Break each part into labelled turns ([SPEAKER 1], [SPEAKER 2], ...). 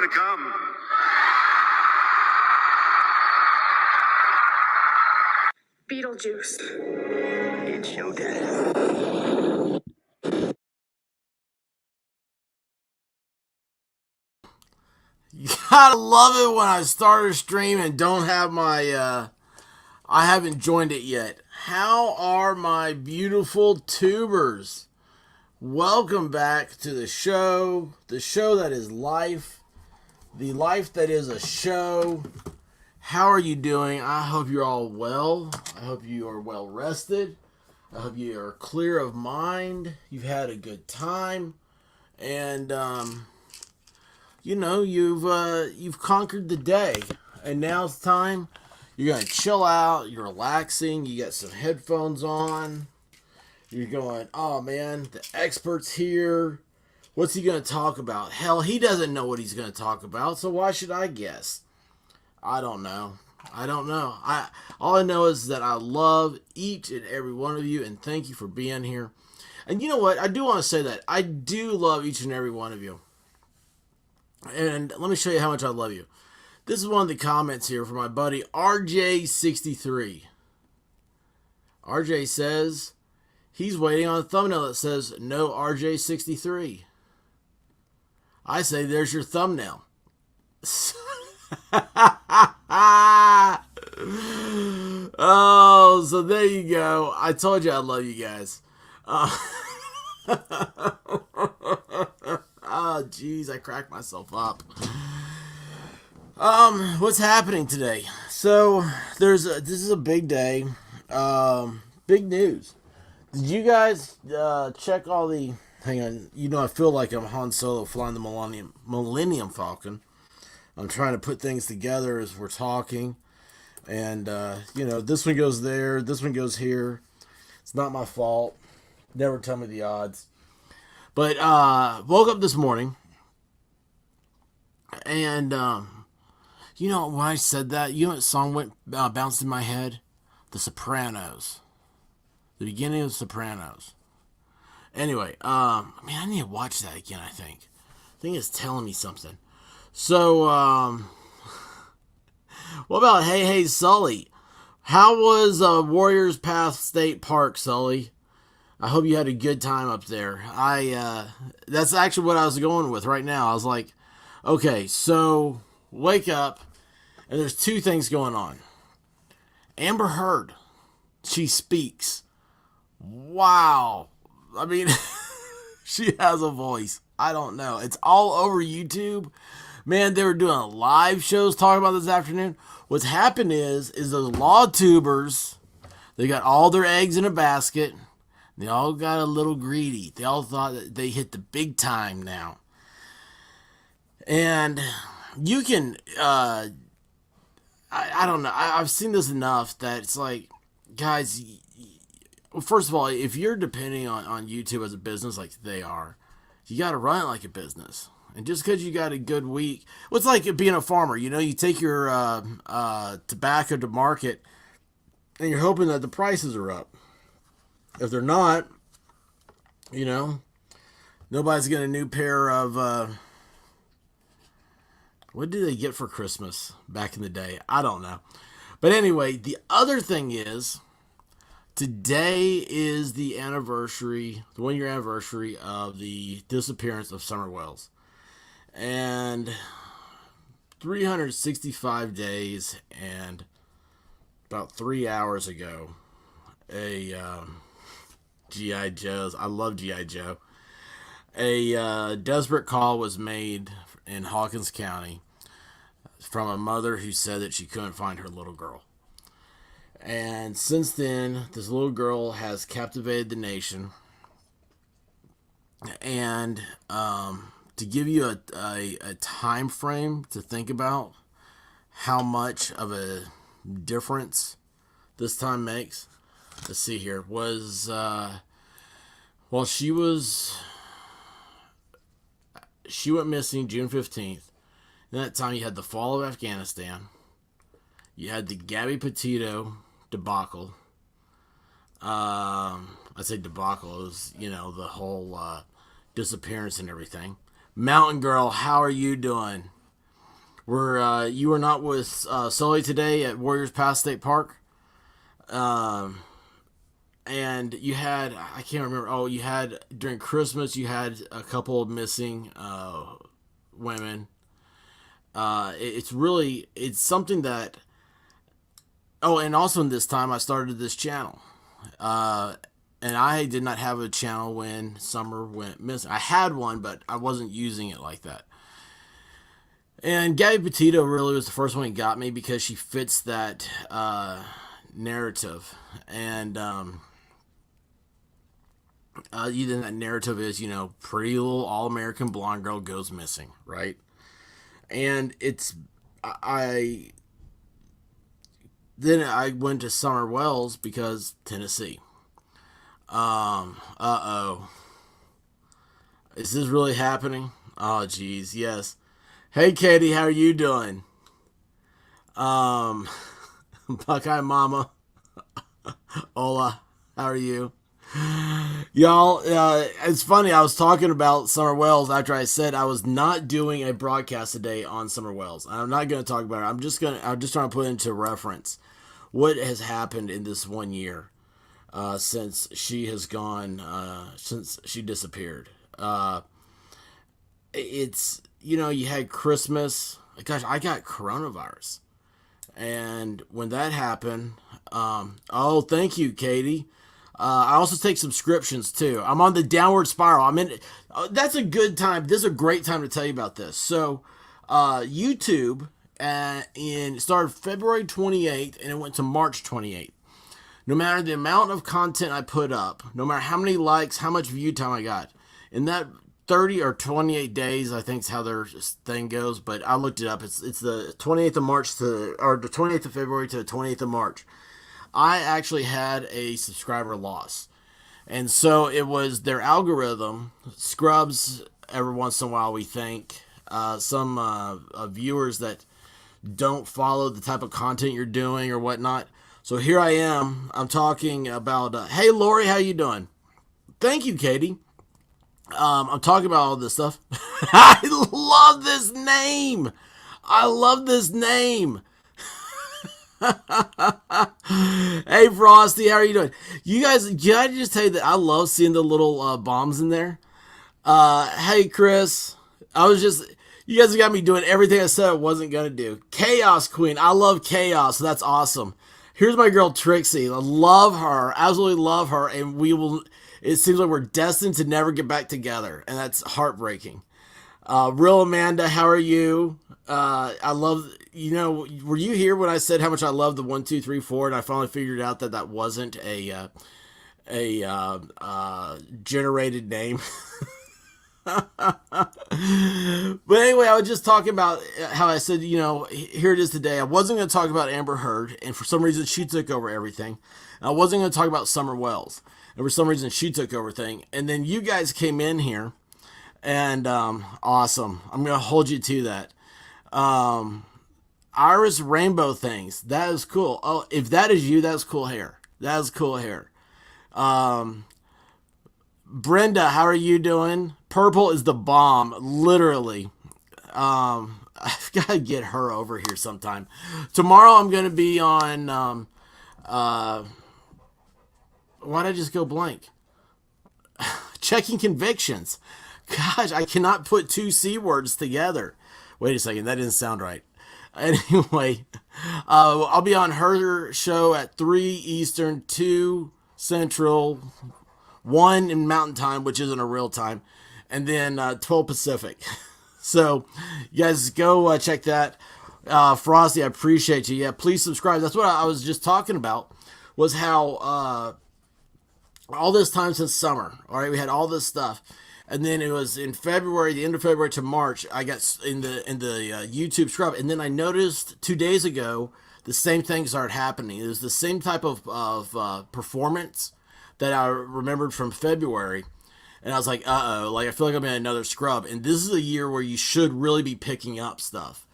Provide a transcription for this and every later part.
[SPEAKER 1] to come.
[SPEAKER 2] Beetlejuice.
[SPEAKER 1] It's showtime.
[SPEAKER 3] You gotta love it when I start a stream and don't have my, I haven't joined it yet. How are my beautiful tubers? Welcome back to the show that is life, the life that is a show. How are you doing? I hope you're all well. I hope you are well rested. I hope you are clear of mind. You've had a good time, and you've conquered the day, and now it's time. You're gonna chill out. You're relaxing. You got some headphones on. You're going, oh man, the expert's here. What's he gonna talk about? Hell, he doesn't know what he's gonna talk about, so why should I guess? I don't know. All I know is that I love each and every one of you, and thank you for being here. And you know what? I do want to say that I do love each and every one of you. And let me show you how much I love you. This is one of the comments here from my buddy RJ63. RJ says he's waiting on a thumbnail that says no RJ63. I say there's your thumbnail. Oh, so there you go. I told you I love you guys. Oh, jeez, I cracked myself up. What's happening today? So this is a big day. Big news. Did you guys check all the? Hang on. I feel like I'm Han Solo flying the Millennium Falcon. I'm trying to put things together as we're talking. And, this one goes there. This one goes here. It's not my fault. Never tell me the odds. But, woke up this morning. And, when I said that, what song bounced in my head? The Sopranos. The beginning of The Sopranos. Anyway, I need to watch that again, I think. I think it's telling me something. So, what about Hey Sully? How was Warriors Path State Park, Sully? I hope you had a good time up there. That's actually what I was going with right now. I was like, okay, so wake up, and there's two things going on. Amber Heard, she speaks. Wow. I mean, she has a voice. I don't know. It's all over YouTube. Man, they were doing live shows talking about this afternoon. What's happened is those law tubers, they got all their eggs in a basket. They all got a little greedy. They all thought that they hit the big time now. And you can, I don't know. I've seen this enough that it's like, guys, well, first of all, if you're depending on YouTube as a business like they are, you got to run it like a business. And just because you got a good week, well, it's like being a farmer. You take your tobacco to market, and you're hoping that the prices are up. If they're not, nobody's getting a new pair of, what did they get for Christmas back in the day? I don't know. But anyway, the other thing is, today is the 1-year anniversary of the disappearance of Summer Wells. And 365 days and about 3 hours ago, a G.I. Joe's, I love G.I. Joe, a desperate call was made in Hawkins County from a mother who said that she couldn't find her little girl. And since then, this little girl has captivated the nation. And to give you a time frame to think about how much of a difference this time makes, let's see here, was, she went missing June 15th. In that time, you had the fall of Afghanistan. You had the Gabby Petito debacle. I say debacle. It was, the whole disappearance and everything. Mountain Girl, how are you doing? You were not with Sully today at Warriors Pass State Park, and you had I can't remember. Oh, you had during Christmas you had a couple of missing women. It's something that. Oh, and also in this time I started this channel. And I did not have a channel when Summer went missing. I had one, but I wasn't using it like that. And Gabby Petito really was the first one who got me because she fits that narrative. And then that narrative is, pretty little all-American blonde girl goes missing, right? And then I went to Summer Wells because Tennessee. Uh-oh. Is this really happening? Oh, geez, yes. Hey, Katie, how are you doing? Um, Buckeye Mama. Hola, how are you? Y'all, it's funny. I was talking about Summer Wells after I said I was not doing a broadcast today on Summer Wells. I'm not going to talk about it. I'm just trying to put into reference what has happened in this 1 year since she has gone, since she disappeared. You had Christmas. Gosh, I got coronavirus. And when that happened, oh, thank you, Katie. I also take subscriptions too. I'm on the downward spiral. That's a good time. This is a great time to tell you about this. So, YouTube, it started February 28th and it went to March 28th. No matter the amount of content I put up, no matter how many likes, how much view time I got, in that 30 or 28 days, I think is how their thing goes, but I looked it up. It's the 28th of March or the 28th of February to the 28th of March. I actually had a subscriber loss. And so it was their algorithm scrubs every once in a while, we think. Some viewers that don't follow the type of content you're doing or whatnot. So here I am. I'm talking about, hey, Lori, how you doing? Thank you, Katie. I'm talking about all this stuff. I love this name. I love this name. Hey, Frosty, how are you doing? You guys, can I just tell you that I love seeing the little bombs in there? Hey, Chris. You guys got me doing everything I said I wasn't going to do. Chaos Queen. I love chaos. So that's awesome. Here's my girl Trixie. I love her. Absolutely love her. And it seems like we're destined to never get back together. And that's heartbreaking. Real Amanda, how are you? I love, were you here when I said how much I love the 1, 2, 3, 4? And I finally figured out that wasn't a generated name. But anyway, I was just talking about how I said, here it is today. I wasn't going to talk about Amber Heard, and for some reason she took over everything. I wasn't going to talk about Summer Wells, and for some reason she took over everything. And then you guys came in here, and awesome. I'm going to hold you to that. Iris rainbow things. That is cool. Oh, if that is you, that's cool hair. That is cool hair. Brenda, how are you doing? Purple is the bomb, literally. I've got to get her over here sometime. Tomorrow I'm going to be on, why'd I just go blank? Checking convictions. Gosh, I cannot put two C words together. Wait a second, that didn't sound right. Anyway, I'll be on her show at 3 Eastern, 2 Central, 1 in Mountain Time, which isn't a real time, and then 12 Pacific. So, you guys go check that. Frosty, I appreciate you. Yeah, please subscribe. That's what I was just talking about, was how all this time since summer, all right, we had all this stuff. And then it was in February, the end of February to March, I got in the YouTube scrub. And then I noticed 2 days ago, the same thing started happening. It was the same type of performance that I remembered from February. And I was like, uh-oh, I feel like I'm in another scrub. And this is a year where you should really be picking up stuff.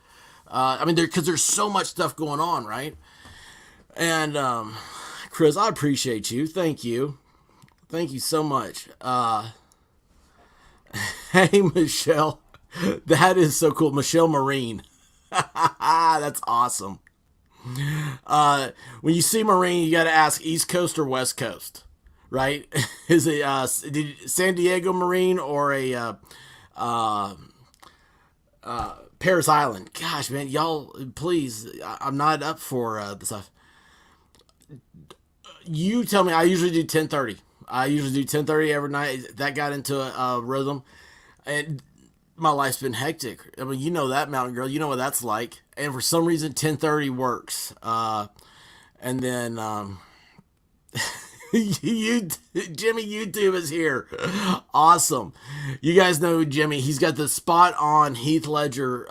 [SPEAKER 3] Because there's so much stuff going on, right? And, Chris, I appreciate you. Thank you. Thank you so much. Hey, Michelle. That is so cool. Michelle Marine. That's awesome. When you see Marine, you got to ask East Coast or West Coast, right? Is it San Diego Marine or a Paris Island? Gosh, man, y'all, please, I'm not up for the stuff. You tell me. I usually do 10:30. I usually do 10:30 every night. That got into a rhythm, and my life's been hectic. I mean, you know that, mountain girl. You know what that's like. And for some reason, 10:30 works. And then you, Jimmy YouTube is here. Awesome. You guys know Jimmy. He's got the spot on Heath Ledger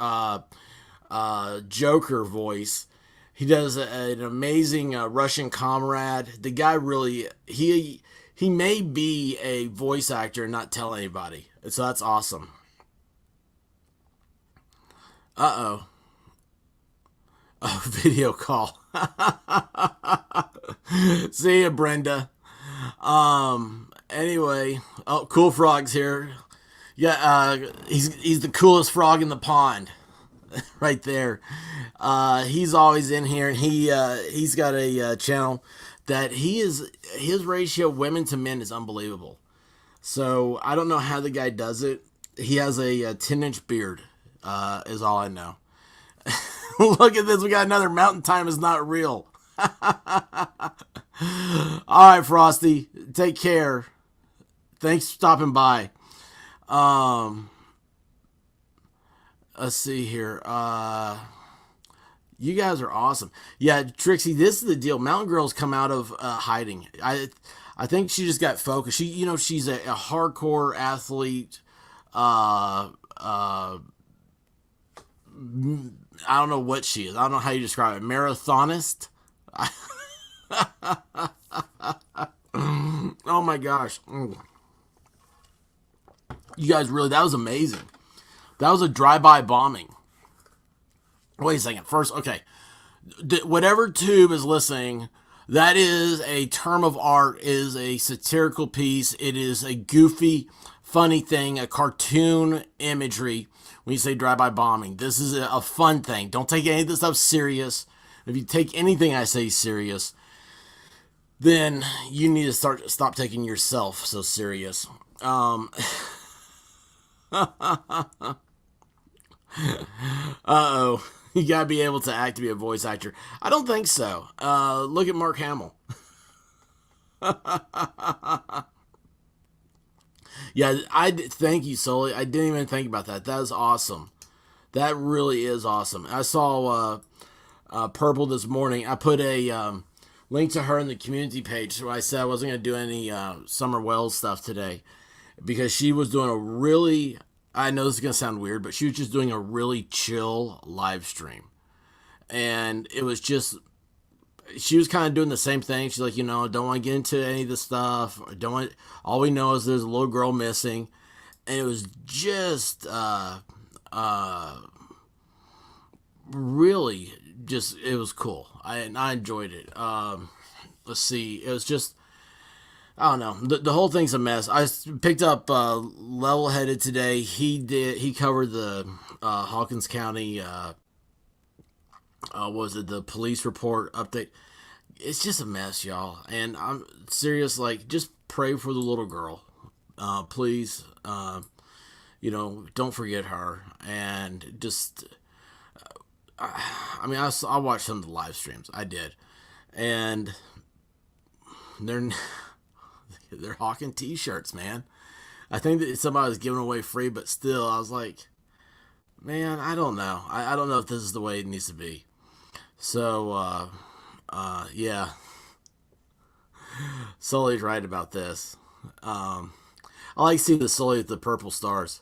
[SPEAKER 3] Joker voice. He does an amazing Russian comrade. The guy really he may be a voice actor and not tell anybody. So that's awesome. Uh oh. Oh, video call. See ya, Brenda. Anyway, oh, Cool Frog's here. Yeah, he's the coolest frog in the pond, right there. He's always in here, and he's got a channel that his ratio of women to men is unbelievable. So I don't know how the guy does it. He has a 10-inch beard. Is all I know. Look at this. We got another mountain time is not real. All right, Frosty. Take care. Thanks for stopping by. Let's see here. You guys are awesome. Yeah, Trixie, this is the deal. Mountain Girl's come out of hiding. I think she just got focused. She's a hardcore athlete. I don't know what she is. I don't know how you describe it. Marathonist? Oh my gosh. You guys really, that was amazing. That was a drive-by bombing. Wait a second. First, okay. Whatever tube is listening, that is a term of art, is a satirical piece. It is a goofy, funny thing, a cartoon imagery when you say drive-by bombing. This is a fun thing. Don't take any of this stuff serious. If you take anything I say serious, then you need to stop taking yourself so serious. Uh-oh. You gotta be able to act to be a voice actor. I don't think so. Look at Mark Hamill. Yeah, thank you, Sully. I didn't even think about that. That is awesome. That really is awesome. I saw Purple this morning. I put a link to her in the community page. So I said I wasn't going to do any Summer Wells stuff today because she was doing a really, I know this is going to sound weird, but she was just doing a really chill live stream. And it was just, she was kind of doing the same thing. She's like, don't want to get into any of this stuff. All we know is there's a little girl missing. And it was just, really just, it was cool. I enjoyed it. Let's see. It was just, I don't know. The whole thing's a mess. I picked up Level Headed today. He covered the Hawkins County, was it the police report update? It's just a mess, y'all. And I'm serious. Like, just pray for the little girl, please. Don't forget her. And just, I watched some of the live streams. I did, and they're hawking T-shirts, man. I think that somebody was giving away free, but still, I was like, man, I don't know. I don't know if this is the way it needs to be. So, yeah. Sully's right about this. I like seeing the Sully with the purple stars.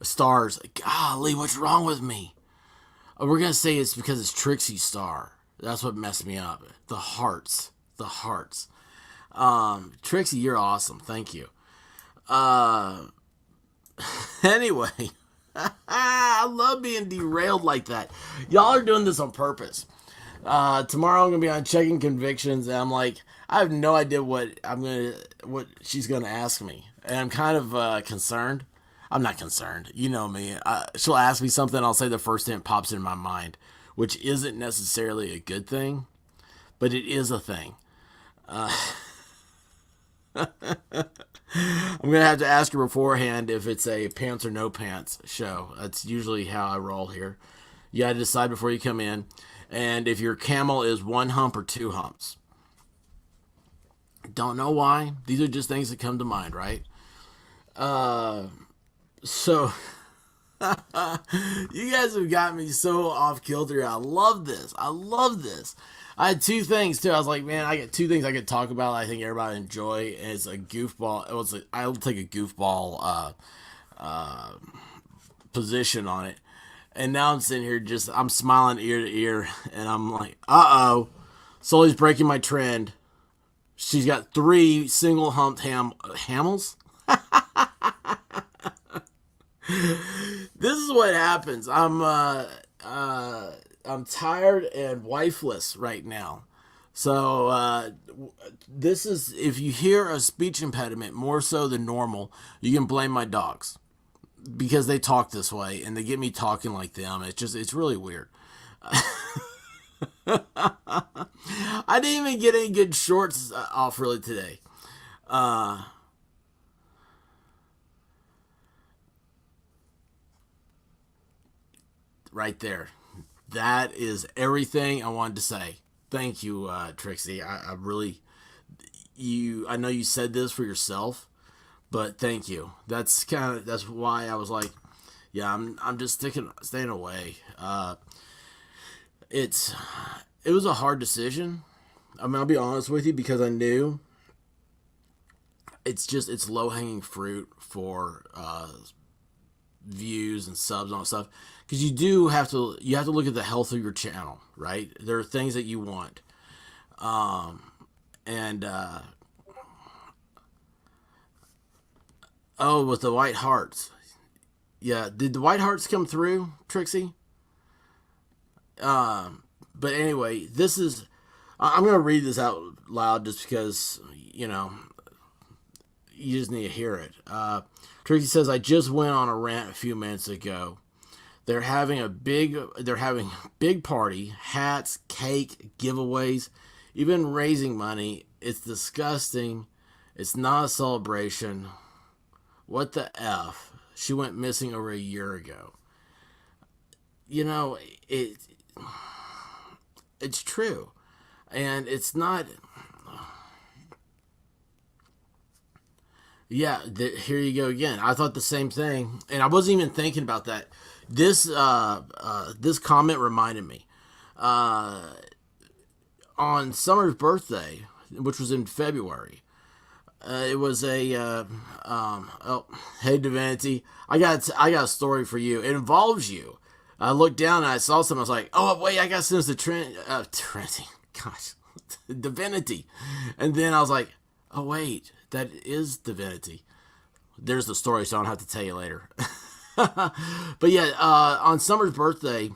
[SPEAKER 3] Stars. Golly, what's wrong with me? We're going to say it's because it's Trixie Star. That's what messed me up. The hearts. The hearts. Trixie, you're awesome. Thank you. Anyway. I love being derailed like that. Y'all are doing this on purpose. Tomorrow I'm gonna be on checking convictions, and I'm like, I have no idea what she's gonna ask me, and I'm kind of concerned. I'm not concerned. You know me. She'll ask me something, I'll say the first thing that pops in my mind, which isn't necessarily a good thing, but it is a thing. I'm gonna have to ask her beforehand if it's a pants or no pants show. That's usually how I roll here. You gotta decide before you come in, and if your camel is one hump or two humps. Don't know why. These are just things that come to mind, right? So you guys have got me so off kilter. I love this. I love this. I had two things too. I was like, man, I got two things I could talk about. I think everybody would enjoy. And it's a goofball. I'll take a goofball position on it. And now I'm sitting here I'm smiling ear to ear, and I'm like, uh oh, Sully's breaking my trend. She's got three single humped hamels. This is what happens. I'm tired and wifeless right now. So this is, if you hear a speech impediment more so than normal, you can blame my dogs because they talk this way and they get me talking like them. It's really weird. I didn't even get any good shorts off really today. Right there. That is everything I wanted to say. Thank you, Trixie. I really, I know you said this for yourself, but thank you. That's why I was like, yeah, I'm just staying away. It's, it was a hard decision. I mean, I'll be honest with you because I knew it's low hanging fruit for views and subs and all that stuff, because you have to look at the health of your channel, right? There are things that you want, and oh, with the white hearts, yeah, did the white hearts come through, Trixie? But anyway, I'm gonna read this out loud just because you just need to hear it. Trixie says, I just went on a rant a few minutes ago. They're having big party, hats, cake, giveaways, even raising money. It's disgusting. It's not a celebration. What the F? She went missing over a year ago. You know, it's true. And it's not. Yeah, here you go again. I thought the same thing, and I wasn't even thinking about that. This comment reminded me on Summer's birthday, which was in February. It was oh, hey Divinity, I got a story for you. It involves you. I looked down and I saw something. I was like, oh wait, I got to send this to Trinity. Gosh, Divinity, and then I was like, oh wait, that is Divinity. There's the story, so I don't have to tell you later. But yeah, on Summer's birthday,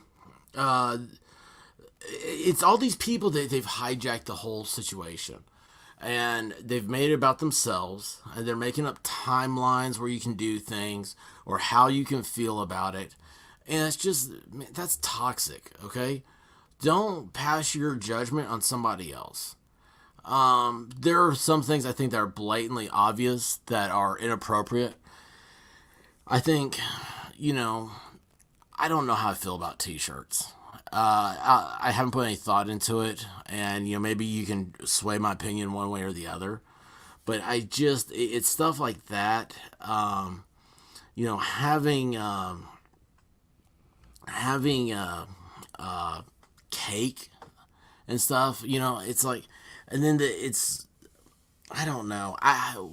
[SPEAKER 3] it's all these people that they've hijacked the whole situation. And they've made it about themselves, and they're making up timelines where you can do things or how you can feel about it. And it's just, man, that's toxic, okay? Don't pass your judgment on somebody else. There are some things I think that are blatantly obvious that are inappropriate. I think, I don't know how I feel about t-shirts. I haven't put any thought into it, and maybe you can sway my opinion one way or the other. But it's stuff like that. Having cake and stuff. It's like, and then I don't know.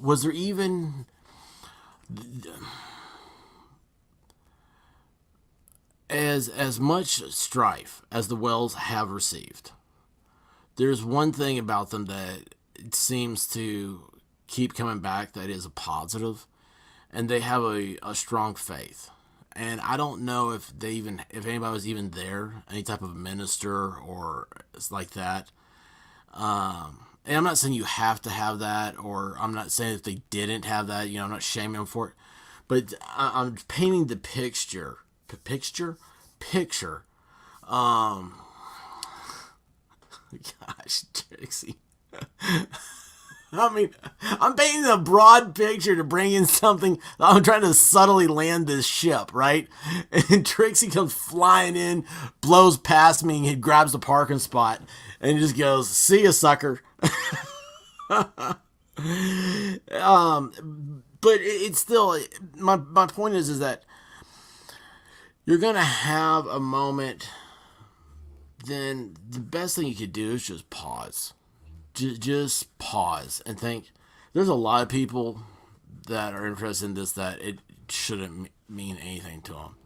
[SPEAKER 3] Was there even as much strife as the Wells have received? There's one thing about them that it seems to keep coming back that is a positive, and they have a strong faith. And I don't know if anybody was even there, any type of minister or like that. And I'm not saying you have to have that, or I'm not saying if they didn't have that, I'm not shaming them for it. But I'm painting the picture. Um, Gosh, Trixie. I mean, I'm painting a broad picture to bring in something. I'm trying to subtly land this ship, right? And Trixie comes flying in, blows past me, and he grabs the parking spot, and he just goes, "See ya, sucker." But it's still my point is that you're gonna have a moment. Then the best thing you could do is just pause. Just pause and think. There's a lot of people that are interested in this that it shouldn't mean anything to them.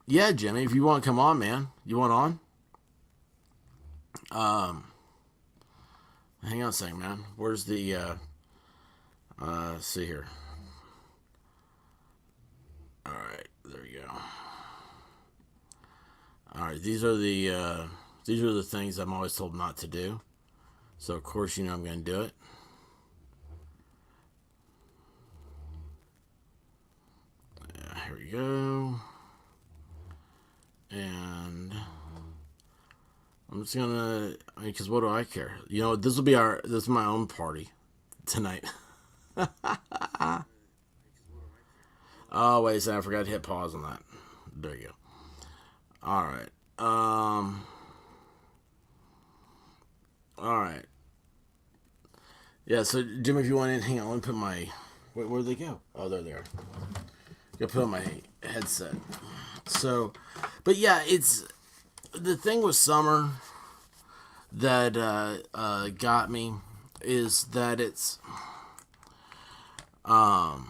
[SPEAKER 3] Yeah, Jimmy, if you want to come on, man, you want on? Hang on a second, man. Where's the? Let's see here. All right, there we go. All right, these are the things I'm always told not to do. So of course you know I'm going to do it. Here we go. And I'm just gonna, because what do I care? You know, this is my own party tonight. Oh wait a second, I forgot to hit pause on that. There you go. All right. All right. Yeah. So Jim, if you want in, hang on. Let me put my. Where'd they go? Oh, there they are. Gotta put on my headset. So, but yeah, it's the thing with summer that got me is that it's. Oh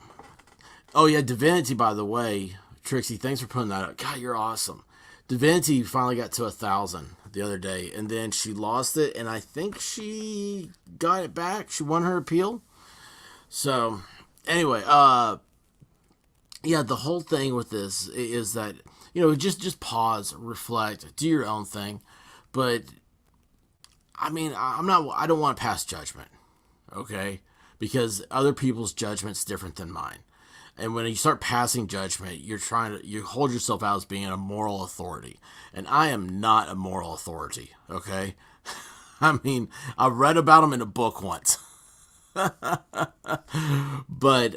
[SPEAKER 3] yeah, Divinity. By the way, Trixie, thanks for putting that up. God, you're awesome. Divinity finally got to 1,000 the other day, and then she lost it, and I think she got it back. She won her appeal. So, anyway, yeah, the whole thing with this is that just pause, reflect, do your own thing. But I mean, I don't want to pass judgment, okay? Because other people's judgment's different than mine. And when you start passing judgment, you hold yourself out as being a moral authority. And I am not a moral authority, okay? I mean, I read about them in a book once. But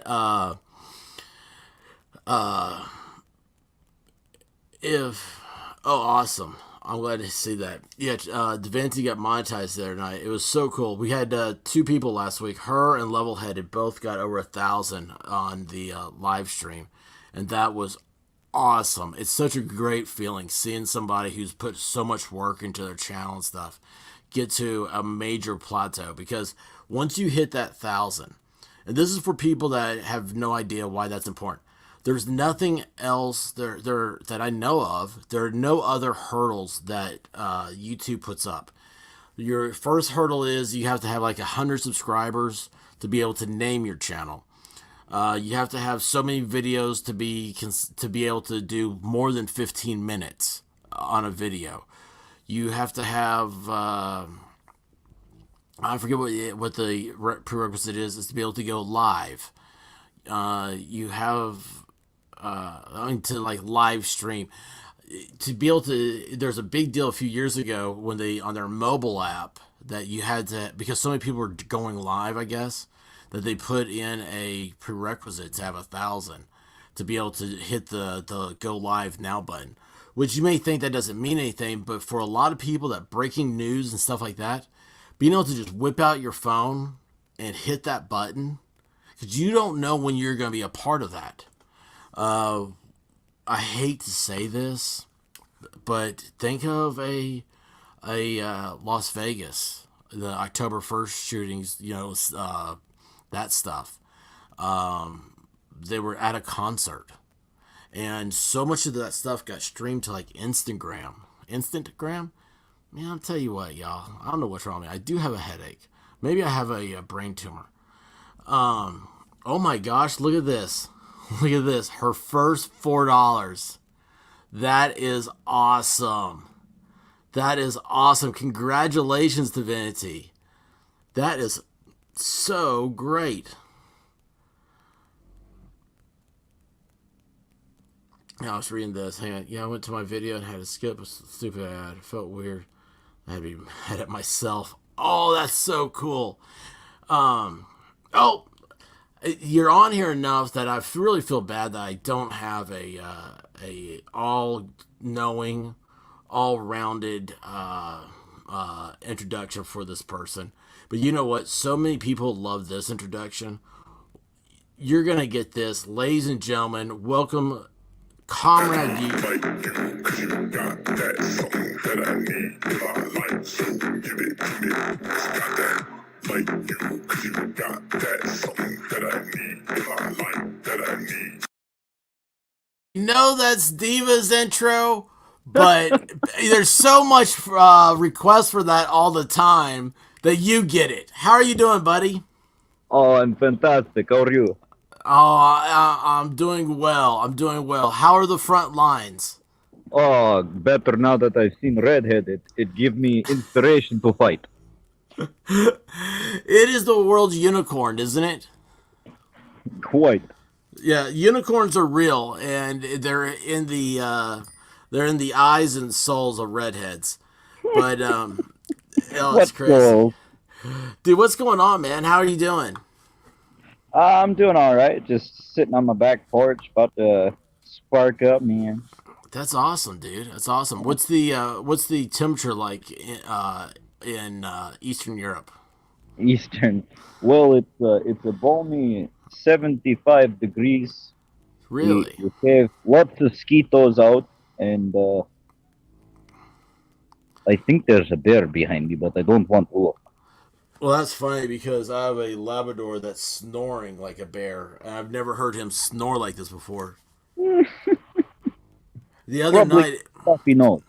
[SPEAKER 3] if awesome. I'm glad to see that. Yeah, Divinity got monetized the other night. It was so cool. We had two people last week. Her and Levelheaded both got over 1,000 on the live stream, and that was awesome. It's such a great feeling seeing somebody who's put so much work into their channel and stuff get to a major plateau. Because once you hit that 1,000, and this is for people that have no idea why that's important. There's nothing else there that I know of. There are no other hurdles that YouTube puts up. Your first hurdle is you have to have like 100 subscribers to be able to name your channel. You have to have so many videos to be able to do more than 15 minutes on a video. You have to have I forget what the prerequisite is to be able to go live. You have to like live stream to be able to. There's a big deal a few years ago when they on their mobile app that you had to, because so many people were going live, I guess, that they put in a prerequisite to have 1,000 to be able to hit the go live now button, which you may think that doesn't mean anything, but for a lot of people, that breaking news and stuff like that, being able to just whip out your phone and hit that button, because you don't know when you're going to be a part of that. I hate to say this, but think of a Las Vegas, the October 1st shootings, that stuff. They were at a concert, and so much of that stuff got streamed to like Instagram. Man, I'll tell you what, y'all. I don't know what's wrong with me. I do have a headache. Maybe I have a brain tumor. Oh my gosh, look at this. Look at this. Her first $4. That is awesome. That is awesome. Congratulations, Divinity. That is so great. I was reading this. Hang on. Yeah, I went to my video and had to skip a stupid ad. It felt weird. I had to be mad at myself. Oh, that's so cool. Oh, you're on here enough that I really feel bad that I don't have a all knowing, all rounded introduction for this person. But you know what? So many people love this introduction. You're gonna get this, ladies and gentlemen. Welcome, Comrade
[SPEAKER 1] Like
[SPEAKER 3] you.
[SPEAKER 1] you, cause you got that something that I need. I like, so give it to me. Got that. Like you, cause you got that something that I need. I like, that I need.
[SPEAKER 3] Know that's Diva's intro, but there's so much request for that all the time that you get it. How are you doing, buddy?
[SPEAKER 2] Oh, I'm fantastic. How are you?
[SPEAKER 3] Oh, I'm doing well. I'm doing well. How are the front lines?
[SPEAKER 2] Oh, better now that I've seen Redheaded. It gives me inspiration to fight.
[SPEAKER 3] It is the world's unicorn, isn't it?
[SPEAKER 2] Quite.
[SPEAKER 3] Yeah, unicorns are real, and they're in the eyes and souls of redheads. But oh, it's
[SPEAKER 2] What
[SPEAKER 3] crazy,
[SPEAKER 2] goal?
[SPEAKER 3] dude. What's going on, man? How are you doing?
[SPEAKER 2] I'm doing all right. Just sitting on my back porch, about to spark up, man.
[SPEAKER 3] That's awesome, dude. That's awesome. What's the temperature like in Eastern Europe?
[SPEAKER 2] Eastern. Well, it's a balmy 75 degrees. We,
[SPEAKER 3] Really?
[SPEAKER 2] we have lots of mosquitoes out, and I think there's a bear behind me, but I don't want to look.
[SPEAKER 3] Well, that's funny because I have a Labrador that's snoring like a bear, and I've never heard him snore like this before. The other
[SPEAKER 2] Probably
[SPEAKER 3] night,
[SPEAKER 2] stuffy nose.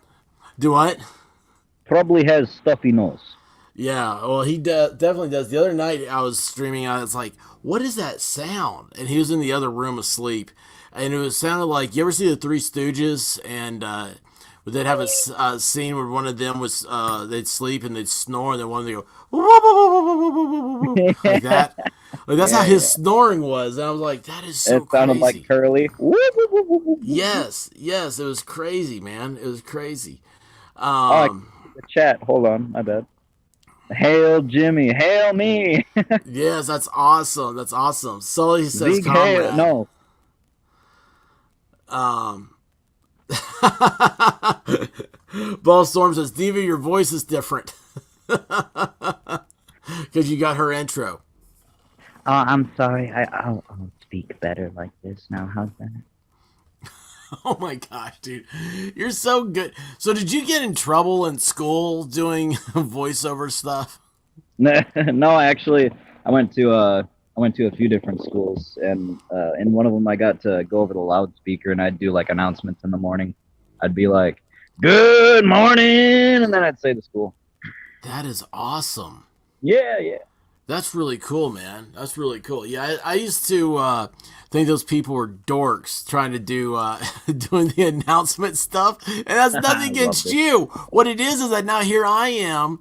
[SPEAKER 3] do what?
[SPEAKER 2] Probably has stuffy nose.
[SPEAKER 3] Yeah, well, definitely does. The other night, I was streaming. I was like, "What is that sound?" And he was in the other room asleep, and it was sounded like you ever see the Three Stooges, and they'd have a scene where one of them was they'd sleep and they'd snore, and then one of them would go like that. Like that's how
[SPEAKER 2] Yeah,
[SPEAKER 3] his
[SPEAKER 2] yeah.
[SPEAKER 3] snoring was, and I was like, "That is so
[SPEAKER 2] It sounded like
[SPEAKER 3] crazy."
[SPEAKER 2] Curly.
[SPEAKER 3] Yes, yes, it was crazy, man. It was crazy.
[SPEAKER 2] Oh, I
[SPEAKER 3] Um,
[SPEAKER 2] the chat. Hold on, my bad. Hail Jimmy, hail me.
[SPEAKER 3] yes, that's awesome. That's awesome. Sully says,
[SPEAKER 2] Zeke, hail.
[SPEAKER 3] "Comrade."
[SPEAKER 2] No,
[SPEAKER 3] Um, Ball Storm says, "Diva, your voice is different because you got her intro."
[SPEAKER 4] Oh, I'm sorry. I'll speak better like this now. How's that?
[SPEAKER 3] Oh my gosh, dude, you're so good. So, did you get in trouble in school doing voiceover stuff?
[SPEAKER 2] no. Actually, I went to a few different schools, and in one of them I got to go over the loudspeaker, and I'd do like announcements in the morning. I'd be like, "Good morning," and then I'd say the school.
[SPEAKER 3] That is awesome.
[SPEAKER 2] Yeah, yeah.
[SPEAKER 3] That's really cool, man. That's really cool. Yeah, I used to think those people were dorks trying to do doing the announcement stuff, and that's nothing
[SPEAKER 2] I loved
[SPEAKER 3] against
[SPEAKER 2] it.
[SPEAKER 3] you. What it is that now here I am,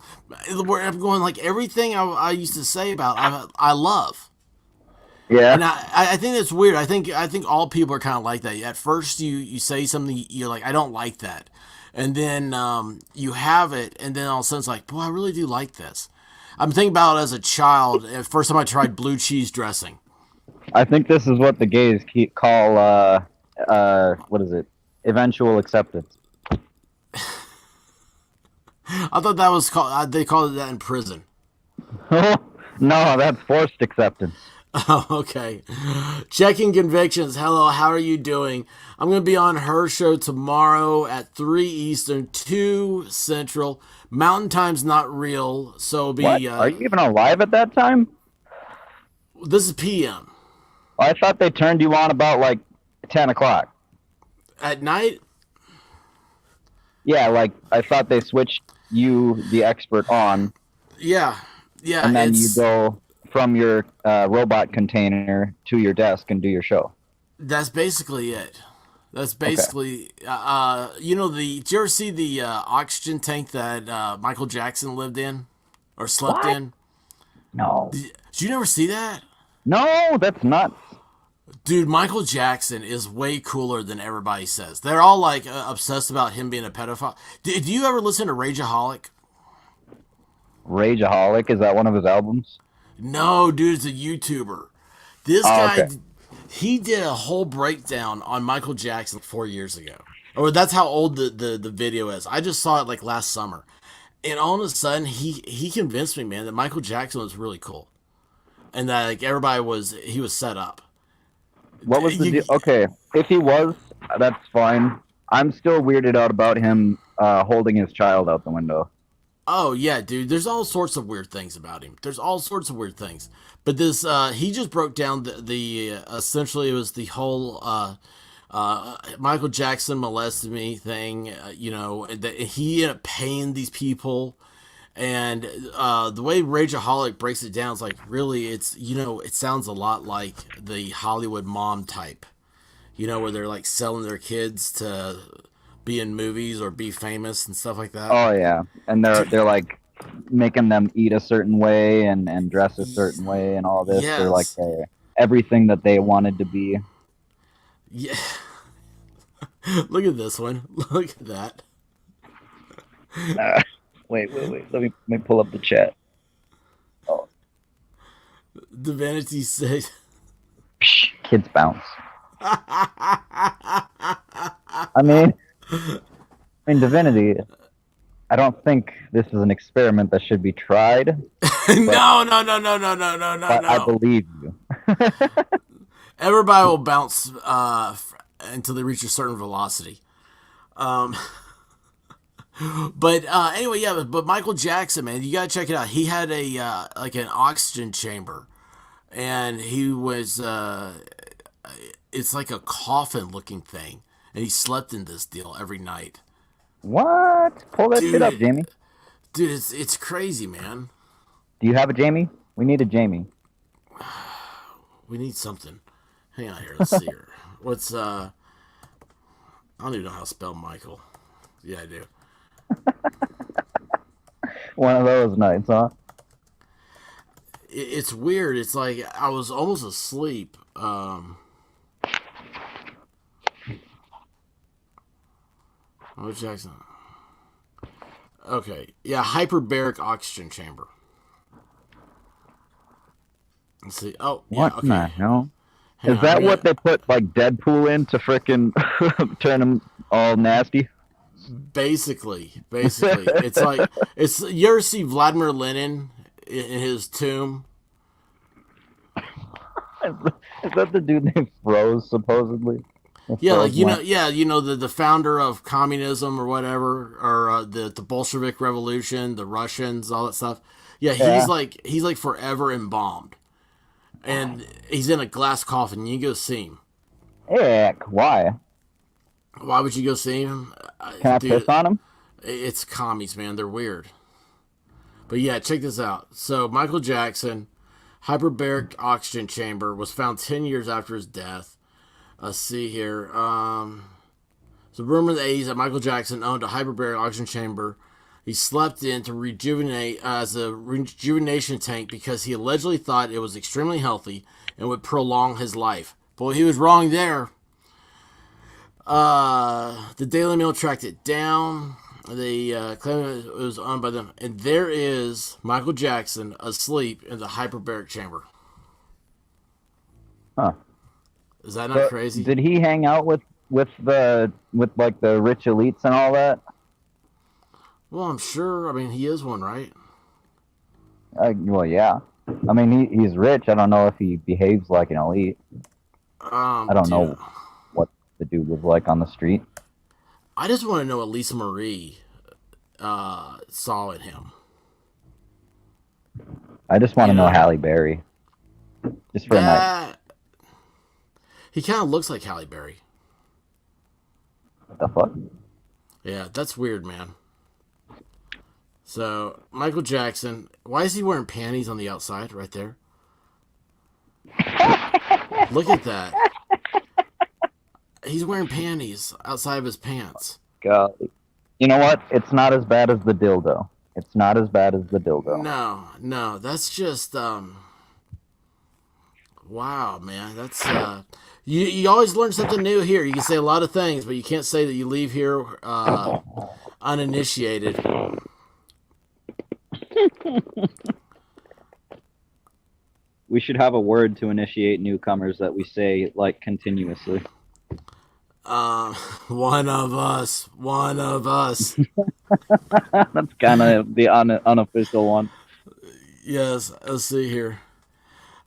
[SPEAKER 3] where I'm going like everything I used to say about I love,
[SPEAKER 2] Yeah.
[SPEAKER 3] and I think that's weird. I think all people are kind of like that. At first, you say something, you're like, I don't like that, and then you have it, and then all of a sudden it's like, boy, I really do like this. I'm thinking about it as a child. First time I tried blue cheese dressing.
[SPEAKER 2] I think this is what the gays call what is it? Eventual acceptance.
[SPEAKER 3] I thought that was called. They called it that in prison.
[SPEAKER 2] No, that's forced acceptance.
[SPEAKER 3] Oh, okay. Checking convictions. Hello, how are you doing? I'm going to be on her show tomorrow at 3 Eastern, 2 Central. Mountain Time's not real, so it'll
[SPEAKER 2] What?
[SPEAKER 3] be.
[SPEAKER 2] Are you even alive at that time?
[SPEAKER 3] This is PM.
[SPEAKER 2] I thought they turned you on about like 10 o'clock.
[SPEAKER 3] At night?
[SPEAKER 2] Yeah, like I thought they switched you, the expert, on,
[SPEAKER 3] Yeah. Yeah,
[SPEAKER 2] and then you
[SPEAKER 3] it's.
[SPEAKER 2] go from your robot container to your desk and do your show.
[SPEAKER 3] That's basically it. That's
[SPEAKER 2] Okay.
[SPEAKER 3] basically, did you ever see the oxygen tank that Michael Jackson lived in or slept
[SPEAKER 2] What?
[SPEAKER 3] in?
[SPEAKER 2] No.
[SPEAKER 3] Did you never see that?
[SPEAKER 2] No, that's nuts.
[SPEAKER 3] Dude, Michael Jackson is way cooler than everybody says. They're all like obsessed about him being a pedophile. Did you ever listen to Rageaholic?
[SPEAKER 2] Rageaholic, is that one of his albums?
[SPEAKER 3] No, dude, it's a YouTuber. This
[SPEAKER 2] Oh,
[SPEAKER 3] guy,
[SPEAKER 2] okay.
[SPEAKER 3] he did a whole breakdown on Michael Jackson 4 years ago. Or that's how old the video is. I just saw it like last summer. And all of a sudden, he convinced me, man, that Michael Jackson was really cool. And that like he was set up.
[SPEAKER 2] What was the
[SPEAKER 3] You-
[SPEAKER 2] deal? Okay, if he was, that's fine. I'm still weirded out about him holding his child out the window.
[SPEAKER 3] Oh yeah, dude. There's all sorts of weird things about him. There's all sorts of weird things. But this, he just broke down the essentially it was the whole Michael Jackson molested me thing. That he ended up paying these people, and the way Rageaholic breaks it down is like really, it sounds a lot like the Hollywood mom type. Where they're like selling their kids to be in movies or be famous and stuff like that.
[SPEAKER 2] Oh yeah, and they're like making them eat a certain way and dress a certain way and all this.
[SPEAKER 3] Yes.
[SPEAKER 2] They're like everything that they wanted to be.
[SPEAKER 3] Yeah. Look at this one. Look at that.
[SPEAKER 2] Wait. Let me pull up the chat.
[SPEAKER 3] Divinity says.
[SPEAKER 2] Kids bounce. I mean, Divinity. I don't think this is an experiment that should be tried.
[SPEAKER 3] No.
[SPEAKER 2] But I believe you.
[SPEAKER 3] Everybody will bounce until they reach a certain velocity. But anyway, yeah. But Michael Jackson, man, you gotta check it out. He had a like an oxygen chamber, and he was it's like a coffin looking thing, and he slept in this deal every night.
[SPEAKER 2] What? Pull that
[SPEAKER 3] Dude.
[SPEAKER 2] shit up, Jamie.
[SPEAKER 3] Dude, it's crazy, man.
[SPEAKER 2] Do you have a Jamie? We need a Jamie.
[SPEAKER 3] We need something. Hang on here. Let's see here. What's I don't even know how to spell Michael. Yeah, I do.
[SPEAKER 2] One of those nights, huh?
[SPEAKER 3] It's weird. It's like I was almost asleep. Oh, Jackson. Okay. Yeah, hyperbaric oxygen chamber. Let's see. Oh, yeah,
[SPEAKER 2] What
[SPEAKER 3] okay.
[SPEAKER 2] in the hell?
[SPEAKER 3] Hang
[SPEAKER 2] Is
[SPEAKER 3] on,
[SPEAKER 2] that
[SPEAKER 3] I
[SPEAKER 2] what
[SPEAKER 3] got-
[SPEAKER 2] they put like Deadpool in to frickin' turn him all nasty?
[SPEAKER 3] Basically, it's like You ever see Vladimir Lenin in his tomb?
[SPEAKER 2] Is that the dude they froze supposedly?
[SPEAKER 3] Yeah, like
[SPEAKER 2] Froze
[SPEAKER 3] the founder of communism or whatever, or the Bolshevik Revolution, the Russians, all that stuff. Yeah,
[SPEAKER 2] Yeah.
[SPEAKER 3] he's like forever embalmed, and he's in a glass coffin. You can go see him.
[SPEAKER 2] Heck, why?
[SPEAKER 3] Why would you go see him?
[SPEAKER 2] Can I
[SPEAKER 3] Dude,
[SPEAKER 2] piss on him?
[SPEAKER 3] It's commies, man. They're weird. But yeah, check this out. So Michael Jackson, hyperbaric oxygen chamber was found 10 years after his death. Let's see here. So rumor in the 80s that Michael Jackson owned a hyperbaric oxygen chamber he slept in to rejuvenate as a rejuvenation tank because he allegedly thought it was extremely healthy and would prolong his life. Boy, he was wrong there. The Daily Mail tracked it down. They claimed it was owned by them. And there is Michael Jackson asleep in the hyperbaric chamber.
[SPEAKER 2] Huh.
[SPEAKER 3] Is that not
[SPEAKER 2] But
[SPEAKER 3] crazy?
[SPEAKER 2] Did he hang out with like the rich elites and all that?
[SPEAKER 3] Well, I'm sure. I mean, he is one, right?
[SPEAKER 2] Well, yeah. I mean, he's rich. I don't know if he behaves like an elite. I don't know what the dude was like on the street.
[SPEAKER 3] I just want to know what Lisa Marie saw in him.
[SPEAKER 2] I just want to know
[SPEAKER 3] Yeah.
[SPEAKER 2] Halle Berry. Just for a night.
[SPEAKER 3] That... He kind of looks like Halle Berry.
[SPEAKER 2] What the fuck?
[SPEAKER 3] Yeah, that's weird, man. So, Michael Jackson, why is he wearing panties on the outside right there? Look at that. He's wearing panties outside of his pants.
[SPEAKER 2] God. You know what? It's not as bad as the dildo. It's not as bad as the dildo.
[SPEAKER 3] No, that's just Wow, man, that's you always learn something new here. You can say a lot of things, but you can't say that you leave here uninitiated.
[SPEAKER 2] We should have a word to initiate newcomers that we say like continuously.
[SPEAKER 3] One of us.
[SPEAKER 2] That's kind of the unofficial one.
[SPEAKER 3] Yes, let's see here.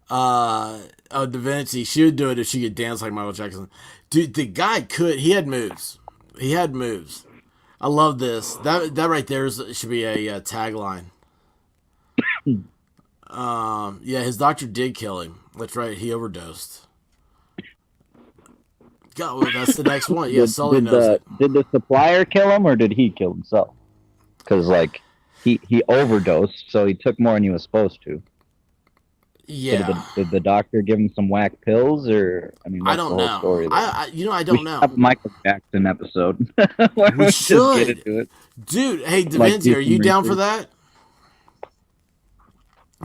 [SPEAKER 3] Da Vinci, she would do it if she could dance like Michael Jackson. Dude, the guy could. He had moves. I love this. That right there should be a tagline. Yeah, his doctor did kill him. That's right. He overdosed. God, well, that's the next one. Yeah, Sully knows it.
[SPEAKER 2] Did the supplier kill him or did he kill himself? Because like he overdosed, so he took more than he was supposed to.
[SPEAKER 3] Yeah.
[SPEAKER 2] Did the doctor give him some whack pills, or I mean,
[SPEAKER 3] I don't know.
[SPEAKER 2] Story
[SPEAKER 3] I don't know.
[SPEAKER 2] Have a Michael Jackson episode.
[SPEAKER 3] We should.
[SPEAKER 2] Get into it.
[SPEAKER 3] Dude, hey, Da Vinci, are you down for that?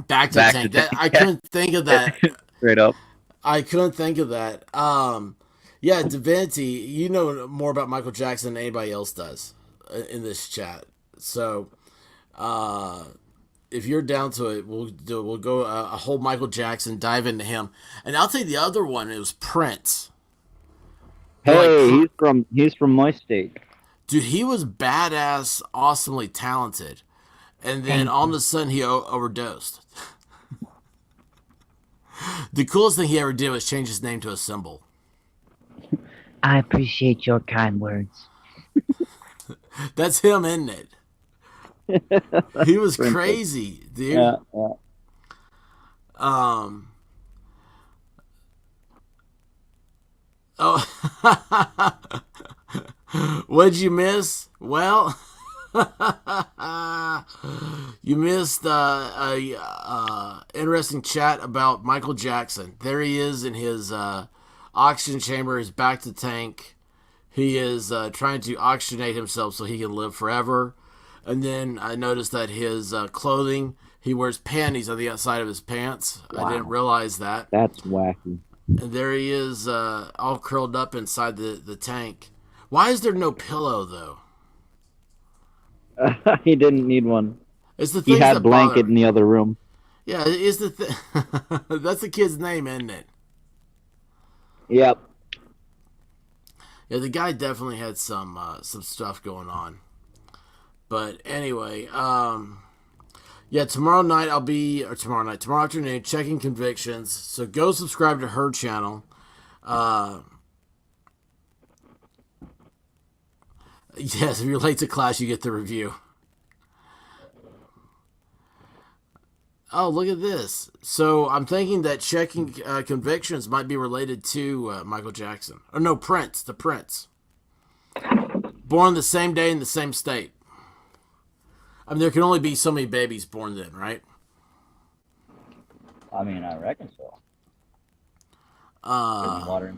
[SPEAKER 3] Back to Tank. I couldn't think of that.
[SPEAKER 2] Straight up.
[SPEAKER 3] I couldn't think of that. Yeah, Da Vinci, you know more about Michael Jackson than anybody else does in this chat. So, if you're down to it, we'll go a whole Michael Jackson, dive into him, and I'll tell you the other one. It was Prince.
[SPEAKER 2] Hey, he's from my state.
[SPEAKER 3] Dude, he was badass, awesomely talented, and then all of a sudden he overdosed. The coolest thing he ever did was change his name to a symbol.
[SPEAKER 4] I appreciate your kind words.
[SPEAKER 3] That's him, isn't it? He was crazy, dude.
[SPEAKER 2] Yeah.
[SPEAKER 3] Oh. What'd you miss? Well, you missed a interesting chat about Michael Jackson. There he is in his oxygen chamber, his back to tank. He is trying to oxygenate himself so he can live forever. And then I noticed that his clothing, he wears panties on the outside of his pants. Wow. I didn't realize that.
[SPEAKER 2] That's wacky.
[SPEAKER 3] And there he is, all curled up inside the tank. Why is there no pillow, though?
[SPEAKER 2] He didn't need one.
[SPEAKER 3] It's the
[SPEAKER 2] he had a blanket in the other room.
[SPEAKER 3] Yeah, it's the that's the kid's name, isn't it?
[SPEAKER 2] Yep.
[SPEAKER 3] Yeah, the guy definitely had some stuff going on. But anyway, yeah, tomorrow afternoon, checking convictions. So go subscribe to her channel. Yes, if you're late to class, you get the review. Oh, look at this. So I'm thinking that checking convictions might be related to Michael Jackson. Or no, Prince, the Prince. Born the same day in the same state. I mean, there can only be so many babies born then, right?
[SPEAKER 2] I mean, I reckon so. Water.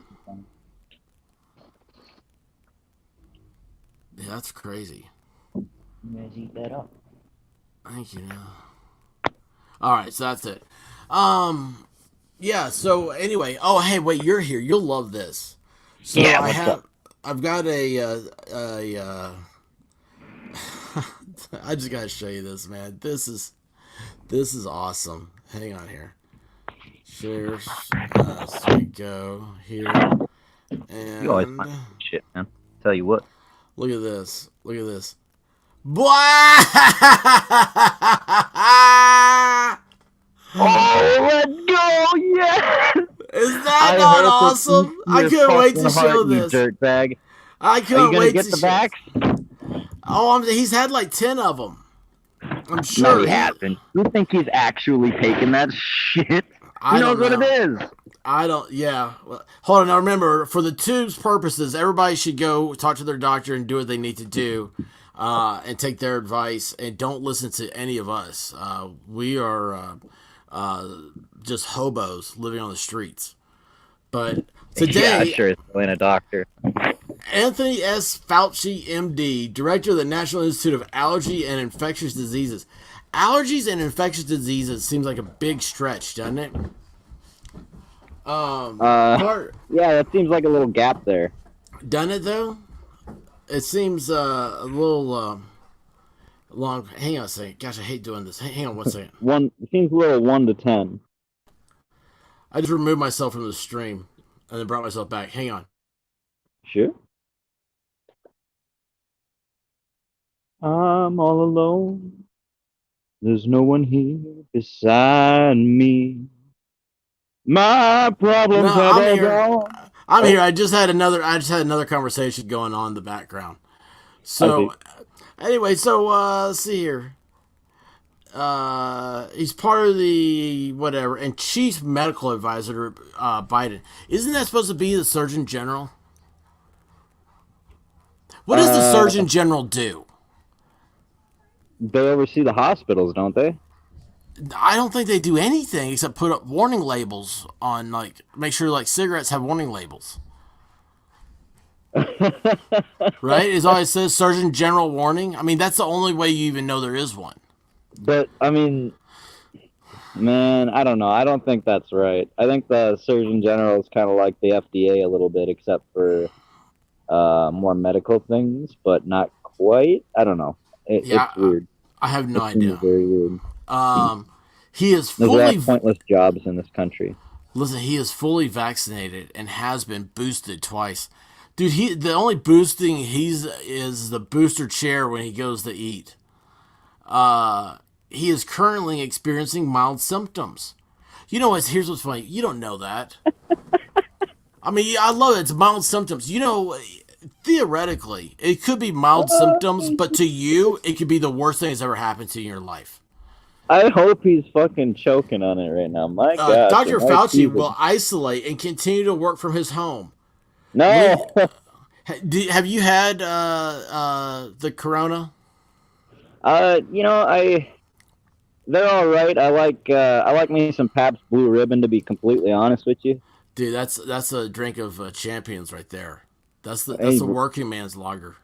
[SPEAKER 3] Yeah, that's crazy.
[SPEAKER 4] You guys eat that up.
[SPEAKER 3] Thank you. All right, so that's it. Yeah. So anyway, oh hey, wait, you're here. You'll love this. So
[SPEAKER 2] yeah,
[SPEAKER 3] I've got a I just gotta show you this, man. This is awesome. Hang on here. Share. So we go here. And
[SPEAKER 2] you always find shit, man. Tell you what.
[SPEAKER 3] Look at this. Look at this. Boy!
[SPEAKER 2] Oh, let's go! Yes!
[SPEAKER 3] Is that not awesome? I couldn't wait to show this.
[SPEAKER 2] Dirtbag.
[SPEAKER 3] I couldn't wait to
[SPEAKER 2] get the backs?
[SPEAKER 3] Oh, he's had like 10 of them. I'm sure.
[SPEAKER 2] No, he hasn't. You think he's actually taking that shit? He knows what it is.
[SPEAKER 3] I don't. Yeah. Hold on. Now remember, for the tube's purposes, everybody should go talk to their doctor and do what they need to do, and take their advice. And don't listen to any of us. We are just hobos living on the streets. But today,
[SPEAKER 2] yeah, sure, it's going a doctor.
[SPEAKER 3] Anthony S. Fauci, MD, director of the National Institute of Allergy and Infectious Diseases. Allergies and infectious diseases seems like a big stretch, doesn't it? Part
[SPEAKER 2] Yeah, that seems like a little gap there.
[SPEAKER 3] done it though. It seems a little long. Hang on a second. Gosh, I hate doing this. Hang on one second.
[SPEAKER 2] It seems a little 1 to 10.
[SPEAKER 3] I just removed myself from the stream and then brought myself back. Hang on.
[SPEAKER 2] Sure. I'm all alone. There's no one here beside me. My problems
[SPEAKER 3] No,
[SPEAKER 2] have
[SPEAKER 3] I'm
[SPEAKER 2] all
[SPEAKER 3] here.
[SPEAKER 2] gone.
[SPEAKER 3] I'm here. I just had another conversation going on in the background.
[SPEAKER 2] I see.
[SPEAKER 3] So anyway, so let's see here. He's part of the whatever and chief medical advisor to Biden. Isn't that supposed to be the Surgeon General? What does the Surgeon General do?
[SPEAKER 2] They oversee the hospitals, don't they?
[SPEAKER 3] I don't think they do anything except put up warning labels on, like, make sure like cigarettes have warning labels. Right? It always says Surgeon General warning. I mean, that's the only way you even know there is one.
[SPEAKER 2] But I mean, man, I don't know. I don't think that's right. I think the Surgeon General is kind of like the FDA a little bit, except for more medical things, but not quite. I don't know.
[SPEAKER 3] Yeah,
[SPEAKER 2] It's weird.
[SPEAKER 3] I have no
[SPEAKER 2] It seems
[SPEAKER 3] idea.
[SPEAKER 2] very weird.
[SPEAKER 3] He is
[SPEAKER 2] There's a lot
[SPEAKER 3] fully
[SPEAKER 2] of pointless jobs in this country.
[SPEAKER 3] listen. He is fully vaccinated and has been boosted twice. Dude, the only boosting is the booster chair when he goes to eat. He is currently experiencing mild symptoms. You know what? Here's what's funny. You don't know that. I mean, I love it. It's mild symptoms. You know, theoretically, it could be mild symptoms, but to you, it could be the worst thing that's ever happened to you in your life.
[SPEAKER 2] I hope he's fucking choking on it right now. My God.
[SPEAKER 3] Dr. Fauci will isolate and continue to work from his home.
[SPEAKER 2] No.
[SPEAKER 3] Have you had the corona?
[SPEAKER 2] They're all right. I like me some Pabst Blue Ribbon, to be completely honest with you.
[SPEAKER 3] Dude, that's a drink of champions right there. That's the working man's lager.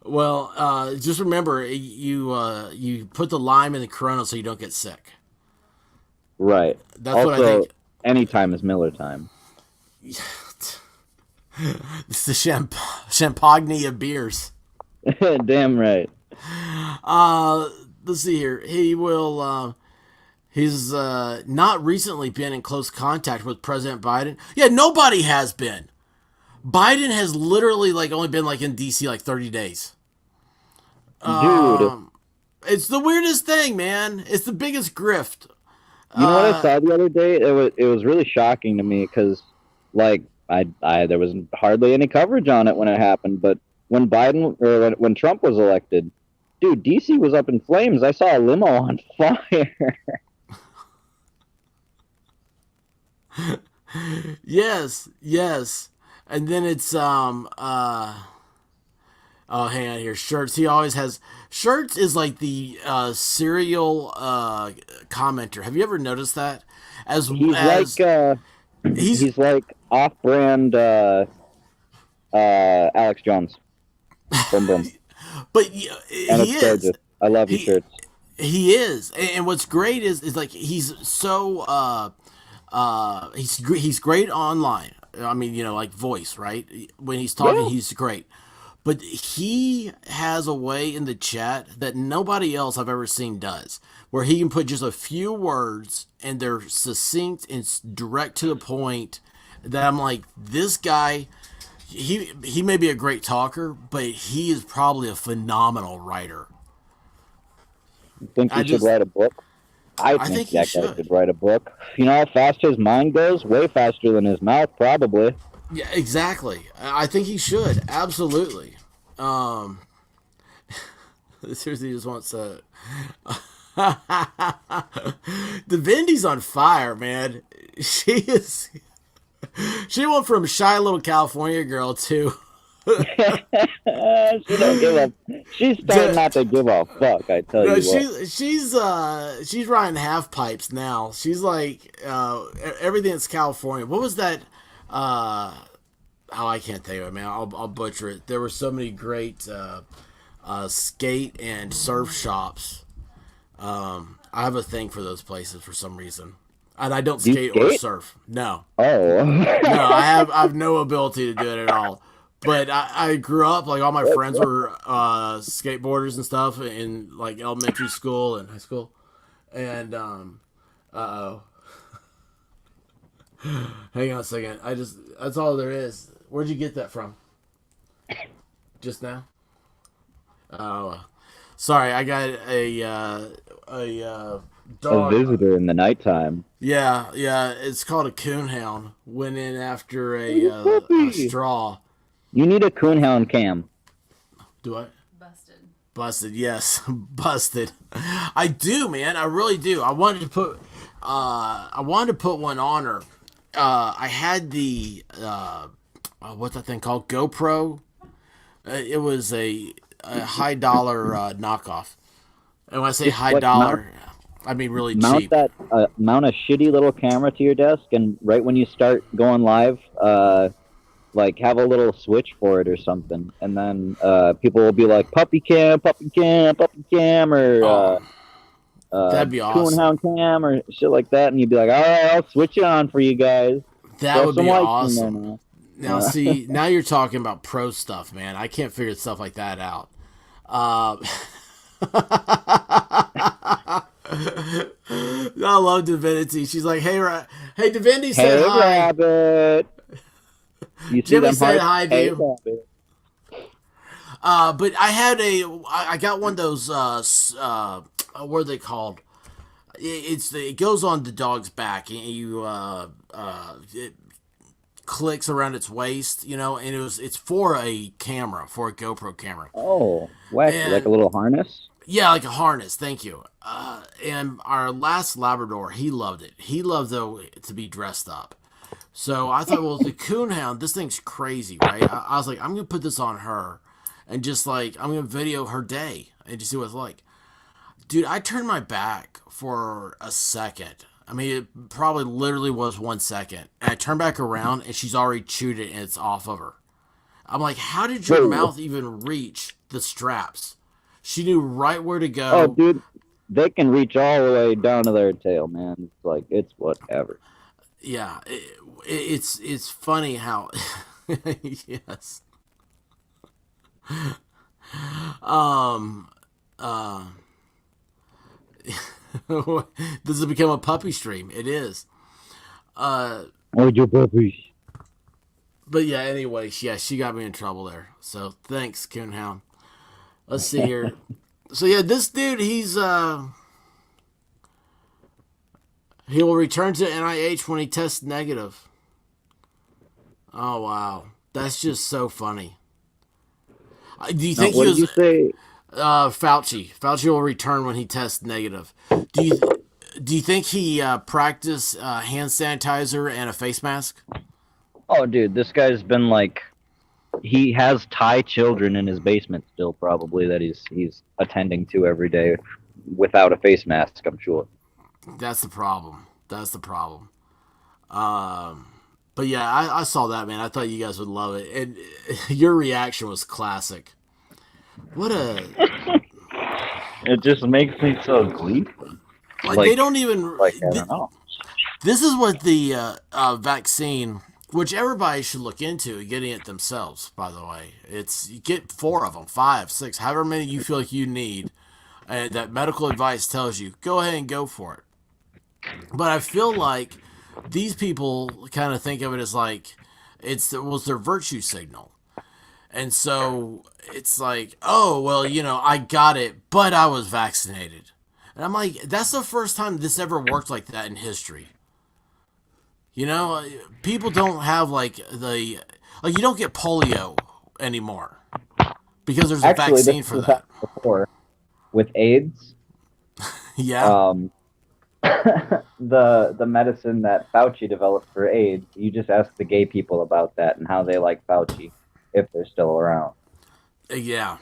[SPEAKER 3] Well, just remember you put the lime in the Corona so you don't get sick.
[SPEAKER 2] Right.
[SPEAKER 3] That's
[SPEAKER 2] also,
[SPEAKER 3] what I think.
[SPEAKER 2] Anytime is Miller time.
[SPEAKER 3] It's the champagne of beers.
[SPEAKER 2] Damn right.
[SPEAKER 3] Let's see here. He's not recently been in close contact with President Biden. Yeah, nobody has been. Biden has literally only been in DC 30 days.
[SPEAKER 2] Dude.
[SPEAKER 3] It's the weirdest thing, man. It's the biggest grift.
[SPEAKER 2] You know what I saw the other day? It was really shocking to me because there was hardly any coverage on it when it happened. But when when Trump was elected, dude, DC was up in flames. I saw a limo on fire.
[SPEAKER 3] Yes. And then it's oh, hang on here. Shirts. He always has shirts. Is like the serial commenter. Have you ever noticed that?
[SPEAKER 2] He's like off-brand Alex Jones. Boom boom.
[SPEAKER 3] But
[SPEAKER 2] And
[SPEAKER 3] he
[SPEAKER 2] it's
[SPEAKER 3] is.
[SPEAKER 2] gorgeous. I love his shirts.
[SPEAKER 3] He is, and what's great is he's so he's great online. I mean, voice, right? When he's talking, he's great. But he has a way in the chat that nobody else I've ever seen does, where he can put just a few words and they're succinct and direct to the point. That I'm like, this guy, he may be a great talker, but he is probably a phenomenal writer.
[SPEAKER 2] You think he should write a book? I think that guy should write a book. You know how fast his mind goes? Way faster than his mouth, probably.
[SPEAKER 3] Yeah, exactly. I think he should. Absolutely. Seriously, just wants to... The Vindy's on fire, man. She is... She went from shy little California girl to...
[SPEAKER 2] She don't give a... She's starting not to give a fuck, I tell you what.
[SPEAKER 3] She's riding half pipes now. She's like, everything that's California. What was that... I can't think of it, man. I'll butcher it. There were so many great skate and surf shops. I have a thing for those places for some reason. And I don't
[SPEAKER 2] Do you
[SPEAKER 3] skate or
[SPEAKER 2] skate?
[SPEAKER 3] surf. No.
[SPEAKER 2] Oh.
[SPEAKER 3] No, I have no ability to do it at all. But I grew up like all my friends were skateboarders and stuff in like elementary school and high school, and uh oh, hang on a second. That's all there is. Where'd you get that from? Just now? Oh, sorry. I got a
[SPEAKER 2] A
[SPEAKER 3] dog.
[SPEAKER 2] visitor in the nighttime.
[SPEAKER 3] Yeah, yeah. It's called a coonhound. Went in after a
[SPEAKER 2] Puppy.
[SPEAKER 3] straw.
[SPEAKER 2] You need a coonhound cam.
[SPEAKER 3] Do I?
[SPEAKER 5] Busted.
[SPEAKER 3] Busted, yes, busted. I do, man. I really do. I wanted to put one on her. I had the what's that thing called? GoPro. It was a high dollar knockoff. And when I say
[SPEAKER 2] Just
[SPEAKER 3] high
[SPEAKER 2] like
[SPEAKER 3] dollar, I mean really
[SPEAKER 2] Mount
[SPEAKER 3] cheap.
[SPEAKER 2] that. Mount a shitty little camera to your desk, and right when you start going live, like have a little switch for it or something, and then people will be like puppy cam, puppy cam, puppy cam, or
[SPEAKER 3] That'd be awesome.
[SPEAKER 2] coonhound cam or shit like that, and you'd be like, all right, I'll switch it on for you guys.
[SPEAKER 3] That
[SPEAKER 2] Throw
[SPEAKER 3] would
[SPEAKER 2] some
[SPEAKER 3] be
[SPEAKER 2] lights in there
[SPEAKER 3] awesome.
[SPEAKER 2] now.
[SPEAKER 3] Now, see, now you're talking about pro stuff, man. I can't figure stuff like that out. I love Divinity. She's like, hey, Divinity said
[SPEAKER 2] Hey,
[SPEAKER 3] hi.
[SPEAKER 2] rabbit. You see
[SPEAKER 3] Jimmy
[SPEAKER 2] them
[SPEAKER 3] said
[SPEAKER 2] hearts?
[SPEAKER 3] hi,
[SPEAKER 2] Hey,
[SPEAKER 3] dude.
[SPEAKER 2] rabbit.
[SPEAKER 3] But I got one of those, what are they called? It goes on the dog's back, and it clicks around its waist, and it's for a camera, for a GoPro camera.
[SPEAKER 2] Oh, wacky,
[SPEAKER 3] And-
[SPEAKER 2] like a little harness?
[SPEAKER 3] Yeah, like a harness. Thank you. And our last Labrador, he loved it. He loved though to be dressed up. So I thought, well, the coonhound, this thing's crazy, right? I was like, I'm gonna put this on her, and just like I'm gonna video her day and just see what it's like. Dude, I turned my back for a second. I mean, it probably literally was 1 second, and I turned back around, and she's already chewed it, and it's off of her. I'm like, how did your
[SPEAKER 2] Whoa.
[SPEAKER 3] mouth even reach the straps? She knew right where to go.
[SPEAKER 2] Oh, dude, they can reach all the way down to their tail, man. It's like, it's whatever.
[SPEAKER 3] Yeah, it's funny how yes. Um This has become a puppy stream. It is.
[SPEAKER 2] Oh, your puppies.
[SPEAKER 3] But yeah, anyway, yeah, she got me in trouble there. So thanks, Coonhound. Let's see here. So yeah, this dude, he will return to NIH when he tests negative. Oh wow, that's just so funny. Do you
[SPEAKER 2] Now,
[SPEAKER 3] think
[SPEAKER 2] what
[SPEAKER 3] he
[SPEAKER 2] did you
[SPEAKER 3] was
[SPEAKER 2] say?
[SPEAKER 3] Fauci? Fauci will return when he tests negative. Do you think he practiced hand sanitizer and a face mask?
[SPEAKER 2] Oh, dude, this guy's been like, he has Thai children in his basement still, probably, that he's attending to every day without a face mask, I'm sure.
[SPEAKER 3] That's the problem. That's the problem. But yeah, I saw that, man. I thought you guys would love it, and your reaction was classic. What a
[SPEAKER 2] It just makes me so gleeful.
[SPEAKER 3] like they don't even
[SPEAKER 2] Like, I don't know.
[SPEAKER 3] This is what the vaccine, which everybody should look into, getting it themselves. By the way, it's you get 4 of them, 5, 6, however many you feel like you need, and that medical advice tells you. Go ahead and go for it. But I feel like these people kind of think of it as like it was their virtue signal. And so it's like, oh, well, I got it, but I was vaccinated. And I'm like, that's the first time this ever worked like that in history. People don't have like you don't get polio anymore because there's a
[SPEAKER 2] Actually,
[SPEAKER 3] vaccine
[SPEAKER 2] this
[SPEAKER 3] for
[SPEAKER 2] was
[SPEAKER 3] that.
[SPEAKER 2] before with AIDS.
[SPEAKER 3] Yeah.
[SPEAKER 2] The medicine that Fauci developed for AIDS, you just ask the gay people about that and how they like Fauci if they're still around.
[SPEAKER 3] Yeah.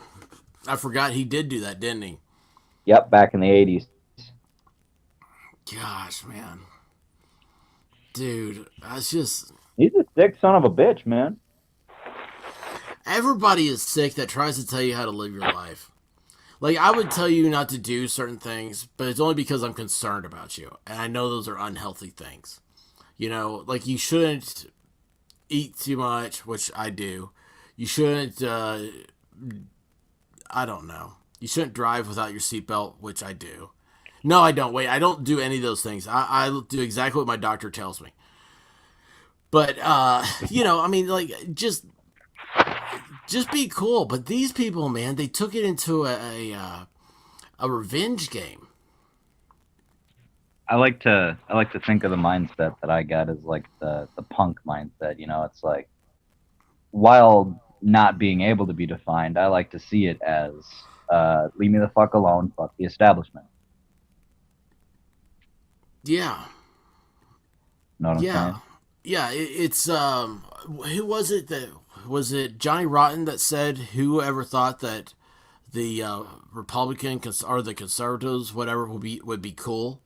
[SPEAKER 3] I forgot he did do that, didn't he?
[SPEAKER 2] Yep, back in the 80s.
[SPEAKER 3] Gosh, man. Dude, that's just...
[SPEAKER 2] He's a sick son of a bitch, man.
[SPEAKER 3] Everybody is sick that tries to tell you how to live your life. Like, I would tell you not to do certain things, but it's only because I'm concerned about you. And I know those are unhealthy things. You know, like you shouldn't eat too much, which I do. You shouldn't, I don't know. You shouldn't drive without your seatbelt, which I do. No, I don't. Wait, I don't do any of those things. I do exactly what my doctor tells me. But, you know, I mean, like, just be cool. But these people, man, they took it into a revenge game.
[SPEAKER 2] I like to think of the mindset that I got as like the punk mindset. You know, it's like while not being able to be defined, I like to see it as leave me the fuck alone, fuck the establishment.
[SPEAKER 3] Yeah.
[SPEAKER 2] Know what I'm
[SPEAKER 3] Yeah.
[SPEAKER 2] saying?
[SPEAKER 3] Yeah, it's who was it that was it Johnny Rotten that said whoever thought that the Republican or the conservatives whatever would be cool.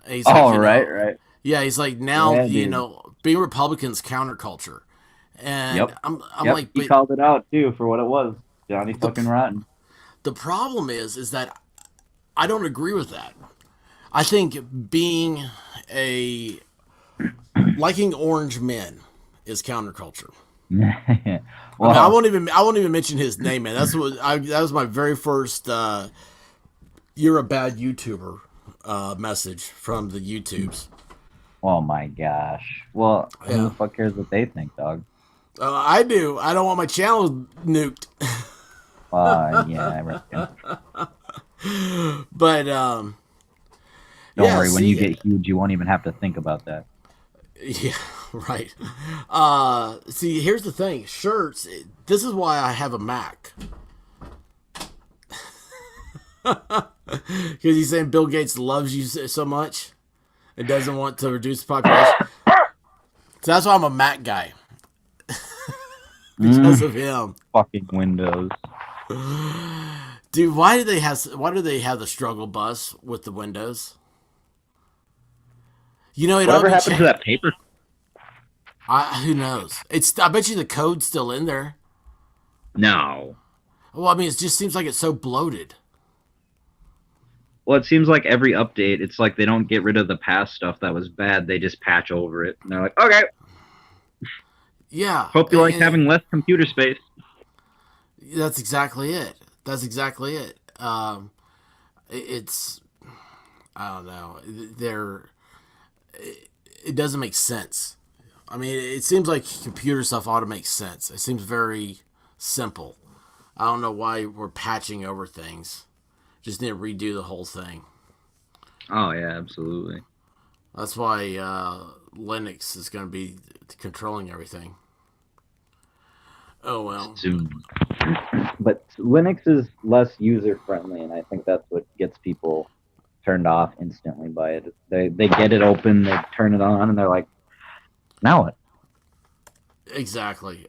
[SPEAKER 3] And he's like,
[SPEAKER 2] Oh,
[SPEAKER 3] you
[SPEAKER 2] right,
[SPEAKER 3] know,
[SPEAKER 2] right.
[SPEAKER 3] yeah, he's like now
[SPEAKER 2] Yeah,
[SPEAKER 3] you
[SPEAKER 2] dude.
[SPEAKER 3] know being Republicans counterculture, and
[SPEAKER 2] Yep.
[SPEAKER 3] I'm
[SPEAKER 2] Yep.
[SPEAKER 3] like,
[SPEAKER 2] He
[SPEAKER 3] but
[SPEAKER 2] called it out too for what it was. Johnny
[SPEAKER 3] the
[SPEAKER 2] fucking Rotten.
[SPEAKER 3] the problem is that I don't agree with that. I think being a liking orange men is counterculture.
[SPEAKER 2] Well,
[SPEAKER 3] I mean, I won't even mention his name, man. That was my very first "you're a bad YouTuber" message from the YouTubes.
[SPEAKER 2] oh my gosh. Well, who
[SPEAKER 3] Yeah,
[SPEAKER 2] the fuck cares what they think, dog?
[SPEAKER 3] I do. I don't want my channel nuked.
[SPEAKER 2] Yeah, I reckon.
[SPEAKER 3] But
[SPEAKER 2] Don't
[SPEAKER 3] yeah,
[SPEAKER 2] worry, when you
[SPEAKER 3] see,
[SPEAKER 2] get huge, you won't even have to think about that.
[SPEAKER 3] yeah, right. See, here's the thing: shirts. This is why I have a Mac. Because he's saying Bill Gates loves you so much and doesn't want to reduce the population. So that's why I'm a Mac guy. Because of him.
[SPEAKER 2] Fucking Windows.
[SPEAKER 3] Dude, why do they have the struggle bus with the windows? You know, it
[SPEAKER 2] Whatever
[SPEAKER 3] ought to
[SPEAKER 2] happened to that paper?
[SPEAKER 3] who knows? I bet you the code's still in there.
[SPEAKER 2] No.
[SPEAKER 3] Well, I mean, it just seems like it's so bloated.
[SPEAKER 2] Well, it seems like every update, it's like they don't get rid of the past stuff that was bad. They just patch over it. And they're like, okay,
[SPEAKER 3] Yeah.
[SPEAKER 2] hope you like having less computer space.
[SPEAKER 3] That's exactly it. That's exactly it. It's I don't know. It doesn't make sense. I mean, it seems like computer stuff ought to make sense. It seems very simple. I don't know why we're patching over things. Just need to redo the whole thing.
[SPEAKER 2] Oh, yeah, absolutely.
[SPEAKER 3] That's why Linux is going to be controlling everything. Oh, well.
[SPEAKER 2] Soon. But Linux is less user-friendly, and I think that's what gets people turned off instantly by it. They get it open, they turn it on, and they're like, now what?
[SPEAKER 3] Exactly.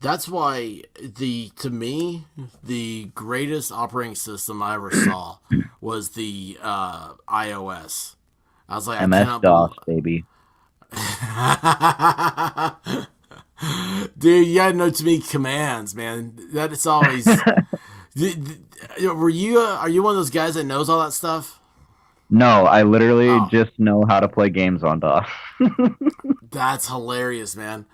[SPEAKER 3] That's why to me the greatest operating system I ever saw was the iOS. I was like,
[SPEAKER 2] MS-DOS, baby.
[SPEAKER 3] Dude, you gotta know too many commands, man. That it's always. Are you one of those guys that knows all that stuff?
[SPEAKER 2] No, I literally just know how to play games on DOS.
[SPEAKER 3] That's hilarious, man.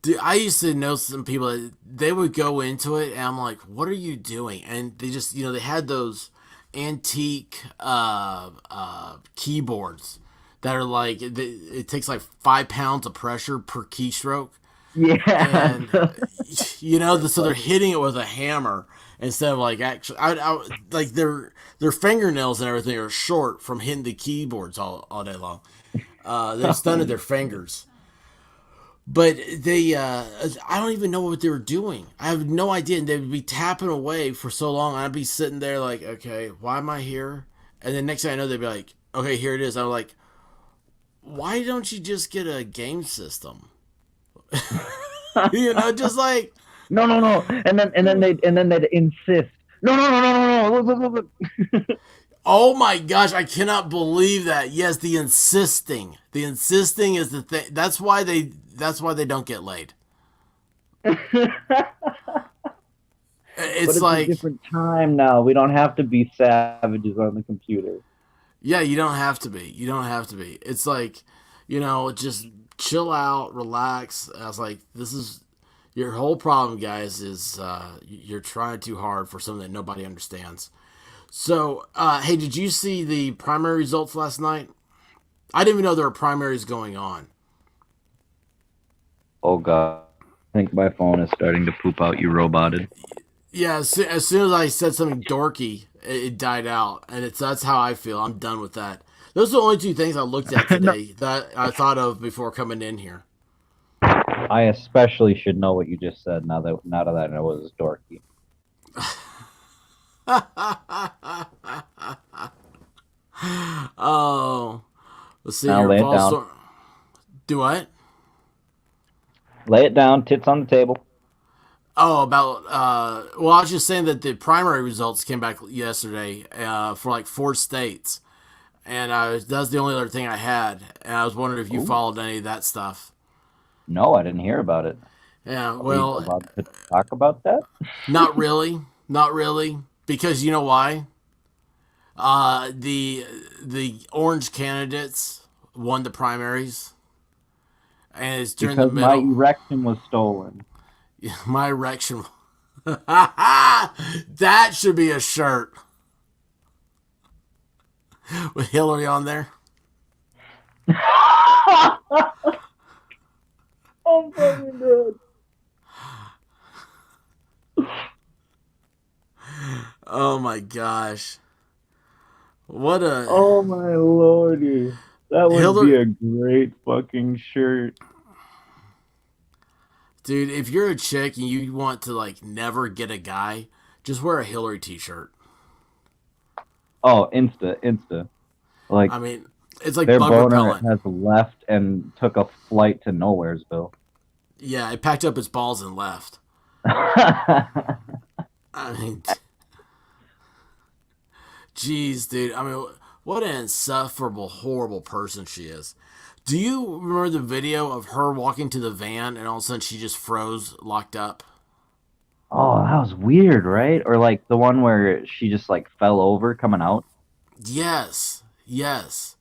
[SPEAKER 3] Dude, I used to know some people that they would go into it, and I'm like, "What are you doing?" And they just, they had those antique keyboards that are like it takes like 5 pounds of pressure per keystroke.
[SPEAKER 2] Yeah.
[SPEAKER 3] And so they're hitting it with a hammer instead of like actually, like their fingernails and everything are short from hitting the keyboards all day long. They've stunted their fingers. But I don't even know what they were doing. I have no idea. And they'd be tapping away for so long. I'd be sitting there like, okay, why am I here? And then next thing I know, they'd be like, okay, here it is. I'm like, why don't you just get a game system? Just like
[SPEAKER 2] no. And then they'd insist. No.
[SPEAKER 3] Oh my gosh, I cannot believe that. Yes, the insisting. The insisting is the thing. That's why they don't get laid.
[SPEAKER 2] But
[SPEAKER 3] It's
[SPEAKER 2] it's a
[SPEAKER 3] like,
[SPEAKER 2] different time now. We don't have to be savages on the computer.
[SPEAKER 3] yeah, you don't have to be. You don't have to be. It's like, just chill out, relax. I was like, this is your whole problem, guys, is you're trying too hard for something that nobody understands. So, hey, did you see the primary results last night? I didn't even know there were primaries going on.
[SPEAKER 2] Oh God. I think my phone is starting to poop out, you roboted.
[SPEAKER 3] Yeah, as soon as I said something dorky, it died out, and that's how I feel. I'm done with that. Those are the only two things I looked at
[SPEAKER 2] No,
[SPEAKER 3] today that I thought of before coming in here.
[SPEAKER 2] I especially should know what you just said now that I know it was dorky.
[SPEAKER 3] Oh, let's see
[SPEAKER 2] Now
[SPEAKER 3] here.
[SPEAKER 2] lay it down.
[SPEAKER 3] Do what?
[SPEAKER 2] Lay it down, tits on the table.
[SPEAKER 3] Oh, about well, I was just saying that the primary results came back yesterday for like 4 states, and that's the only other thing I had. And I was wondering if you
[SPEAKER 2] Ooh.
[SPEAKER 3] followed any of that stuff.
[SPEAKER 2] No, I didn't hear about it.
[SPEAKER 3] Yeah,
[SPEAKER 2] Are we
[SPEAKER 3] well,
[SPEAKER 2] about to talk about that?
[SPEAKER 3] not really, not really, because you know why? The orange candidates won the primaries, and it's during the
[SPEAKER 2] Because my
[SPEAKER 3] middle.
[SPEAKER 2] erection was stolen.
[SPEAKER 3] My erection. That should be a shirt with Hillary on there.
[SPEAKER 2] I'm fucking dead.
[SPEAKER 3] Oh my gosh. What a
[SPEAKER 2] Oh my lordy. That would be
[SPEAKER 3] Hillary.
[SPEAKER 2] a great fucking shirt.
[SPEAKER 3] Dude, if you're a chick and you want to like never get a guy, just wear a Hillary t-shirt.
[SPEAKER 2] Oh, Insta. Like
[SPEAKER 3] I mean, it's like
[SPEAKER 2] their
[SPEAKER 3] bug
[SPEAKER 2] boner
[SPEAKER 3] repellent.
[SPEAKER 2] has left and took a flight to Nowheresville.
[SPEAKER 3] Yeah, it packed up its balls and left. I mean, jeez, dude. I mean, what an insufferable, horrible person she is. Do you remember the video of her walking to the van and all of a sudden she just froze, locked up?
[SPEAKER 2] Oh, that was weird, right? Or like the one where she just like fell over coming out.
[SPEAKER 3] Yes, yes.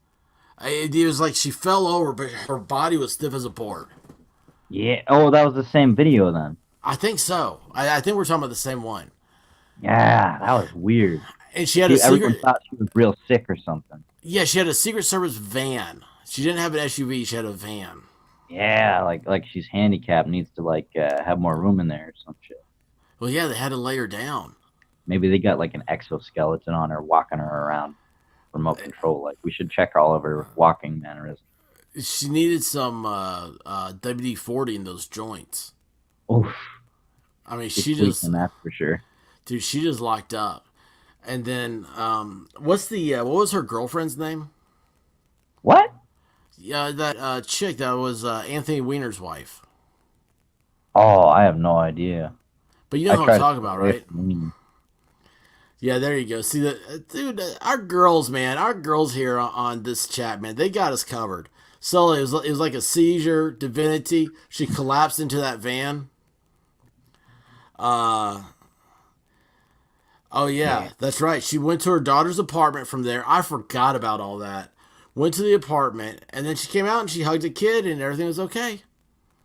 [SPEAKER 3] It was like she fell over, but her body was stiff as a board.
[SPEAKER 2] Yeah. Oh, that was the same video then.
[SPEAKER 3] I think so. I think we're talking about the same one.
[SPEAKER 2] Yeah, that was weird.
[SPEAKER 3] And she had a
[SPEAKER 2] Everyone
[SPEAKER 3] secret.
[SPEAKER 2] thought she was real sick or something.
[SPEAKER 3] Yeah, she had a Secret Service van. She didn't have an SUV. She had a van.
[SPEAKER 2] Yeah, like she's handicapped, needs to like have more room in there or some shit.
[SPEAKER 3] Well, yeah, they had to lay her down.
[SPEAKER 2] Maybe they got like an exoskeleton on her, walking her around, remote control. Like we should check all of her walking mannerisms.
[SPEAKER 3] She needed some WD-40 in those joints.
[SPEAKER 2] Oof,
[SPEAKER 3] I mean,
[SPEAKER 2] she's
[SPEAKER 3] she just,
[SPEAKER 2] tweaking that for sure.
[SPEAKER 3] dude, she just locked up. And then, what was her girlfriend's name?
[SPEAKER 2] What?
[SPEAKER 3] Yeah, that chick that was Anthony Weiner's wife.
[SPEAKER 2] Oh, I have no idea.
[SPEAKER 3] But you know
[SPEAKER 2] I
[SPEAKER 3] who I'm
[SPEAKER 2] tried
[SPEAKER 3] talking
[SPEAKER 2] to
[SPEAKER 3] about,
[SPEAKER 2] stay away
[SPEAKER 3] right?
[SPEAKER 2] from me.
[SPEAKER 3] Yeah, there you go. See, dude, our girls, man, our girls here on this chat, man, they got us covered. So it was like a seizure, divinity. She collapsed into that van. Oh yeah, that's right. She went to her daughter's apartment from there. I forgot about all that. Went to the apartment, and then she came out and she hugged a kid, and everything was okay.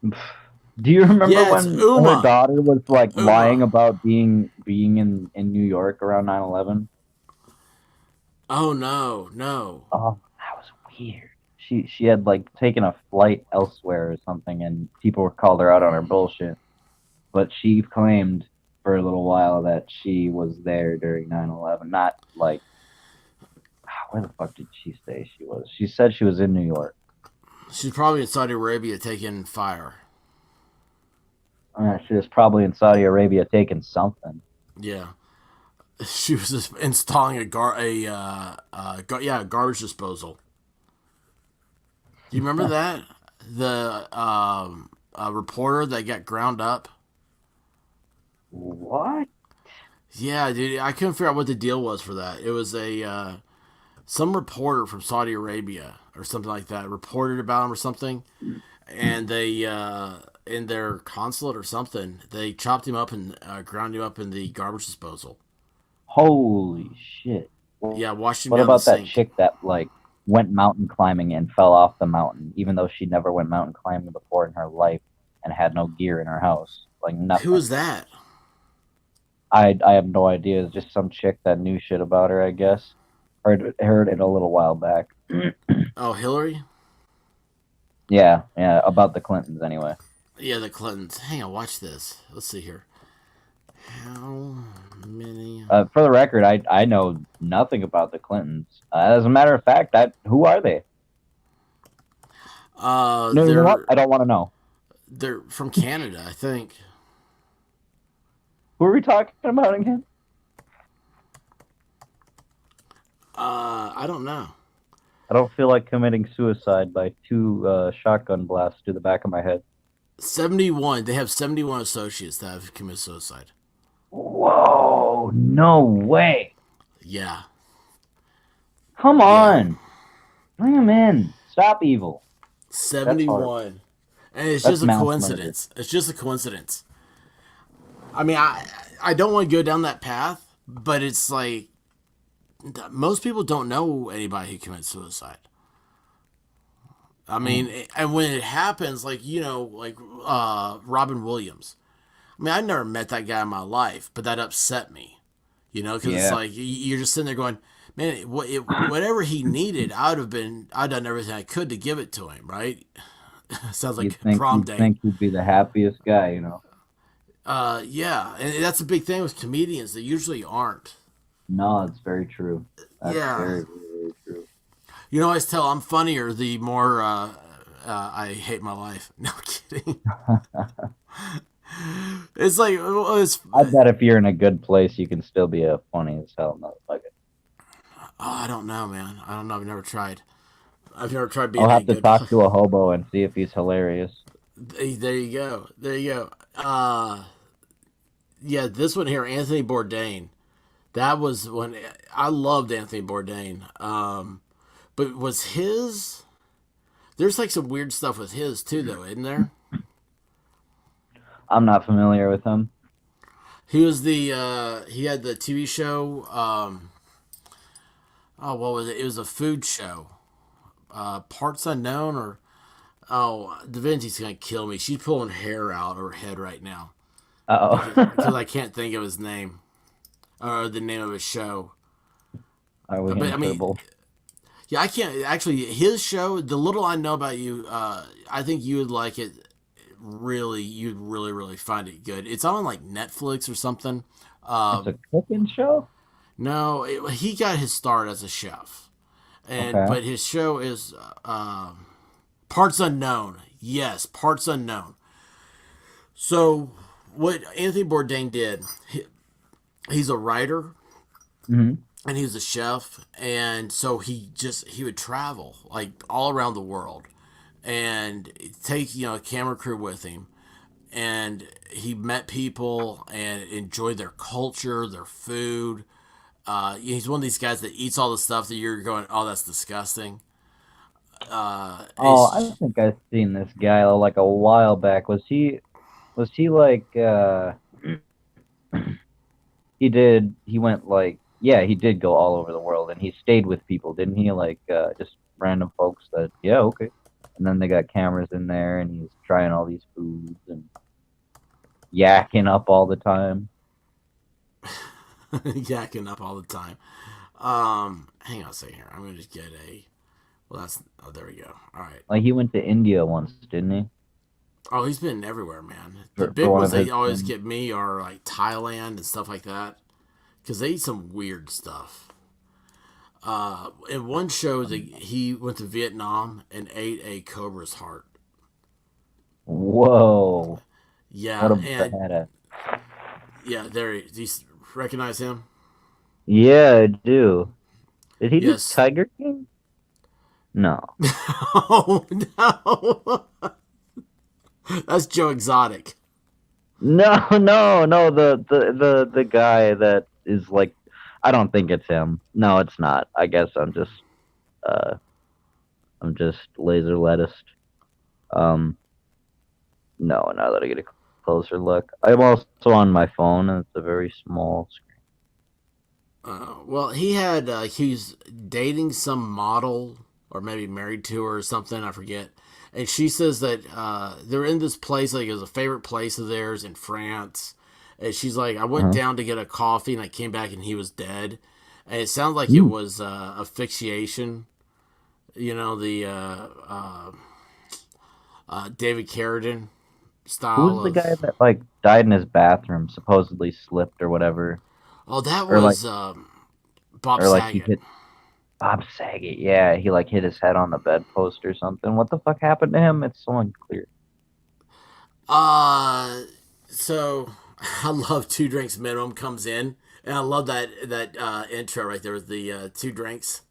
[SPEAKER 2] Do you remember
[SPEAKER 3] Yeah, it's
[SPEAKER 2] when her
[SPEAKER 3] Uma.
[SPEAKER 2] daughter was like
[SPEAKER 3] Uma.
[SPEAKER 2] lying about being in New York around 9/11?
[SPEAKER 3] Oh no, no.
[SPEAKER 2] Oh, that was weird. She had like taken a flight elsewhere or something, and people were called her out on her bullshit. But she claimed for a little while that she was there during 9/11. Not like where the fuck did she say she was? She said she was in New York.
[SPEAKER 3] She's probably in Saudi Arabia taking fire.
[SPEAKER 2] She was probably in Saudi Arabia taking something.
[SPEAKER 3] Yeah. She was just installing a garbage disposal. Do you remember that? The reporter that got ground up.
[SPEAKER 2] What?
[SPEAKER 3] Yeah, dude, I couldn't figure out what the deal was for that. It was a some reporter from Saudi Arabia or something like that reported about him or something, and they in their consulate or something. They chopped him up and ground him up in the garbage disposal.
[SPEAKER 2] Holy shit.
[SPEAKER 3] Yeah, washed him
[SPEAKER 2] What
[SPEAKER 3] down the
[SPEAKER 2] about that
[SPEAKER 3] sink.
[SPEAKER 2] chick that like went mountain climbing and fell off the mountain, even though she never went mountain climbing before in her life and had no gear in her house? Like
[SPEAKER 3] Who was
[SPEAKER 2] nothing.
[SPEAKER 3] that?
[SPEAKER 2] I have no idea. It's just some chick that knew shit about her, I guess. Heard it a little while back.
[SPEAKER 3] Oh, Hillary?
[SPEAKER 2] Yeah, about the Clintons anyway.
[SPEAKER 3] Yeah, the Clintons. Hang on, watch this. Let's see here. How many?
[SPEAKER 2] For the record, I know nothing about the Clintons. As a matter of fact, who are they? No, you know what? I don't want to know.
[SPEAKER 3] They're from Canada, I think.
[SPEAKER 2] Who are we talking about again?
[SPEAKER 3] I don't know.
[SPEAKER 2] I don't feel like committing suicide by 2 shotgun blasts to the back of my head.
[SPEAKER 3] 71. They have 71 associates that have committed suicide.
[SPEAKER 2] Whoa, no way.
[SPEAKER 3] Yeah.
[SPEAKER 2] Come on. Bring them in. Stop evil.
[SPEAKER 3] 71. And it's
[SPEAKER 2] That's
[SPEAKER 3] just a
[SPEAKER 2] mass
[SPEAKER 3] coincidence. It's just a coincidence. I mean, I don't want to go down that path, but it's like most people don't know anybody who commits suicide. I mean, and when it happens, like, like Robin Williams. I mean, I never met that guy in my life, but that upset me, because it's
[SPEAKER 2] Yeah.
[SPEAKER 3] like you're just sitting there going, man, whatever he needed, I'd done everything I could to give it to him, right? Sounds like prom
[SPEAKER 2] You'd
[SPEAKER 3] day.
[SPEAKER 2] think he'd be the happiest guy,
[SPEAKER 3] Yeah, and that's a big thing with comedians. They usually aren't.
[SPEAKER 2] No, it's very true. That's
[SPEAKER 3] Yeah.
[SPEAKER 2] very, very true.
[SPEAKER 3] You know, I always tell I'm funnier the more I hate my life. No kidding. It's like
[SPEAKER 2] I bet if you're in a good place, you can still be a funny as hell motherfucker.
[SPEAKER 3] I don't know, man. I don't know. I've never tried. I've never tried being
[SPEAKER 2] I'll
[SPEAKER 3] that
[SPEAKER 2] have to
[SPEAKER 3] good.
[SPEAKER 2] talk to a hobo and see if he's hilarious.
[SPEAKER 3] There you go. There you go. Yeah, this one here, Anthony Bourdain. That was when I loved Anthony Bourdain. But was his? There's like some weird stuff with his too, though, isn't there?
[SPEAKER 2] I'm not familiar with him.
[SPEAKER 3] He was he had the TV show. What was it? It was a food show. Parts Unknown or Da Vinci's gonna kill me. She's pulling hair out of her head right now because I can't think of his name or the name of his show.
[SPEAKER 2] Are we
[SPEAKER 3] But
[SPEAKER 2] in
[SPEAKER 3] I mean,
[SPEAKER 2] trouble?
[SPEAKER 3] yeah, I can't actually. His show, The Little I Know About You, I think you would like it. You'd really, really find it good. It's on like Netflix or something.
[SPEAKER 2] It's a cooking show?
[SPEAKER 3] No, he got his start as a chef,
[SPEAKER 2] Okay.
[SPEAKER 3] but his show is Parts Unknown. Yes, Parts Unknown. So what Anthony Bourdain did, he's a writer
[SPEAKER 2] hmm
[SPEAKER 3] and he was a chef, and so he would travel like all around the world and take a camera crew with him, and he met people and enjoyed their culture, their food. He's one of these guys that eats all the stuff that you're going, oh, that's disgusting.
[SPEAKER 2] Oh, I think I've seen this guy like a while back. Was he like he went like he did go all over the world and he stayed with people, didn't he? Like just random folks that okay. And then they got cameras in there and he's trying all these foods and yakking up all the time.
[SPEAKER 3] Yakking up all the time. Hang on a second here. I'm gonna just get a. Well, there we go. All right.
[SPEAKER 2] Like he went to India once, didn't he?
[SPEAKER 3] Oh, he's been everywhere, man. The
[SPEAKER 2] For
[SPEAKER 3] big
[SPEAKER 2] one
[SPEAKER 3] ones
[SPEAKER 2] of
[SPEAKER 3] they
[SPEAKER 2] his
[SPEAKER 3] always
[SPEAKER 2] things.
[SPEAKER 3] get me are like Thailand and stuff like that, because they eat some weird stuff. In one show, he went to Vietnam and ate a cobra's heart.
[SPEAKER 2] Whoa.
[SPEAKER 3] Yeah,
[SPEAKER 2] What a
[SPEAKER 3] and
[SPEAKER 2] badass.
[SPEAKER 3] yeah, do you recognize him?
[SPEAKER 2] Yeah, I do. Did he
[SPEAKER 3] Yes.
[SPEAKER 2] do Tiger King? No.
[SPEAKER 3] Oh no, that's Joe Exotic.
[SPEAKER 2] No, the guy that is like, I don't think it's him. No, it's not. I guess I'm just laser lettuced. No, now that I get a closer look. I'm also on my phone, and it's a very small screen.
[SPEAKER 3] Well, he's dating some model or maybe married to her or something. I forget. And she says that they're in this place, like it was a favorite place of theirs in France. And she's like, I went
[SPEAKER 2] Uh-huh.
[SPEAKER 3] down to get a coffee and I came back and he was dead. And it sounds like it
[SPEAKER 2] Ooh.
[SPEAKER 3] was asphyxiation. You know, the David Carradine style
[SPEAKER 2] Who's the
[SPEAKER 3] of.
[SPEAKER 2] guy that like died in his bathroom, supposedly slipped or whatever,
[SPEAKER 3] Oh, that
[SPEAKER 2] or like
[SPEAKER 3] was Bob
[SPEAKER 2] he
[SPEAKER 3] Saget.
[SPEAKER 2] hit Bob Saget? Yeah, he like hit his head on the bedpost or something. What the fuck happened to him? It's so unclear.
[SPEAKER 3] So I love Two Drinks Minimum comes in, and I love that intro right there with the two drinks,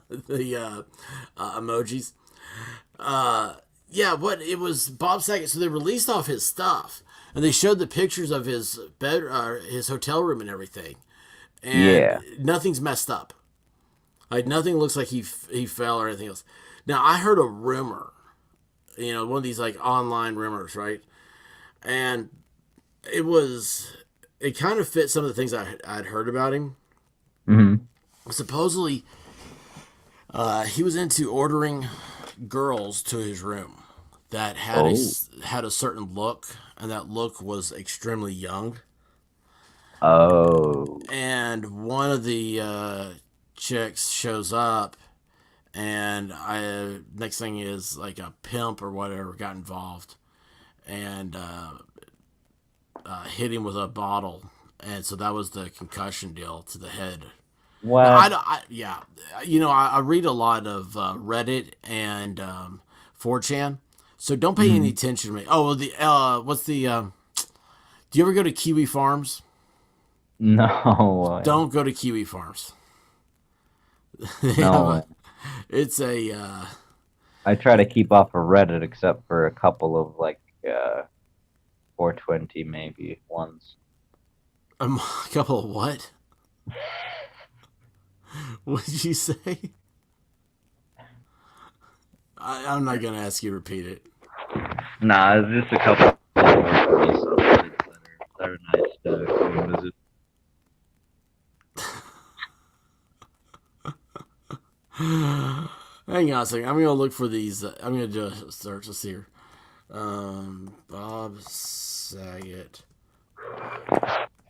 [SPEAKER 3] the emojis. Yeah, what it was Bob Saget. So they released off his stuff, and they showed the pictures of his bed, his hotel room, and everything, and
[SPEAKER 2] Yeah.
[SPEAKER 3] nothing's messed up. Like nothing looks like he fell or anything else. Now I heard a rumor, one of these like online rumors, right? And it was it kind of fit some of the things I'd heard about him.
[SPEAKER 2] Hmm.
[SPEAKER 3] Supposedly, he was into ordering girls to his room that
[SPEAKER 2] Oh.
[SPEAKER 3] had a certain look, and that look was extremely young.
[SPEAKER 2] Oh.
[SPEAKER 3] And one of the chicks shows up, and next thing is like a pimp or whatever got involved, and hit him with a bottle, and so that was the concussion deal to the head. Now,
[SPEAKER 2] What?
[SPEAKER 3] yeah, I read a lot of Reddit and 4chan, so don't pay any
[SPEAKER 2] Mhm.
[SPEAKER 3] attention to me. Oh, well, what's the? Do you ever go to Kiwi Farms?
[SPEAKER 2] No.
[SPEAKER 3] Don't go to Kiwi Farms. They have a.
[SPEAKER 2] No.
[SPEAKER 3] It's a.
[SPEAKER 2] I try to keep off of Reddit except for a couple of like 420 maybe ones.
[SPEAKER 3] A couple of what? What did you say? I'm not gonna ask you to repeat it.
[SPEAKER 2] Nah, it's just a couple of subreddits that are nice to go visit.
[SPEAKER 3] Hang on a second. I'm gonna look for these. I'm gonna do a search. Let's see here. Bob Saget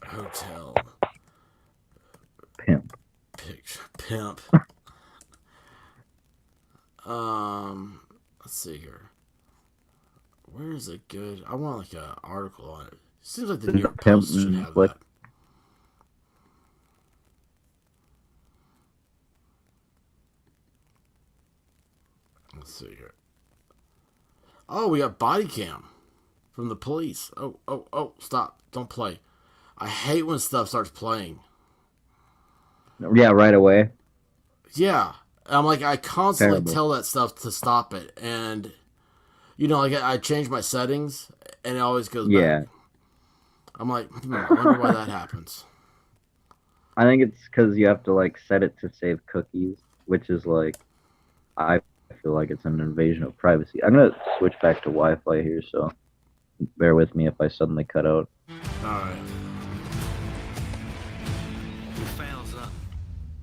[SPEAKER 3] Hotel
[SPEAKER 2] Pimp.
[SPEAKER 3] picture pimp. Let's see here. Where is it good? I want like an article on it. Seems like the New York
[SPEAKER 2] Pimp
[SPEAKER 3] Post should have
[SPEAKER 2] flick.
[SPEAKER 3] that. Let's see here. Oh, we got body cam from the police. Oh, stop. Don't play. I hate when stuff starts playing.
[SPEAKER 2] Yeah, right away.
[SPEAKER 3] Yeah. I'm like, I constantly
[SPEAKER 2] Terrible.
[SPEAKER 3] tell that stuff to stop it. And, like I change my settings and it always goes back.
[SPEAKER 2] Yeah.
[SPEAKER 3] I'm like, I wonder why that happens.
[SPEAKER 2] I think it's because you have to like set it to save cookies, which is like I feel like it's an invasion of privacy. I'm gonna switch back to Wi-Fi here, so bear with me if I suddenly cut out.
[SPEAKER 3] Alright.
[SPEAKER 5] We found something.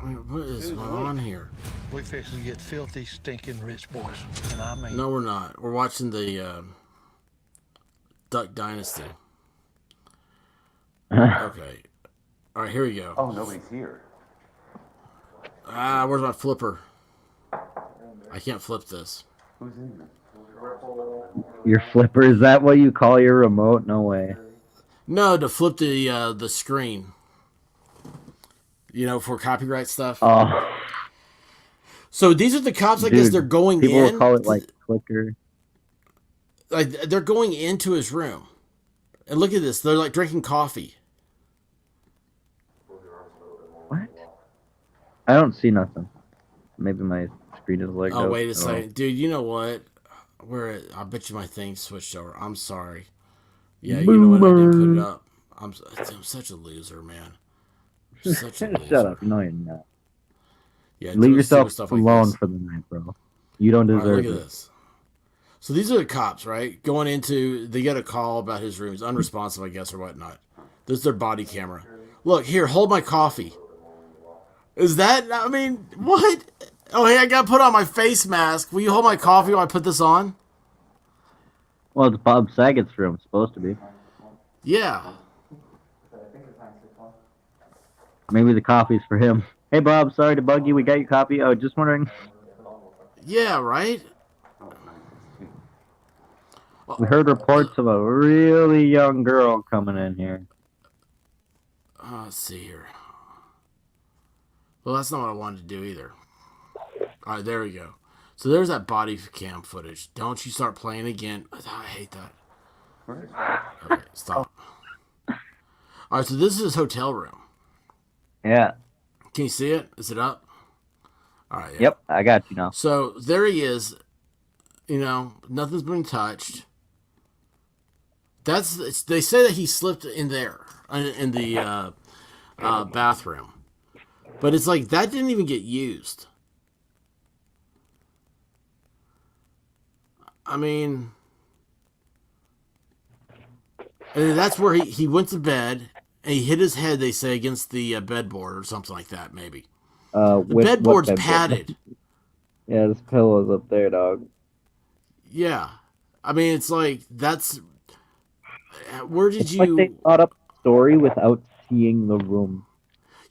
[SPEAKER 3] I mean, what is going on here?
[SPEAKER 5] We fixing to get filthy, stinking rich boys. And I mean,
[SPEAKER 3] No, we're not. We're watching the Duck Dynasty. Okay. Alright, here we go.
[SPEAKER 6] Oh, nobody's here.
[SPEAKER 3] Where's my flipper? I can't flip this.
[SPEAKER 6] Who's in there?
[SPEAKER 2] Your flipper, is that what you call your remote? No way.
[SPEAKER 3] No, to flip the screen. For copyright stuff.
[SPEAKER 2] Oh,
[SPEAKER 3] So these are the cops. I guess
[SPEAKER 2] dude,
[SPEAKER 3] they're going
[SPEAKER 2] people
[SPEAKER 3] in.
[SPEAKER 2] will call it like clicker.
[SPEAKER 3] Like they're going into his room, and look at this. They're like drinking coffee.
[SPEAKER 2] What? I don't see nothing. Maybe my screen is like.
[SPEAKER 3] Oh, wait a second, dude. You know what? I bet you my thing switched over. I'm sorry. Yeah, you know what? I didn't put it up. I'm such a loser, man. Such a loser.
[SPEAKER 2] Shut up! No, you're not.
[SPEAKER 3] Yeah,
[SPEAKER 2] Leave
[SPEAKER 3] do
[SPEAKER 2] yourself
[SPEAKER 3] stuff like
[SPEAKER 2] alone
[SPEAKER 3] this.
[SPEAKER 2] for the night, bro. You don't
[SPEAKER 3] All right,
[SPEAKER 2] deserve
[SPEAKER 3] look at
[SPEAKER 2] it.
[SPEAKER 3] this. So these are the cops, right? Going into, they get a call about his room. He's unresponsive, I guess, or whatnot. This is their body camera. Look, here, hold my coffee. Is that, I mean, what? Oh, hey, I got to put on my face mask. Will you hold my coffee while I put this on?
[SPEAKER 2] Well, it's Bob Saget's room. It's supposed to be.
[SPEAKER 3] Yeah.
[SPEAKER 2] Maybe the coffee's for him. Hey, Bob, sorry to bug you. We got your coffee. Oh, just wondering.
[SPEAKER 3] Yeah, right?
[SPEAKER 2] We heard reports of a really young girl coming in here.
[SPEAKER 3] Let's see here. Well, that's not what I wanted to do either. All right, there we go. So there's that body cam footage. Don't you start playing again. I hate that. Okay, stop. All right, so this is his hotel room.
[SPEAKER 2] Yeah.
[SPEAKER 3] Can you see it? Is it up? All right. Yeah.
[SPEAKER 2] Yep, I got you now.
[SPEAKER 3] So there he is. You know, nothing's been touched. They say that he slipped in there in the bathroom, but it's like that didn't even get used. I mean, and that's where he went to bed and he hit his head. They say against the bedboard or something like that. Maybe the bedboard's padded.
[SPEAKER 2] Yeah, this pillow's up there, dog.
[SPEAKER 3] Yeah, I mean it's like that's. Where did
[SPEAKER 2] it's
[SPEAKER 3] you?
[SPEAKER 2] Like they thought up the story without seeing the room.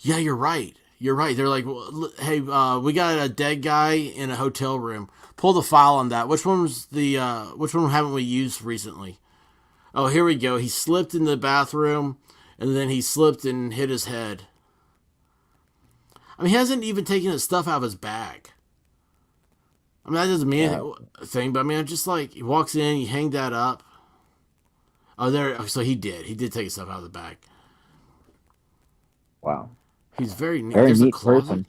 [SPEAKER 3] Yeah, you're right. You're right. They're like, well, hey, we got a dead guy in a hotel room. Pull the file on that. Which one was the? Which one haven't we used recently? Oh, here we go. He slipped in the bathroom, and then he slipped and hit his head. I mean, he hasn't even taken his stuff out of his bag. I mean, that doesn't mean anything, but I mean, I'm just like, he walks in, you hang that up. Oh, there. So he did. He did take his stuff out of the bag.
[SPEAKER 2] Wow.
[SPEAKER 3] He's very neat.
[SPEAKER 2] Very
[SPEAKER 3] There's
[SPEAKER 2] neat
[SPEAKER 3] a closet.
[SPEAKER 2] person.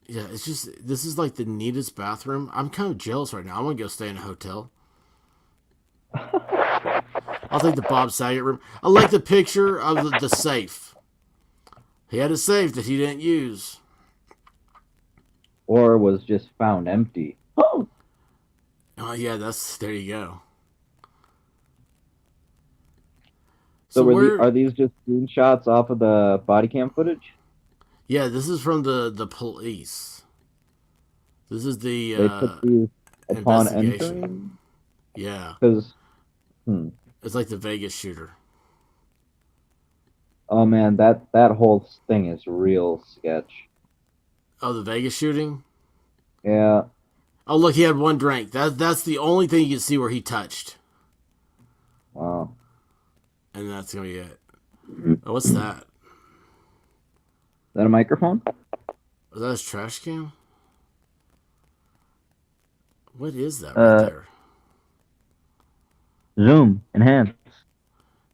[SPEAKER 3] Yeah, it's just, this is like the neatest bathroom. I'm kind of jealous right now. I want to go stay in a hotel. I'll take the Bob Saget room. I like the picture of the safe. He had a safe that he didn't use.
[SPEAKER 2] Or was just found empty.
[SPEAKER 3] Oh yeah, there you go.
[SPEAKER 2] So are these just screenshots off of the body cam footage?
[SPEAKER 3] Yeah, this is from the police. This is the
[SPEAKER 2] They took these upon
[SPEAKER 3] investigation.
[SPEAKER 2] entering?
[SPEAKER 3] Yeah.
[SPEAKER 2] Because,
[SPEAKER 3] It's like the Vegas shooter.
[SPEAKER 2] Oh man, that whole thing is real sketch.
[SPEAKER 3] Oh, the Vegas shooting?
[SPEAKER 2] Yeah.
[SPEAKER 3] Oh, look, he had one drink. That's the only thing you can see where he touched.
[SPEAKER 2] Wow.
[SPEAKER 3] And that's going to be it. Oh, what's that?
[SPEAKER 2] Is that a microphone?
[SPEAKER 3] Is that his trash can? What is that right there?
[SPEAKER 2] Zoom, enhance.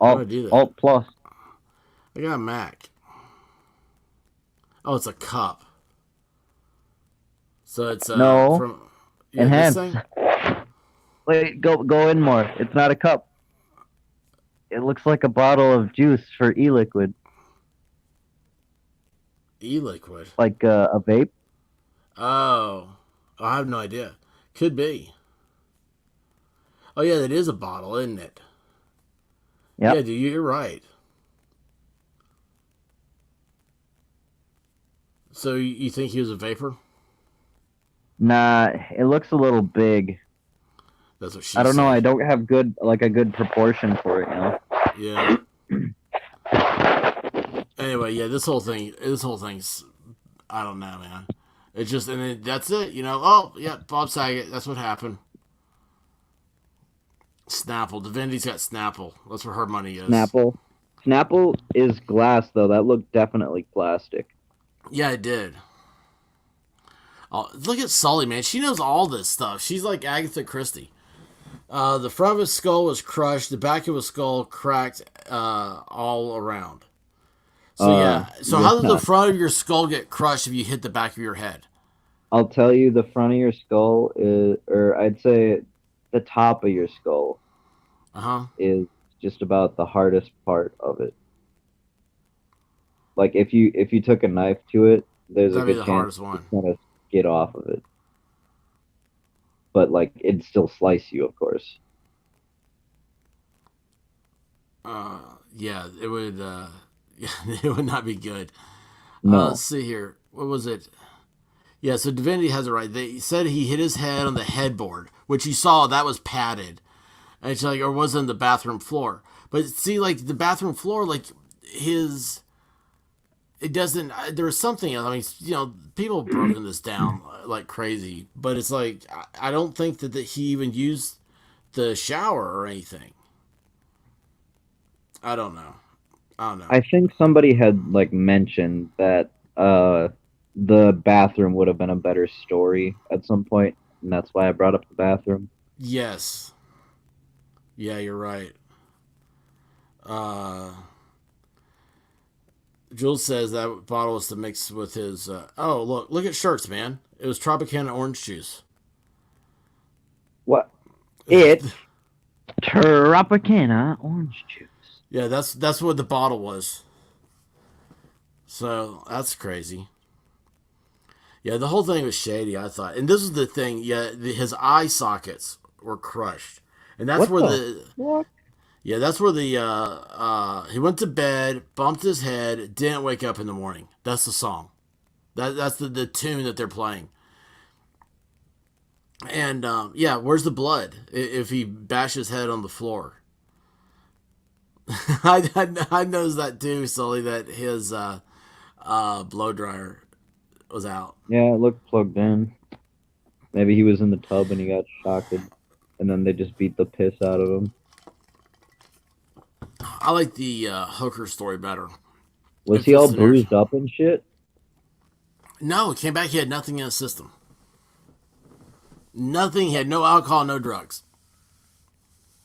[SPEAKER 3] How do I do that?
[SPEAKER 2] Alt plus.
[SPEAKER 3] I got a Mac. Oh, it's a cup. So it's
[SPEAKER 2] No.
[SPEAKER 3] from
[SPEAKER 2] Enhance.
[SPEAKER 3] this thing?
[SPEAKER 2] Wait, go in more. It's not a cup. It looks like a bottle of juice for e-liquid.
[SPEAKER 3] E-liquid.
[SPEAKER 2] Like a vape.
[SPEAKER 3] Oh, I have no idea. Could be. Oh yeah, that is a bottle, isn't it?
[SPEAKER 2] Yep.
[SPEAKER 3] Yeah, dude, you're right. So you think he was a vapor?
[SPEAKER 2] Nah, it looks a little big.
[SPEAKER 3] That's what she
[SPEAKER 2] I don't know.
[SPEAKER 3] said.
[SPEAKER 2] I don't have a good proportion for it, you know.
[SPEAKER 3] Yeah. Anyway, yeah, this whole thing's, I don't know, man. It's just, and then that's it, you know. Oh, yeah, Bob Saget, that's what happened. Snapple, Divinity's got Snapple. That's where her money is.
[SPEAKER 2] Snapple is glass though. That looked definitely plastic.
[SPEAKER 3] Yeah, it did. Oh, look at Sully, man. She knows all this stuff. She's like Agatha Christie. The front of his skull was crushed. The back of his skull cracked all around. So, yeah. So, how did the front of your skull get crushed if you hit the back of your head?
[SPEAKER 2] I'll tell you, the front of your skull is, or I'd say the top of your skull is just about the hardest part of it. Like if you took a knife to it, there's a
[SPEAKER 3] That'd be
[SPEAKER 2] good
[SPEAKER 3] the
[SPEAKER 2] chance
[SPEAKER 3] hardest
[SPEAKER 2] it's
[SPEAKER 3] one.
[SPEAKER 2] gonna get off of it. But like it'd still slice you, of course.
[SPEAKER 3] Yeah, it would. It would not be good. Let's
[SPEAKER 2] No.
[SPEAKER 3] see here. What was it? Yeah, so Divinity has it right. They said he hit his head on the headboard, which you saw that was padded, and it's like, or was it on the bathroom floor? But see, like the bathroom floor, like his, it doesn't. There was something else. I mean, people have broken this down like crazy, but it's like I don't think that he even used the shower or anything. I don't know. I don't know.
[SPEAKER 2] I think somebody had like mentioned that the bathroom would have been a better story at some point, and that's why I brought up the bathroom.
[SPEAKER 3] Yes. Yeah, you're right. Uh, Jules says that bottle was to mix with his. Oh, look at shirts, man. It was Tropicana orange juice.
[SPEAKER 2] What? It's
[SPEAKER 4] Tropicana orange juice.
[SPEAKER 3] Yeah, that's what the bottle was. So that's crazy. Yeah, the whole thing was shady. I thought, and this is the thing. Yeah, his eye sockets were crushed, and that's
[SPEAKER 2] what
[SPEAKER 3] where
[SPEAKER 2] the
[SPEAKER 3] the
[SPEAKER 2] fuck?
[SPEAKER 3] yeah, that's where the he went to bed, bumped his head, didn't wake up in the morning. That's the song. That's the tune that they're playing. And yeah, where's the blood if he bashed his head on the floor? I noticed that too, Sully, that his blow dryer was out.
[SPEAKER 2] Yeah, it looked plugged in. Maybe he was in the tub and he got shocked, and then they just beat the piss out of him.
[SPEAKER 3] I like the Hooker story better.
[SPEAKER 2] Was
[SPEAKER 3] If
[SPEAKER 2] he
[SPEAKER 3] the
[SPEAKER 2] all
[SPEAKER 3] scenarios-
[SPEAKER 2] bruised up and shit?
[SPEAKER 3] No, he came back. He had nothing in his system. Nothing. He had no alcohol, no drugs.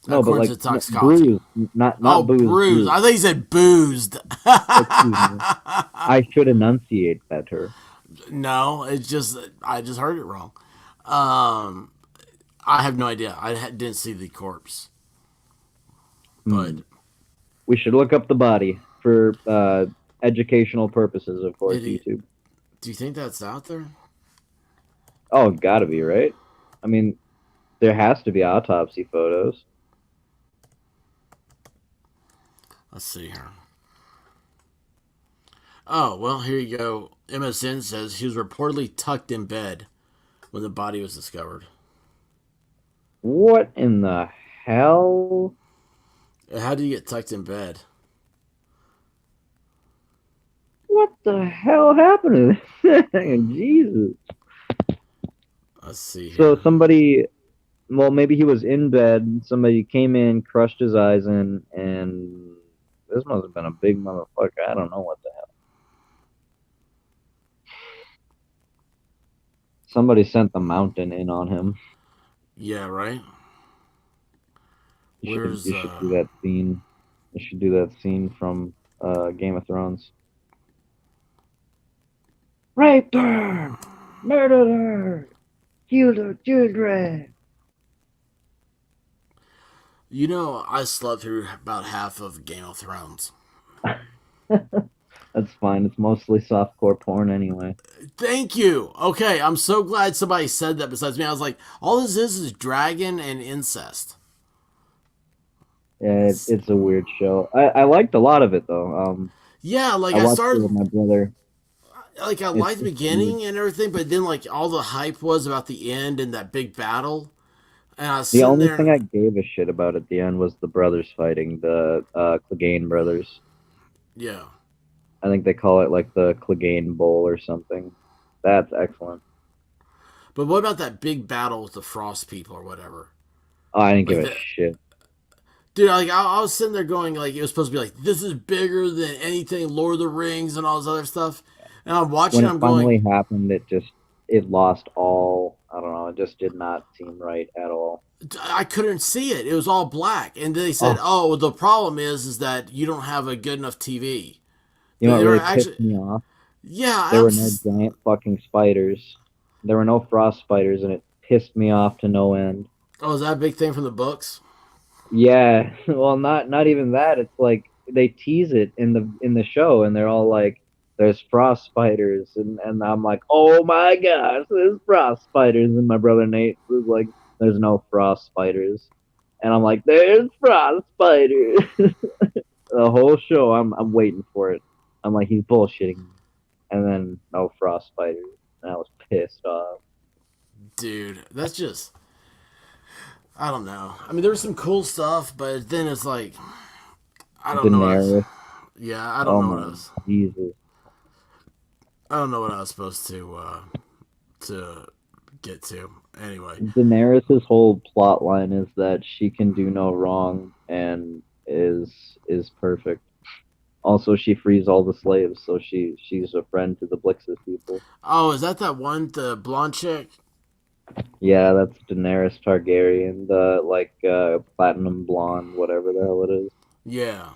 [SPEAKER 2] No, but
[SPEAKER 3] According
[SPEAKER 2] like
[SPEAKER 3] to toxicology.
[SPEAKER 2] bruised, not
[SPEAKER 3] Oh,
[SPEAKER 2] booze.
[SPEAKER 3] bruised. I think he said boozed.
[SPEAKER 2] Excuse me. I should enunciate better.
[SPEAKER 3] No, it's just I just heard it wrong. I have no idea. Didn't see the corpse, but
[SPEAKER 2] We should look up the body for educational purposes, of course.
[SPEAKER 3] Did he-
[SPEAKER 2] YouTube.
[SPEAKER 3] do you think that's out there?
[SPEAKER 2] Oh, gotta be right. I mean, there has to be autopsy photos.
[SPEAKER 3] Let's see here. Oh, well, here you go. MSN says he was reportedly tucked in bed when the body was discovered.
[SPEAKER 2] What in the hell?
[SPEAKER 3] How do you get tucked in bed?
[SPEAKER 2] What the hell happened to this thing? Jesus.
[SPEAKER 3] Let's see here.
[SPEAKER 2] So somebody, well, maybe he was in bed. Somebody came in, crushed his eyes in, and this must have been a big motherfucker. I don't know what the hell. Somebody sent the mountain in on him.
[SPEAKER 3] Yeah, right?
[SPEAKER 2] You should do that scene. You should do that scene from Game of Thrones. Raped her! Murdered her! Killed her children!
[SPEAKER 3] You know, I slept through about half of Game of Thrones.
[SPEAKER 2] That's fine. It's mostly softcore porn anyway.
[SPEAKER 3] Thank you. Okay, I'm so glad somebody said that besides me. I was like, all this is dragon and incest.
[SPEAKER 2] Yeah, it's a weird show. I liked a lot of it though.
[SPEAKER 3] Yeah, like
[SPEAKER 2] I
[SPEAKER 3] I
[SPEAKER 2] watched it
[SPEAKER 3] started,
[SPEAKER 2] with my brother.
[SPEAKER 3] like I liked the beginning and everything, but then like all the hype was about the end and that big battle. And I was
[SPEAKER 2] The
[SPEAKER 3] sitting
[SPEAKER 2] only
[SPEAKER 3] there.
[SPEAKER 2] thing I gave a shit about at the end was the brothers fighting, the Clegane brothers.
[SPEAKER 3] Yeah.
[SPEAKER 2] I think they call it like the Clegane Bowl or something. That's excellent.
[SPEAKER 3] But what about that big battle with the Frost people or whatever?
[SPEAKER 2] Oh, I didn't give
[SPEAKER 3] Like
[SPEAKER 2] a shit.
[SPEAKER 3] Dude, like I was sitting there going, like it was supposed to be like this is bigger than anything Lord of the Rings and all this other stuff, and I'm watching.
[SPEAKER 2] When
[SPEAKER 3] I'm
[SPEAKER 2] it finally
[SPEAKER 3] going,
[SPEAKER 2] happened, it lost all. I don't know. It just did not seem right at all.
[SPEAKER 3] I couldn't see it. It was all black, and they said, "Oh, well, the problem is that you don't have a good enough TV."
[SPEAKER 2] You know,
[SPEAKER 3] They
[SPEAKER 2] what
[SPEAKER 3] were
[SPEAKER 2] really pissed me off.
[SPEAKER 3] Yeah,
[SPEAKER 2] There were no giant fucking spiders. There were no frost spiders, and it pissed me off to no end.
[SPEAKER 3] Oh, is that a big thing from the books?
[SPEAKER 2] Yeah, well, not even that. It's like they tease it in the show, and they're all like, "There's frost spiders," and I'm like, "Oh my gosh, there's frost spiders!" And my brother Nate was like, "There's no frost spiders," and I'm like, "There's frost spiders." The whole show, I'm waiting for it. I'm like, he's bullshitting me, and then no frost spiders, and I was pissed off.
[SPEAKER 3] Dude, that's just I don't know. I mean, there was some cool stuff, but then it's like I don't know what I was.
[SPEAKER 2] Daenerys,
[SPEAKER 3] Yeah, I don't
[SPEAKER 2] oh
[SPEAKER 3] know what I
[SPEAKER 2] my
[SPEAKER 3] was.
[SPEAKER 2] Jesus.
[SPEAKER 3] I don't know what I was supposed to get to. Anyway,
[SPEAKER 2] Daenerys' whole plot line is that she can do no wrong and is perfect. Also, she frees all the slaves, so she's a friend to the Blixis people.
[SPEAKER 3] oh, is that one the blonde chick?
[SPEAKER 2] Yeah, that's Daenerys Targaryen, the platinum blonde, whatever the hell it is.
[SPEAKER 3] Yeah.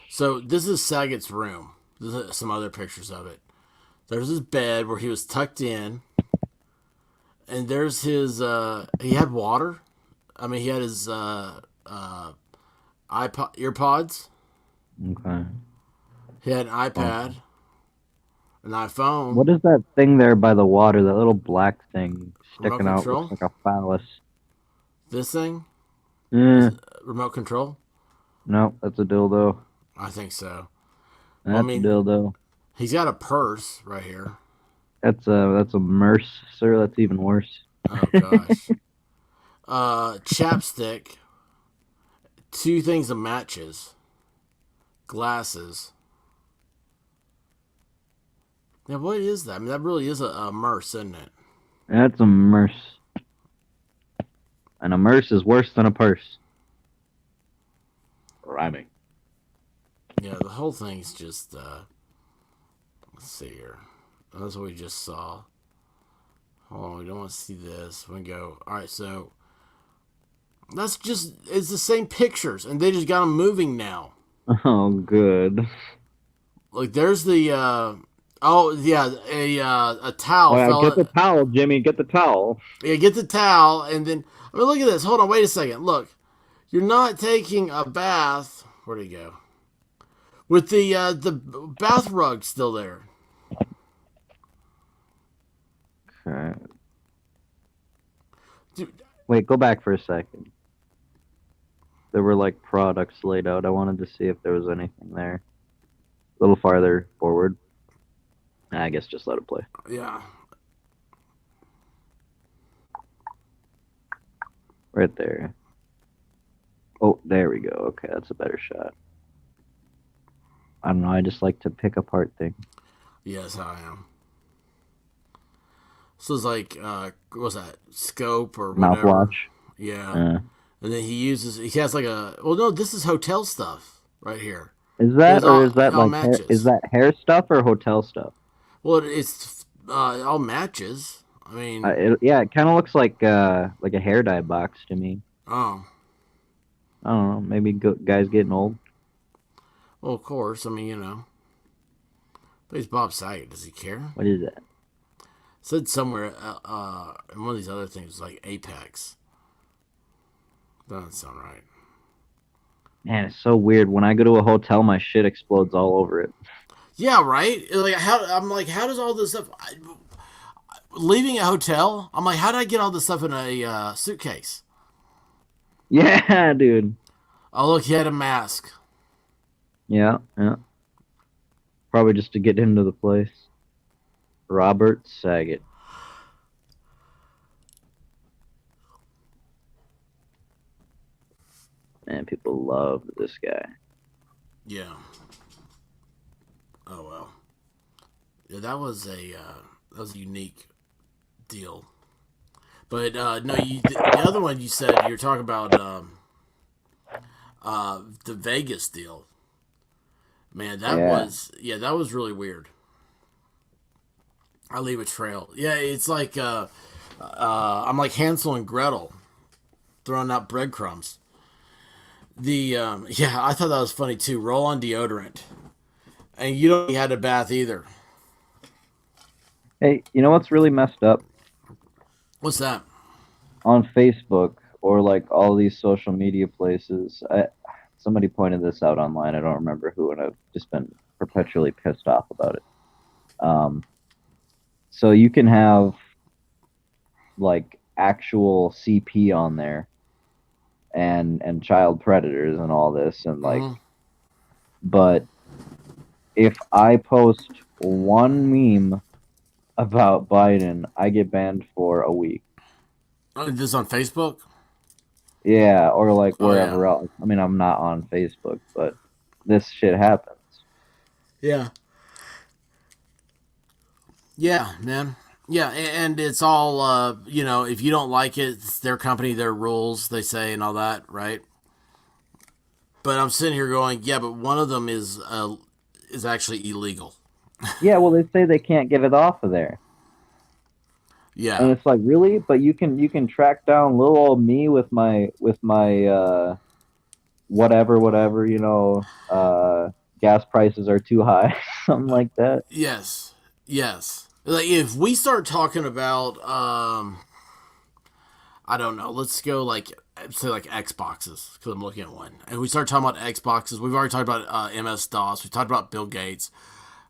[SPEAKER 3] So this is Saget's room. There's some other pictures of it. There's his bed where he was tucked in, and there's his. He had water. I mean, he had his iPod earpods.
[SPEAKER 2] Okay.
[SPEAKER 3] He had an iPad, an iPhone,
[SPEAKER 2] What is that thing there by the water? That little black thing
[SPEAKER 3] remote
[SPEAKER 2] sticking out
[SPEAKER 3] control.
[SPEAKER 2] looks like a phallus.
[SPEAKER 3] This thing,
[SPEAKER 2] Eh,
[SPEAKER 3] remote control.
[SPEAKER 2] no, that's a dildo.
[SPEAKER 3] I think so.
[SPEAKER 2] That's
[SPEAKER 3] I mean,
[SPEAKER 2] a dildo.
[SPEAKER 3] he's got a purse right here.
[SPEAKER 2] That's a mercer. That's even worse.
[SPEAKER 3] Oh gosh. Chapstick. Two things of matches. Glasses. Now, what is that? I mean, that really is a merce, isn't it?
[SPEAKER 2] That's a merce. And a merce is worse than a purse. Rhyming.
[SPEAKER 3] Yeah, the whole thing's just. Let's see here. That's what we just saw. Hold on, we don't want to see this. We go. All right, so that's just. It's the same pictures, and they just got them moving now.
[SPEAKER 2] Oh, good.
[SPEAKER 3] Like, there's the. Oh yeah, a towel
[SPEAKER 2] Oh, yeah,
[SPEAKER 3] fell.
[SPEAKER 2] get the towel, Jimmy. Get the towel.
[SPEAKER 3] Yeah, get the towel, and then I mean, look at this. Hold on, wait a second. Look, you're not taking a bath. Where'd he go? With the bath rug still there.
[SPEAKER 2] Okay.
[SPEAKER 3] Dude,
[SPEAKER 2] Wait, go back for a second. There were like products laid out. I wanted to see if there was anything there. A little farther forward. I guess just let it play.
[SPEAKER 3] yeah.
[SPEAKER 2] Right there. Oh, there we go. Okay, that's a better shot. I don't know. I just like to pick apart things.
[SPEAKER 3] Yes, I am. So it's like, what was that? Scope or whatever.
[SPEAKER 2] Mouthwash.
[SPEAKER 3] Yeah.
[SPEAKER 2] Uh,
[SPEAKER 3] And then he has like a, well, no, this is hotel stuff right here.
[SPEAKER 2] is that
[SPEAKER 3] It's
[SPEAKER 2] or
[SPEAKER 3] all-
[SPEAKER 2] is that
[SPEAKER 3] it all
[SPEAKER 2] like hair,
[SPEAKER 3] matches.
[SPEAKER 2] is that hair stuff or hotel stuff?
[SPEAKER 3] Well, it's all matches. I mean,
[SPEAKER 2] Yeah, it kind of looks like a hair dye box to me.
[SPEAKER 3] oh,
[SPEAKER 2] I don't know. Maybe guys getting old.
[SPEAKER 3] well, of course. I mean, but he's Bob Saget. Does he care?
[SPEAKER 2] What is that?
[SPEAKER 3] Said somewhere in one of these other things like Apex. Doesn't sound right.
[SPEAKER 2] Man, it's so weird. When I go to a hotel, my shit explodes all over it.
[SPEAKER 3] Yeah, right. Like how does all this stuff? Leaving a hotel, I'm like, how did I get all this stuff in a suitcase?
[SPEAKER 2] Yeah, dude.
[SPEAKER 3] Oh, look, he had a mask.
[SPEAKER 2] Yeah, yeah. Probably just to get into the place. Robert Saget. Man, people love this guy.
[SPEAKER 3] Yeah. Oh well. Yeah, that was a unique deal. But no, the other one you said you're talking about the Vegas deal. Man, that was really weird. I'll leave a trail. Yeah, it's like I'm like Hansel and Gretel throwing out breadcrumbs. I thought that was funny too. Roll on deodorant, and you don't had a bath either.
[SPEAKER 2] Hey, you know what's really messed up?
[SPEAKER 3] What's that?
[SPEAKER 2] On Facebook, or like all these social media places. Somebody pointed this out online. I don't remember who, and I've just been perpetually pissed off about it. So you can have like actual CP on there and child predators and all this and like,
[SPEAKER 3] Mhm.
[SPEAKER 2] but if I post one meme about Biden, I get banned for a week.
[SPEAKER 3] This is on Facebook.
[SPEAKER 2] Yeah, or like
[SPEAKER 3] Oh yeah,
[SPEAKER 2] wherever else. I mean, I'm not on Facebook, but this shit happens.
[SPEAKER 3] yeah, yeah, man. Yeah, and it's all if you don't like it, it's their company, their rules, they say, and all that, right? But I'm sitting here going, yeah, but one of them is actually illegal.
[SPEAKER 2] Yeah, well, they say they can't get it off of there. And
[SPEAKER 3] Yeah,
[SPEAKER 2] it's like, really? But you can track down little old me with my whatever, gas prices are too high, something like that.
[SPEAKER 3] yes, yes. Like if we start talking about, I don't know, let's go like say like Xboxes because I'm looking at one, and we start talking about Xboxes. We've already talked about MS DOS. We talked about Bill Gates.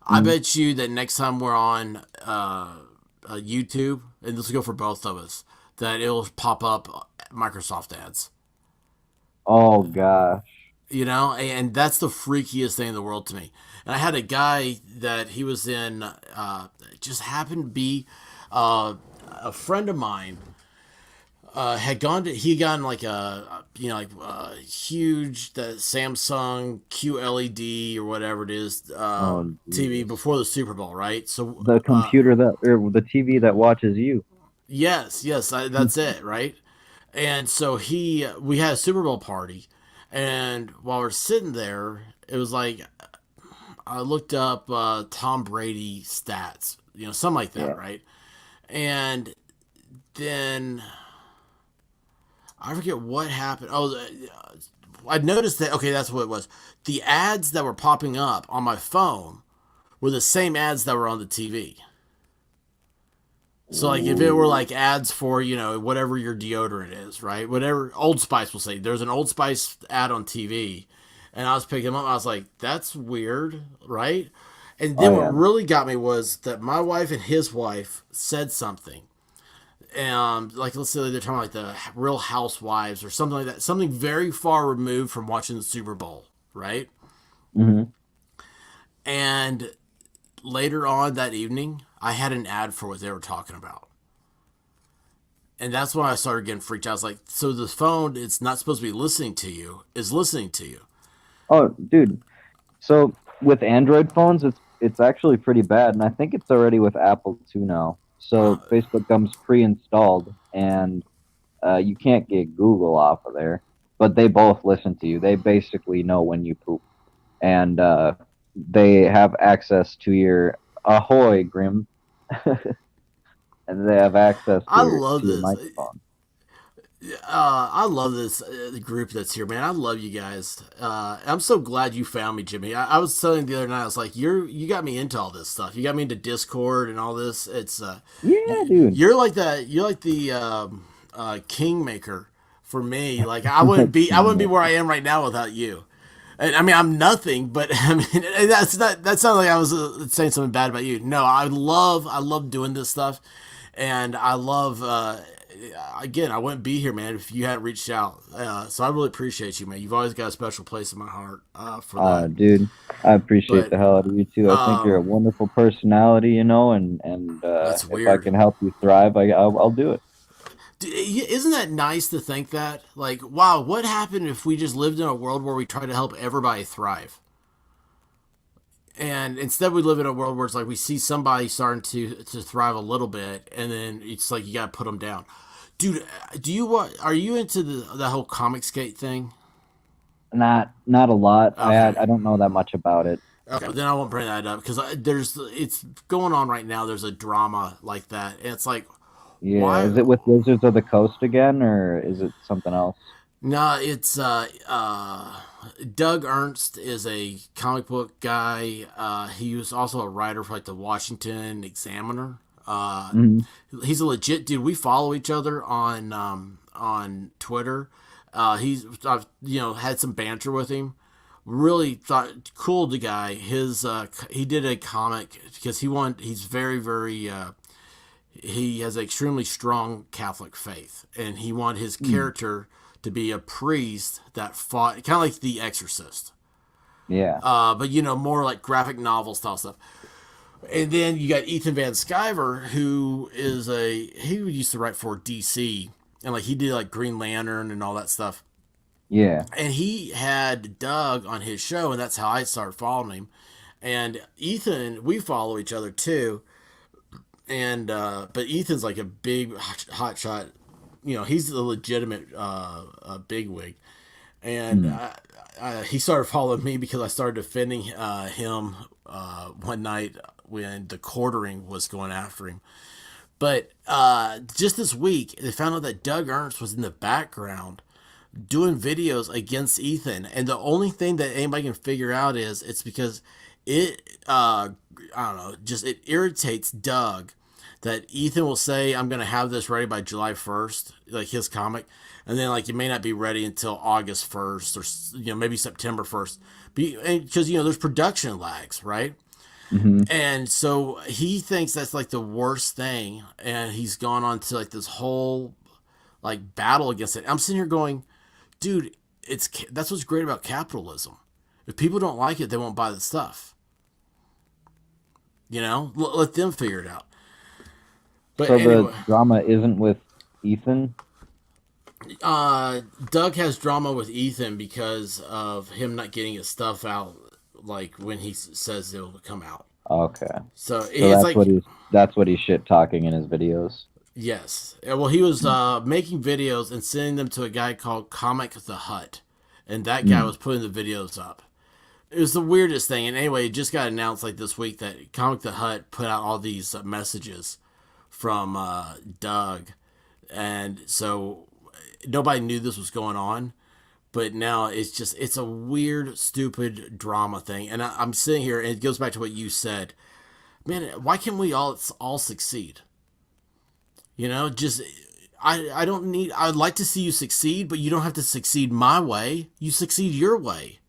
[SPEAKER 3] I
[SPEAKER 2] Mm.
[SPEAKER 3] bet you that next time we're on YouTube, and this will go for both of us, that it'll pop up Microsoft ads.
[SPEAKER 2] Oh gosh.
[SPEAKER 3] And that's the freakiest thing in the world to me. And I had a guy that he was in, just happened to be a friend of mine. He had gotten like a huge the Samsung QLED or whatever it is
[SPEAKER 2] Oh
[SPEAKER 3] TV
[SPEAKER 2] Jesus.
[SPEAKER 3] before the Super Bowl, right? So
[SPEAKER 2] The computer that or the TV that watches you.
[SPEAKER 3] yes, that's it, right? And so we had a Super Bowl party, and while we're sitting there, it was like I looked up Tom Brady stats, something like that,
[SPEAKER 2] Yeah.
[SPEAKER 3] right? And then I forget what happened. Oh, I noticed that. Okay, that's what it was. The ads that were popping up on my phone were the same ads that were on the TV. So like if it were
[SPEAKER 2] Ooh.
[SPEAKER 3] like ads for whatever your deodorant is, right? Whatever Old Spice will say. There's an Old Spice ad on TV, and I was picking them up. I was like, that's weird, right? And
[SPEAKER 2] Oh
[SPEAKER 3] then what
[SPEAKER 2] yeah.
[SPEAKER 3] really got me was that my wife and his wife said something, and like let's say they're talking like the Real Housewives or something like that, something very far removed from watching the Super Bowl, right?
[SPEAKER 2] Hmm.
[SPEAKER 3] And later on that evening, I had an ad for what they were talking about. And that's when I started getting freaked out. I was like, so the phone, it's not supposed to be listening to you, is listening to you.
[SPEAKER 2] Oh, dude. So with Android phones, it's actually pretty bad, and I think it's already with Apple too now.
[SPEAKER 3] Uh,
[SPEAKER 2] So Facebook comes pre-installed, and you can't get Google off of there, but they both listen to you. They basically know when you poop, and they have access to your Ahoy Grim, and they have access
[SPEAKER 3] I
[SPEAKER 2] to
[SPEAKER 3] love
[SPEAKER 2] your
[SPEAKER 3] this.
[SPEAKER 2] microphone.
[SPEAKER 3] I love this group that's here, man. I love you guys. I'm so glad you found me, Jimmy. I was telling the other night, I was like, you got me into all this stuff. You got me into Discord and all this. It's
[SPEAKER 2] Yeah, dude.
[SPEAKER 3] you're like that. You're like the kingmaker for me. Like I wouldn't be where I am right now without you. And, I mean, I'm nothing, but I mean, that's not. That sounds like I was saying something bad about you. No, I love doing this stuff, and I love. Again, I wouldn't be here, man, if you hadn't reached out. So I really appreciate you, man. You've always got a special place in my heart for that.
[SPEAKER 2] Dude, I appreciate
[SPEAKER 3] But
[SPEAKER 2] the hell out of you too. I think you're a wonderful personality, and
[SPEAKER 3] that's
[SPEAKER 2] if I
[SPEAKER 3] weird.
[SPEAKER 2] can help you thrive, I'll do it.
[SPEAKER 3] Isn't that nice to think that? Like, wow, what happened if we just lived in a world where we try to help everybody thrive? And instead, we live in a world where it's like we see somebody starting to thrive a little bit, and then it's like you got to put them down. Dude, are you into the whole comic skate thing?
[SPEAKER 2] Not a lot.
[SPEAKER 3] Okay.
[SPEAKER 2] I don't know that much about it.
[SPEAKER 3] Okay, then I won't bring that up because it's going on right now. There's a drama like that, and it's like,
[SPEAKER 2] Yeah,
[SPEAKER 3] why?
[SPEAKER 2] is it with Wizards of the Coast again, or is it something else?
[SPEAKER 3] No, it's Doug Ernst is a comic book guy. He was also a writer for like the Washington Examiner.
[SPEAKER 2] Mhm.
[SPEAKER 3] He's a legit dude. We follow each other on on Twitter. He's I've had some banter with him. Really thought cool the guy. He did a comic because he's very very he has an extremely strong Catholic faith, and he wanted his character to be a priest that fought kind of like The Exorcist.
[SPEAKER 2] Yeah.
[SPEAKER 3] But more like graphic novel style stuff. And then you got Ethan Van Sciver, who he used to write for DC, and like he did like Green Lantern and all that stuff.
[SPEAKER 2] Yeah.
[SPEAKER 3] And he had Doug on his show, and that's how I started following him. And Ethan, we follow each other too. And but Ethan's like a big hot shot. He's a legitimate bigwig. And he started following me because I started defending him one night when the quartering was going after him. But just this week, they found out that Doug Ernst was in the background doing videos against Ethan. And the only thing that anybody can figure out is it's because it, I don't know, just it irritates Doug that Ethan will say, I'm going to have this ready by July 1st, like his comic. And then like it may not be ready until August 1st or, maybe September 1st. Because, there's production lags, right?
[SPEAKER 2] Mm-hmm.
[SPEAKER 3] And so he thinks that's like the worst thing. And he's gone on to like this whole like battle against it. I'm sitting here going, dude, that's what's great about capitalism. If people don't like it, they won't buy the stuff. Let them figure it out. But
[SPEAKER 2] so
[SPEAKER 3] anyway,
[SPEAKER 2] the drama isn't with Ethan?
[SPEAKER 3] Doug has drama with Ethan because of him not getting his stuff out like when he says it'll come out.
[SPEAKER 2] Okay.
[SPEAKER 3] So
[SPEAKER 2] that's what he's shit talking in his videos.
[SPEAKER 3] Yes. Well, he was making videos and sending them to a guy called Comic the Hut, and that guy was putting the videos up. It was the weirdest thing. And anyway, it just got announced like this week that Comic the Hut put out all these messages from Doug, and so nobody knew this was going on. But now it's a weird, stupid drama thing. And I'm sitting here, and it goes back to what you said. Man, why can't we all succeed? I'd like to see you succeed, but you don't have to succeed my way. You succeed your way.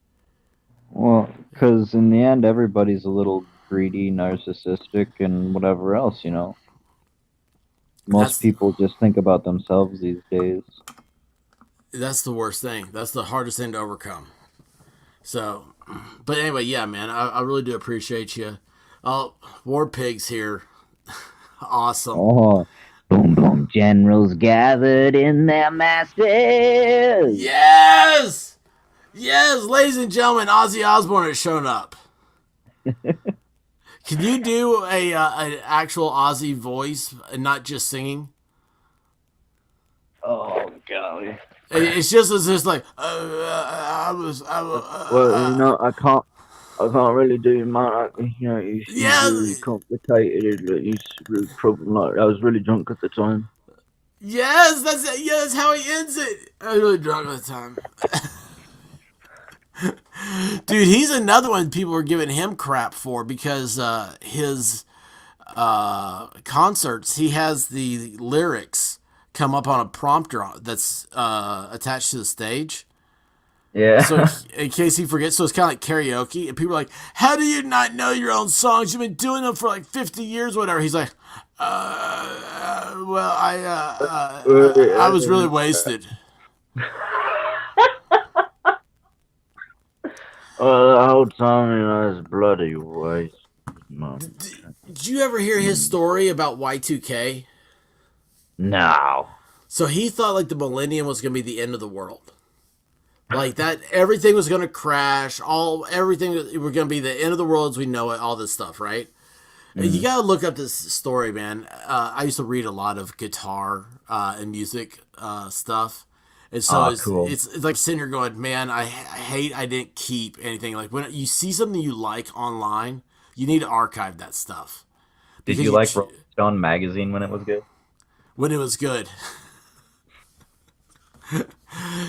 [SPEAKER 2] Well, because in the end, everybody's a little greedy, narcissistic, and whatever else, Most people just think about themselves these days.
[SPEAKER 3] That's the worst thing. That's the hardest thing to overcome. So, but anyway, yeah, man, I really do appreciate you. Oh, War Pigs here. Awesome.
[SPEAKER 2] Oh,
[SPEAKER 4] Boom, boom, generals gathered in their masses.
[SPEAKER 3] Yes! Yes, ladies and gentlemen, Ozzy Osbourne has shown up. Can you do an actual Ozzy voice and not just singing?
[SPEAKER 2] Oh, golly.
[SPEAKER 3] It's just like
[SPEAKER 2] Well, I can't really do mine. It's really complicated. It's really problematic. I was really drunk at the time.
[SPEAKER 3] Yes, that's it. Yeah, that's how he ends it. I was really drunk at the time. Dude, he's another one people were giving him crap for because his concerts, he has the lyrics come up on a prompter that's attached to the stage.
[SPEAKER 2] Yeah.
[SPEAKER 3] So in case he forgets, so it's kind of like karaoke, and people are like, "How do you not know your own songs? You've been doing them for like 50 years, whatever." He's like, "Well, I was really wasted."
[SPEAKER 2] The whole time, I was bloody waste. No.
[SPEAKER 3] Did you ever hear his story about Y2K?
[SPEAKER 2] No.
[SPEAKER 3] So he thought like the millennium was going to be the end of the world. Like that, everything was going to crash. Everything were going to be the end of the world as we know it. All this stuff, right? You got to look up this story, man. I used to read a lot of guitar and music stuff, and so
[SPEAKER 2] cool.
[SPEAKER 3] it's like sitting here going, man, I hate I didn't keep anything. Like when you see something you like online, you need to archive that stuff.
[SPEAKER 2] Did you like Rolling Stone magazine when it was good?
[SPEAKER 3] When it was good.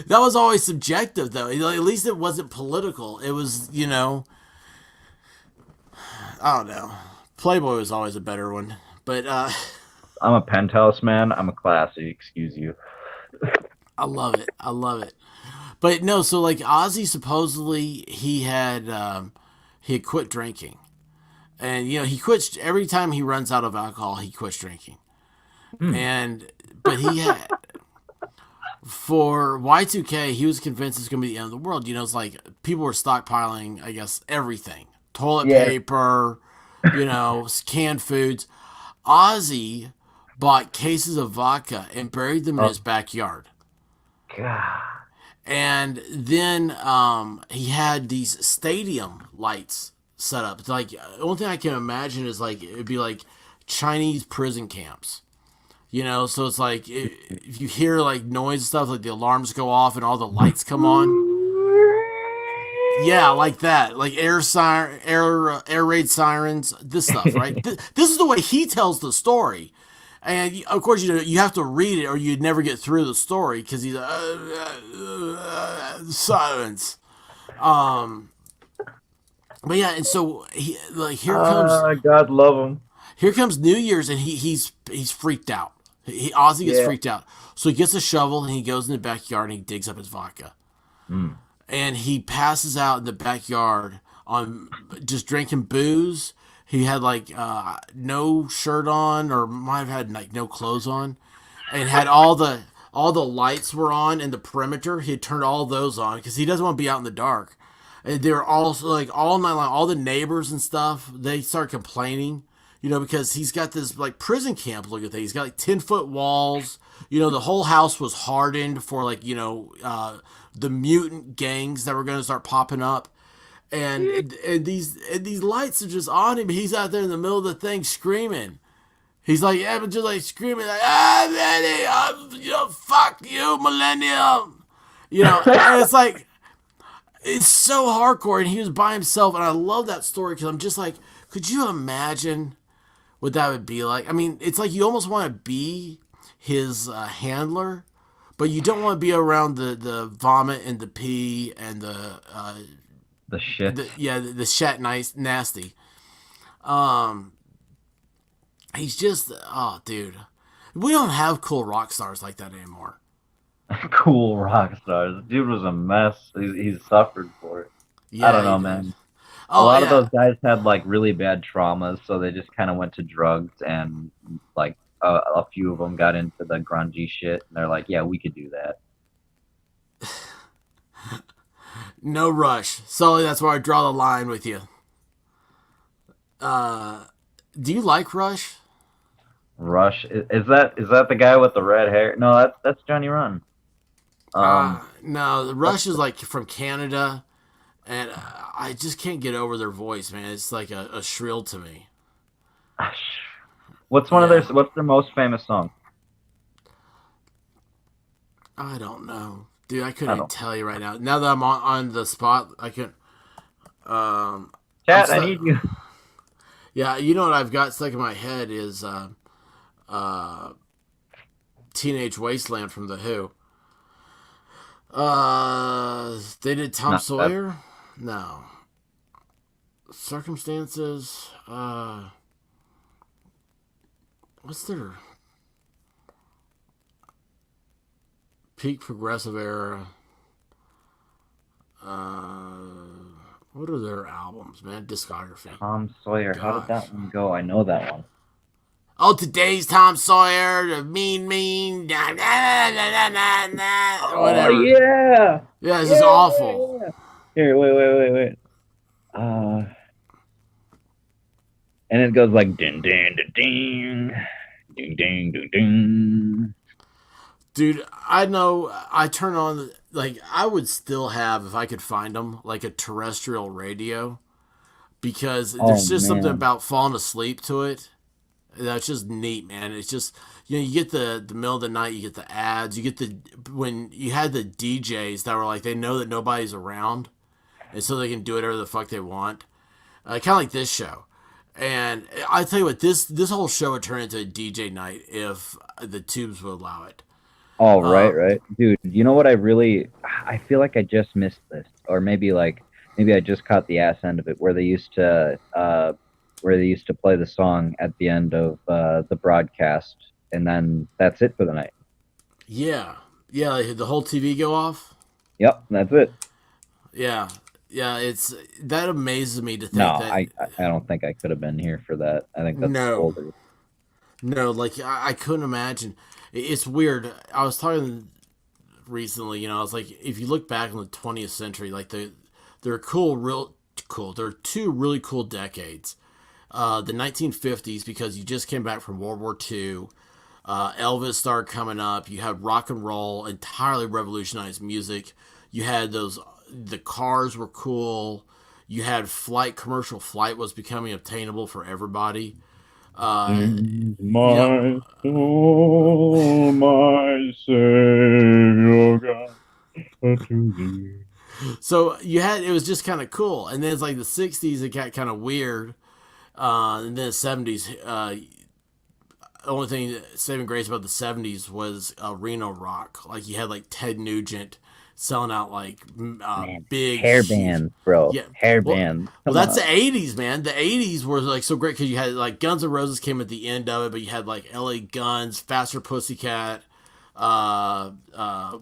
[SPEAKER 3] That was always subjective, though. At least it wasn't political. It was, I don't know. Playboy was always a better one. But
[SPEAKER 2] I'm a Penthouse man. I'm a classy, excuse you.
[SPEAKER 3] I love it. I love it. But no, so like Ozzy supposedly he had quit drinking, and he quits every time he runs out of alcohol. He quits drinking,
[SPEAKER 2] Hmm.
[SPEAKER 3] and but he had for Y2K, he was convinced it's going to be the end of the world. It's like people were stockpiling, I guess, everything: toilet
[SPEAKER 2] Yeah.
[SPEAKER 3] paper, canned foods. Ozzy bought cases of vodka and buried them in
[SPEAKER 2] Oh
[SPEAKER 3] his backyard.
[SPEAKER 2] God.
[SPEAKER 3] And then he had these stadium lights set up. It's like the only thing I can imagine is like it'd be like Chinese prison camps. So it's like if you hear like noise and stuff, like the alarms go off and all the lights come on. Yeah, like that, like air raid sirens, this stuff, right? This is the way he tells the story, and of course, you have to read it or you'd never get through the story because he's silence. Um, but yeah, and so he like
[SPEAKER 2] God love him.
[SPEAKER 3] here comes New Year's and he's freaked out. Ozzy gets
[SPEAKER 2] Yeah.
[SPEAKER 3] freaked out, so he gets a shovel and he goes in the backyard and he digs up his vodka.
[SPEAKER 2] Mm.
[SPEAKER 3] And he passes out in the backyard on just drinking booze. He had like no shirt on, or might have had like no clothes on, and had all the lights were on in the perimeter. He had turned all those on because he doesn't want to be out in the dark. And they were all like all night long. All the neighbors and stuff, they start complaining, because he's got this like prison camp looking thing. He's got like 10-foot walls. The whole house was hardened for like the mutant gangs that were going to start popping up, and these lights are just on him. He's out there in the middle of the thing screaming. He's like, yeah, but just like screaming like, fuck you, millennium. And it's like, it's so hardcore. And he was by himself, and I love that story because I'm just like, could you imagine what that would be like? I mean, it's like you almost want to be his handler, but you don't want to be around the vomit and the pee and
[SPEAKER 2] The shit.
[SPEAKER 3] the shat nasty. He's just dude, we don't have cool rock stars like that anymore.
[SPEAKER 2] Cool rock stars. Dude was a mess. He's suffered for it.
[SPEAKER 3] Yeah,
[SPEAKER 2] I don't know,
[SPEAKER 3] he
[SPEAKER 2] man.
[SPEAKER 3] did.
[SPEAKER 2] A
[SPEAKER 3] Oh
[SPEAKER 2] lot of
[SPEAKER 3] yeah,
[SPEAKER 2] those guys had like really bad traumas, so they just kind of went to drugs and like a few of them got into the grungy shit, and they're like, yeah, we could do that.
[SPEAKER 3] no Rush. So that's where I draw the line with you. Do you like Rush?
[SPEAKER 2] Rush is that the guy with the red hair? No, that's Johnny Run.
[SPEAKER 3] No, the Rush is like from Canada, and I just can't get over their voice, man. It's like a shrill to me.
[SPEAKER 2] What's their most famous song?
[SPEAKER 3] I don't know, dude. I couldn't
[SPEAKER 2] I
[SPEAKER 3] even
[SPEAKER 2] don't.
[SPEAKER 3] tell you right now. Now that I'm on the spot, I can.
[SPEAKER 2] Chat,
[SPEAKER 3] I'm
[SPEAKER 2] I need you.
[SPEAKER 3] Yeah, you know what I've got stuck in my head is Teenage Wasteland from The Who. They did Tom
[SPEAKER 2] Not that.
[SPEAKER 3] Sawyer? No. Circumstances? What's their peak progressive era? What are their albums, man? Discography.
[SPEAKER 2] Tom Sawyer. How did
[SPEAKER 3] Gosh.
[SPEAKER 2] that one go? I know that one.
[SPEAKER 3] Oh, today's Tom Sawyer, the mean, nah, nah, nah, nah, nah, nah, whatever.
[SPEAKER 2] Oh yeah.
[SPEAKER 3] Yeah, this is awful.
[SPEAKER 2] Yeah. Here, wait. And it goes like ding ding ding ding ding ding ding ding.
[SPEAKER 3] Dude, I know I turn on, like, I would still have, if I could find them, like a terrestrial radio. Because
[SPEAKER 2] Oh
[SPEAKER 3] there's just something
[SPEAKER 2] man.
[SPEAKER 3] about falling asleep to it that's just neat, man. It's just, you get the middle of the night, you get the ads, you get when you had the DJs that were like, they know that nobody's around, and so they can do whatever the fuck they want. Kind of like this show. And I tell you what, this whole show would turn into a DJ night if the tubes would allow it.
[SPEAKER 2] Oh right. Dude, you know what I feel like I just missed this. Or maybe I just caught the ass end of it where they used to play the song at the end of the broadcast, and then that's it for the night.
[SPEAKER 3] Yeah. Yeah, like the whole TV go off.
[SPEAKER 2] Yep, that's it.
[SPEAKER 3] Yeah, yeah. It's that amazes me to
[SPEAKER 2] No,
[SPEAKER 3] think that.
[SPEAKER 2] I don't think I could have been here for that. I think that's
[SPEAKER 3] No,
[SPEAKER 2] older.
[SPEAKER 3] no. Like I couldn't imagine. It's weird. I was talking recently. You know, I was like, if you look back in the 20th century, like they're cool, real cool. There are two really cool decades. The 1950s, because you just came back from World War II. Elvis started coming up. You had rock and roll, entirely revolutionized music. You had the cars were cool. You had commercial flight was becoming obtainable for everybody. Yeah.
[SPEAKER 2] My soul, my Savior God, unto thee.
[SPEAKER 3] So it was just kind of cool. And then it's like the 60s, it got kind of weird. And then the 70s, the only thing saving grace about the 70s was Reno rock. Like you had like Ted Nugent selling out like
[SPEAKER 2] Man,
[SPEAKER 3] big
[SPEAKER 2] hair
[SPEAKER 3] huge-
[SPEAKER 2] bands, bro.
[SPEAKER 3] Yeah.
[SPEAKER 2] Hair
[SPEAKER 3] Well,
[SPEAKER 2] bands.
[SPEAKER 3] well,
[SPEAKER 2] Come
[SPEAKER 3] that's
[SPEAKER 2] on.
[SPEAKER 3] the 80s, man. The 80s were like so great because you had like Guns N' Roses came at the end of it, but you had like LA Guns, Faster Pussycat,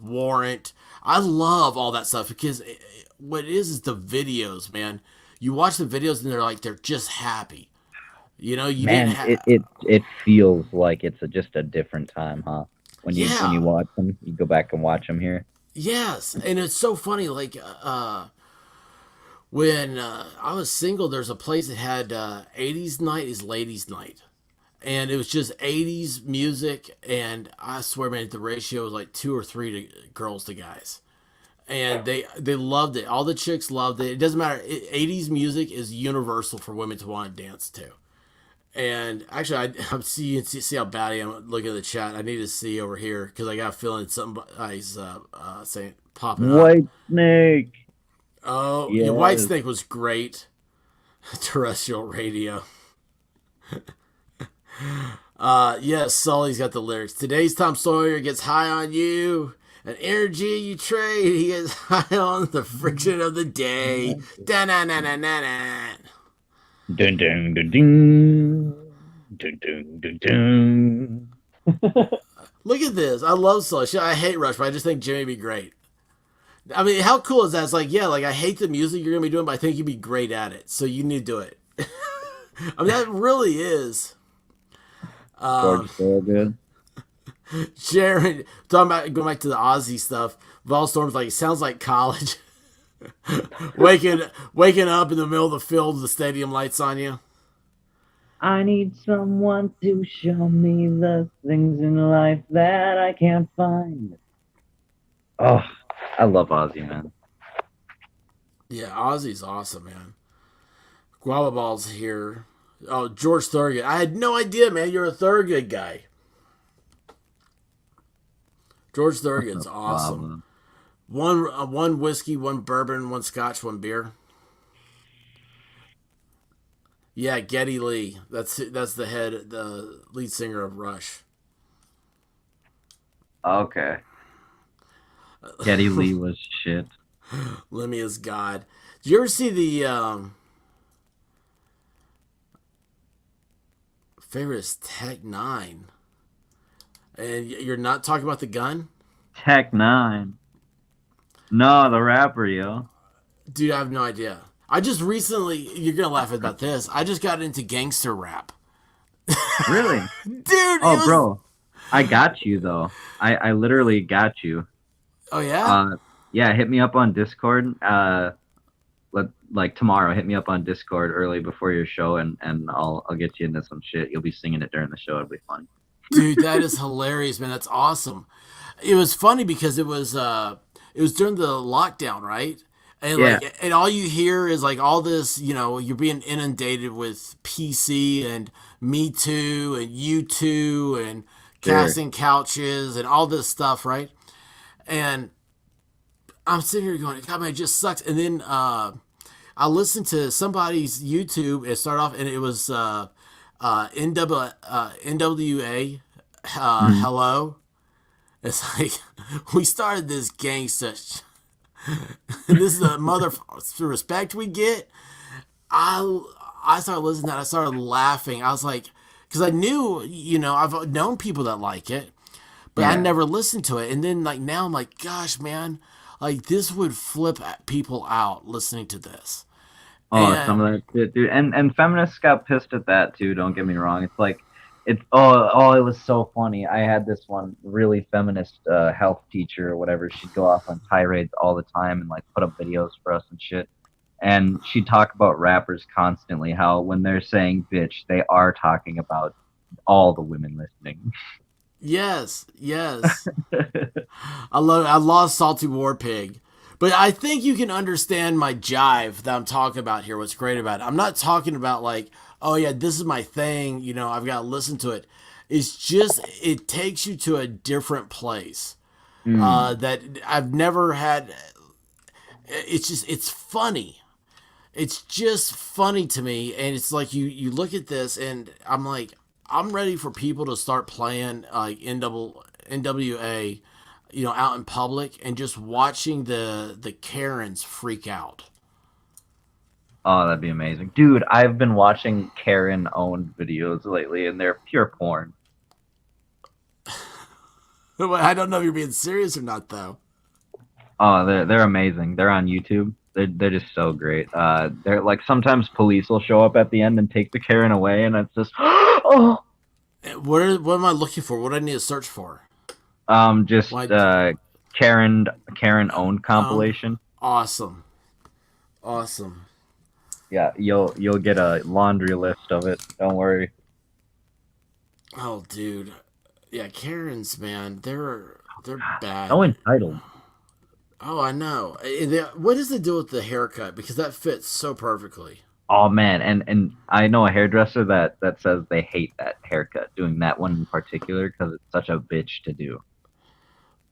[SPEAKER 3] Warrant. I love all that stuff because what it is the videos, man. You watch the videos and they're just happy. You know, you didn't
[SPEAKER 2] Man,
[SPEAKER 3] have.
[SPEAKER 2] it feels like it's just a different time, huh? When you
[SPEAKER 3] Yeah.
[SPEAKER 2] watch them, you go back and watch them here.
[SPEAKER 3] Yes, and it's so funny. Like when I was single, there's a place that had '80s night is ladies' night, and it was just '80s music. And I swear, man, the ratio was like 2 or 3 girls to guys, and they loved it. All the chicks loved it. It doesn't matter. '80s music is universal for women to want to dance to. And actually, I'm see how bad I am looking at the chat. I need to see over here because I got a feeling somebody's saying popping up.
[SPEAKER 2] White Snake.
[SPEAKER 3] Oh, yeah, White
[SPEAKER 2] Yes.
[SPEAKER 3] Snake was great. Terrestrial radio. Yes, Sully's got the lyrics. Today's Tom Sawyer gets high on you. An energy you trade, he gets high on the friction of the day. Da na na na na na.
[SPEAKER 2] Dun dun dun dun. Dun dun dun dun.
[SPEAKER 3] Look at this. I love Sully. I hate Rush, but I just think Jimmy would be great. I mean, how cool is that? It's like, yeah, like I hate the music you're gonna be doing, but I think you'd be great at it. So you need to do it. I mean, that really is.
[SPEAKER 2] George Thorogood.
[SPEAKER 3] Sharon talking about going back to the Aussie stuff. Volstorm's like, it sounds like college. waking up in the middle of the field with the stadium lights on you.
[SPEAKER 4] I need someone to show me the things in life that I can't find.
[SPEAKER 2] Oh, I love Ozzy, man.
[SPEAKER 3] Yeah, Ozzy's awesome, man. Guava Ball's here. Oh, George Thorogood. I had no idea, man. You're a Thorogood guy. George Thorogood's awesome. One whiskey, one bourbon, one scotch, one beer. Yeah, Geddy Lee. That's the lead singer of Rush.
[SPEAKER 2] Okay. Geddy Lee was shit.
[SPEAKER 3] Lemmy is God. Did you ever see the favorite is Tech Nine? And you're not talking about the gun?
[SPEAKER 2] Tech Nine. No, the rapper, yo.
[SPEAKER 3] Dude, I have no idea. I just recently, you're going to laugh about this. I just got into gangster rap.
[SPEAKER 2] Really?
[SPEAKER 3] Dude,
[SPEAKER 2] Oh, bro. I got you, though. I literally got you.
[SPEAKER 3] Oh, yeah?
[SPEAKER 2] Yeah, hit me up on Discord. Like tomorrow, hit me up on Discord early before your show, and I'll get you into some shit. You'll be singing it during the show. It'll be fun.
[SPEAKER 3] Dude, that is hilarious, man. That's awesome. It was funny because it was during the lockdown, right? And
[SPEAKER 2] Yeah.
[SPEAKER 3] and all you hear is like all this, you're being inundated with PC and Me Too and You Too and
[SPEAKER 2] Sure.
[SPEAKER 3] casting couches and all this stuff, right? And I'm sitting here going, God, man, it just sucks. And then I listened to somebody's YouTube. It started off, and it was NWA. Hello. It's like we started this gangster. This is the mother respect we get. I started listening to that. I started laughing. I was like, because I knew, I've known people that like it, but I
[SPEAKER 2] Yeah.
[SPEAKER 3] never listened to it. And then like now I'm like, gosh, man, like this would flip people out listening to this.
[SPEAKER 2] Oh, some
[SPEAKER 3] And
[SPEAKER 2] of that shit, dude. And feminists got pissed at that too. Don't get me wrong. It's like, it was so funny. I had this one really feminist health teacher or whatever. She'd go off on tirades all the time and like put up videos for us and shit. And she'd talk about rappers constantly, how when they're saying bitch, they are talking about all the women listening.
[SPEAKER 3] yes, yes. I love Salty War Pig. But I think you can understand my jive that I'm talking about here. What's great about it. I'm not talking about like, oh yeah, this is my thing, I've got to listen to it. It's just it takes you to a different place.
[SPEAKER 2] Mm.
[SPEAKER 3] That I've never had. It's funny. It's just funny to me, and it's like you look at this, and I'm like, I'm ready for people to start playing like NWA, out in public, and just watching the Karens freak out.
[SPEAKER 2] Oh, that'd be amazing. Dude, I've been watching Karen owned videos lately and they're pure porn.
[SPEAKER 3] I don't know if you're being serious or not, though.
[SPEAKER 2] Oh, they're amazing. They're on YouTube. They're just so great. They're like sometimes police will show up at the end and take the Karen away, and it's just oh,
[SPEAKER 3] What am I looking for? What do I need to search for?
[SPEAKER 2] just
[SPEAKER 3] Why?
[SPEAKER 2] Karen owned
[SPEAKER 3] Um,
[SPEAKER 2] compilation.
[SPEAKER 3] awesome, awesome.
[SPEAKER 2] Yeah, you'll get a laundry list of it. Don't worry.
[SPEAKER 3] Oh, dude, yeah, Karens, man, they're
[SPEAKER 2] So
[SPEAKER 3] bad.
[SPEAKER 2] entitled.
[SPEAKER 3] Oh, I know. What does it do with the haircut? Because that fits so perfectly.
[SPEAKER 2] Oh man, and I know a hairdresser that says they hate that haircut, doing that one in particular because it's such a bitch to do.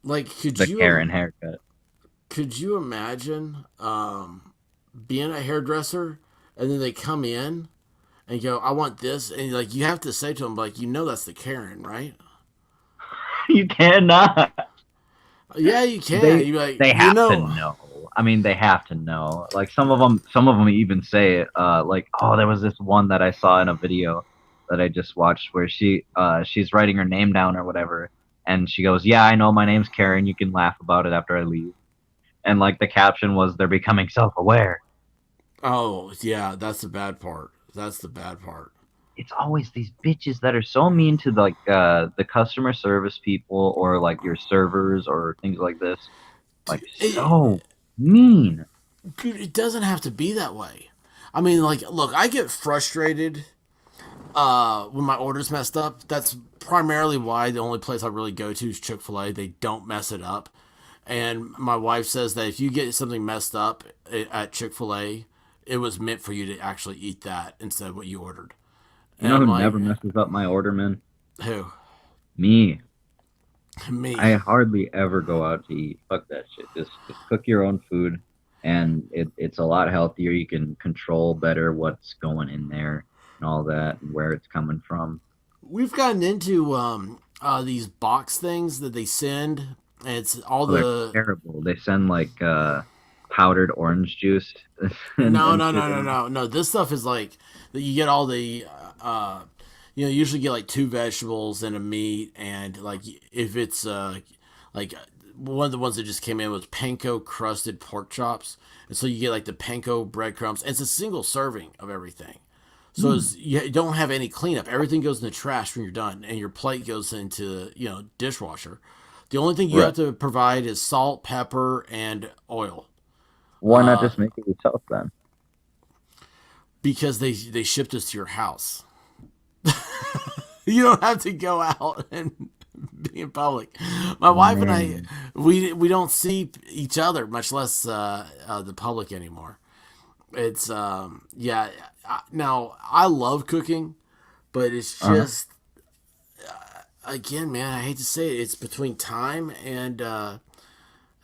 [SPEAKER 3] Like,
[SPEAKER 2] The Karen haircut.
[SPEAKER 3] could you imagine being a hairdresser and then they come in and go, "I want this," and like you have to say to them, like, that's the Karen, right?
[SPEAKER 2] You cannot.
[SPEAKER 3] Yeah, you can.
[SPEAKER 2] They
[SPEAKER 3] You like,
[SPEAKER 2] they have to know. I mean, they have to know. Like some of them even say it. Like, oh, there was this one that I saw in a video that I just watched where she's writing her name down or whatever, and she goes, "Yeah, I know my name's Karen. You can laugh about it after I leave." And like the caption was, "They're becoming self-aware."
[SPEAKER 3] Oh, yeah, that's the bad part. That's the bad part.
[SPEAKER 2] It's always these bitches that are so mean to like the customer service people or like your servers or things like this. Like
[SPEAKER 3] It,
[SPEAKER 2] so mean.
[SPEAKER 3] it doesn't have to be that way. I mean, like, look, I get frustrated when my order's messed up. That's primarily why the only place I really go to is Chick-fil-A. They don't mess it up. And my wife says that if you get something messed up at Chick-fil-A, it was meant for you to actually eat that instead of what you ordered.
[SPEAKER 2] You
[SPEAKER 3] And
[SPEAKER 2] know
[SPEAKER 3] I'm
[SPEAKER 2] who
[SPEAKER 3] like,
[SPEAKER 2] never messes up my order, man?
[SPEAKER 3] who?
[SPEAKER 2] Me. I
[SPEAKER 3] Me.
[SPEAKER 2] hardly ever go out to eat. Fuck that shit. Just cook your own food, and it's a lot healthier. You can control better what's going in there and all that, and where it's coming from.
[SPEAKER 3] We've gotten into these box things that they send. And it's all
[SPEAKER 2] Oh, they're
[SPEAKER 3] the
[SPEAKER 2] terrible. They send like powdered orange juice
[SPEAKER 3] no,
[SPEAKER 2] and
[SPEAKER 3] no,
[SPEAKER 2] shit
[SPEAKER 3] no, no,
[SPEAKER 2] in.
[SPEAKER 3] no, no. This stuff is like that. You get all the, you usually get like two vegetables and a meat, and like if it's like one of the ones that just came in was panko crusted pork chops, and so you get like the panko breadcrumbs. And it's a single serving of everything, so you don't have any cleanup. Everything goes in the trash when you're done, and your plate goes into dishwasher. The only thing you
[SPEAKER 2] Right.
[SPEAKER 3] have to provide is salt, pepper, and oil.
[SPEAKER 2] Why not just make it yourself then?
[SPEAKER 3] Because they shipped us to your house. You don't have to go out and be in public. My wife and I,
[SPEAKER 2] Man.
[SPEAKER 3] we don't see each other, much less the public anymore. It's yeah. Now I love cooking, but it's
[SPEAKER 2] Uh-huh.
[SPEAKER 3] just again, man. I hate to say it. It's between time and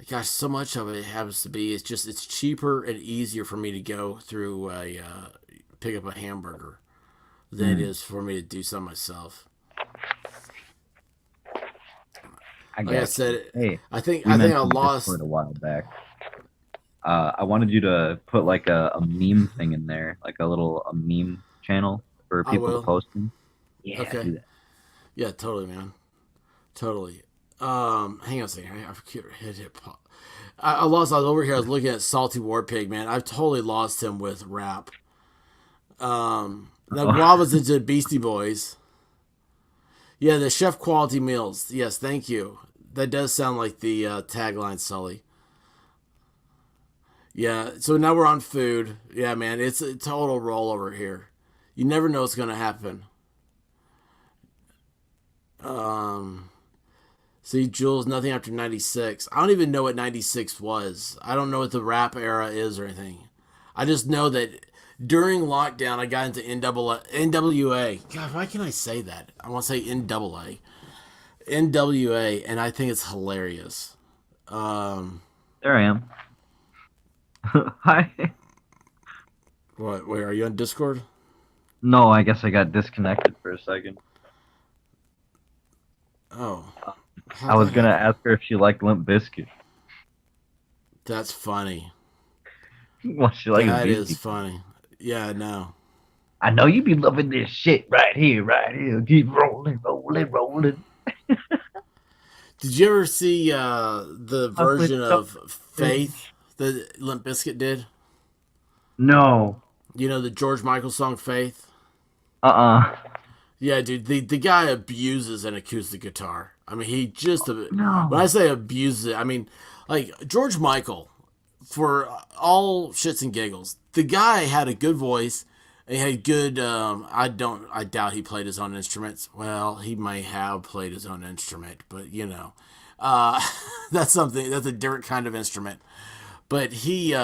[SPEAKER 3] gosh, so much of it happens to be. It's cheaper and easier for me to go through a pick up a hamburger than it
[SPEAKER 2] Mm.
[SPEAKER 3] is for me to do some myself.
[SPEAKER 2] I
[SPEAKER 3] Like I
[SPEAKER 2] got you.
[SPEAKER 3] said,
[SPEAKER 2] Hey,
[SPEAKER 3] I think
[SPEAKER 2] we
[SPEAKER 3] I
[SPEAKER 2] mentioned
[SPEAKER 3] lost.
[SPEAKER 2] Discord a while back. I wanted you to put like a meme thing in there, like a meme channel for
[SPEAKER 3] I
[SPEAKER 2] people to
[SPEAKER 3] will.
[SPEAKER 2] post in. Yeah,
[SPEAKER 3] Okay.
[SPEAKER 2] do that.
[SPEAKER 3] Yeah, totally, man. Totally. Hang on a second. I lost. I was over here. I was looking at Salty War Pig, man. I've totally lost him with rap. Now Guava's into Beastie Boys. Yeah, the chef quality meals. Yes, thank you. That does sound like the tagline, Sully. Yeah, so now we're on food. Yeah, man, it's a total rollover here. You never know what's gonna happen. Um, See, Jules, nothing after '96. I don't even know what '96 was. I don't know what the rap era is or anything. I just know that during lockdown, I got into NWA. God, why can I say that? I want to say NAA. NWA, and I think it's hilarious.
[SPEAKER 2] There I am. Hi.
[SPEAKER 3] What? Wait, are you on Discord?
[SPEAKER 2] No, I guess I got disconnected for a second.
[SPEAKER 3] Oh.
[SPEAKER 2] I was gonna ask her if she liked Limp Bizkit.
[SPEAKER 3] That's funny.
[SPEAKER 2] Well, she likes
[SPEAKER 3] That
[SPEAKER 2] Beastie.
[SPEAKER 3] is funny. Yeah, no.
[SPEAKER 2] I know you be loving this shit right here, right here. Keep rolling, rolling, rolling.
[SPEAKER 3] Did you ever see the version of Faith that Limp Bizkit did?
[SPEAKER 2] No.
[SPEAKER 3] You know the George Michael song Faith?
[SPEAKER 2] Uh-uh.
[SPEAKER 3] Yeah, dude, the guy abuses an acoustic guitar. I mean, he just
[SPEAKER 2] No.
[SPEAKER 3] when I say abuses it, I mean like George Michael, for all shits and giggles, the guy had a good voice. He had good. I doubt he played his own instruments. Well, he may have played his own instrument, but you know, that's something. That's a different kind of instrument. But he,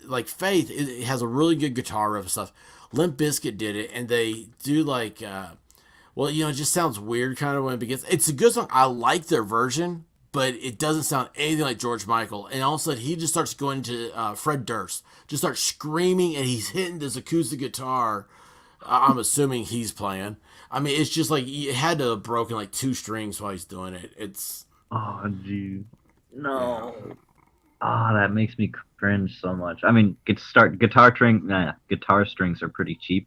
[SPEAKER 3] like Faith, it has a really good guitar riff and stuff. Limp Bizkit did it, and they do like, well, you know, it just sounds weird kind of when it begins. It's a good song. I like their version, but it doesn't sound anything like George Michael. And all of a sudden, he just starts going to Fred Durst, just starts screaming, and he's hitting this acoustic guitar. I'm assuming he's playing. I mean, it's just like he had to have broken like 2 strings while he's doing it. It's
[SPEAKER 2] Oh, dude. No. Ah, that makes me cringe so much. I mean, guitar strings are pretty cheap,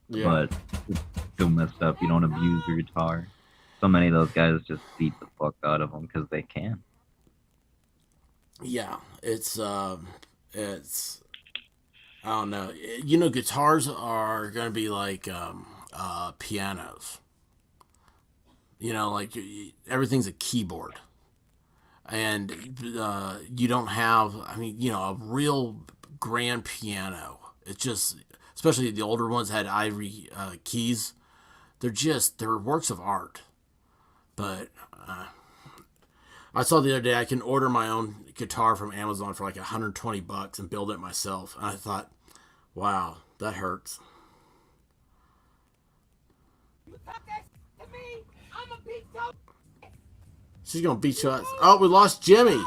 [SPEAKER 3] yeah.
[SPEAKER 2] but it's still messed up. You don't abuse your guitar. So many of those guys just beat the fuck out of them because they can.
[SPEAKER 3] Yeah, it's I don't know. You know, guitars are gonna be like pianos. You know, like everything's a keyboard, and you don't have. I mean, you know, a real grand piano. It's just, especially the older ones had ivory keys. They're works of art. But I saw the other day I can order my own guitar from Amazon for like $120 and build it myself. And I thought, wow, that hurts. She's gonna beat you up. Oh, we lost Jimmy.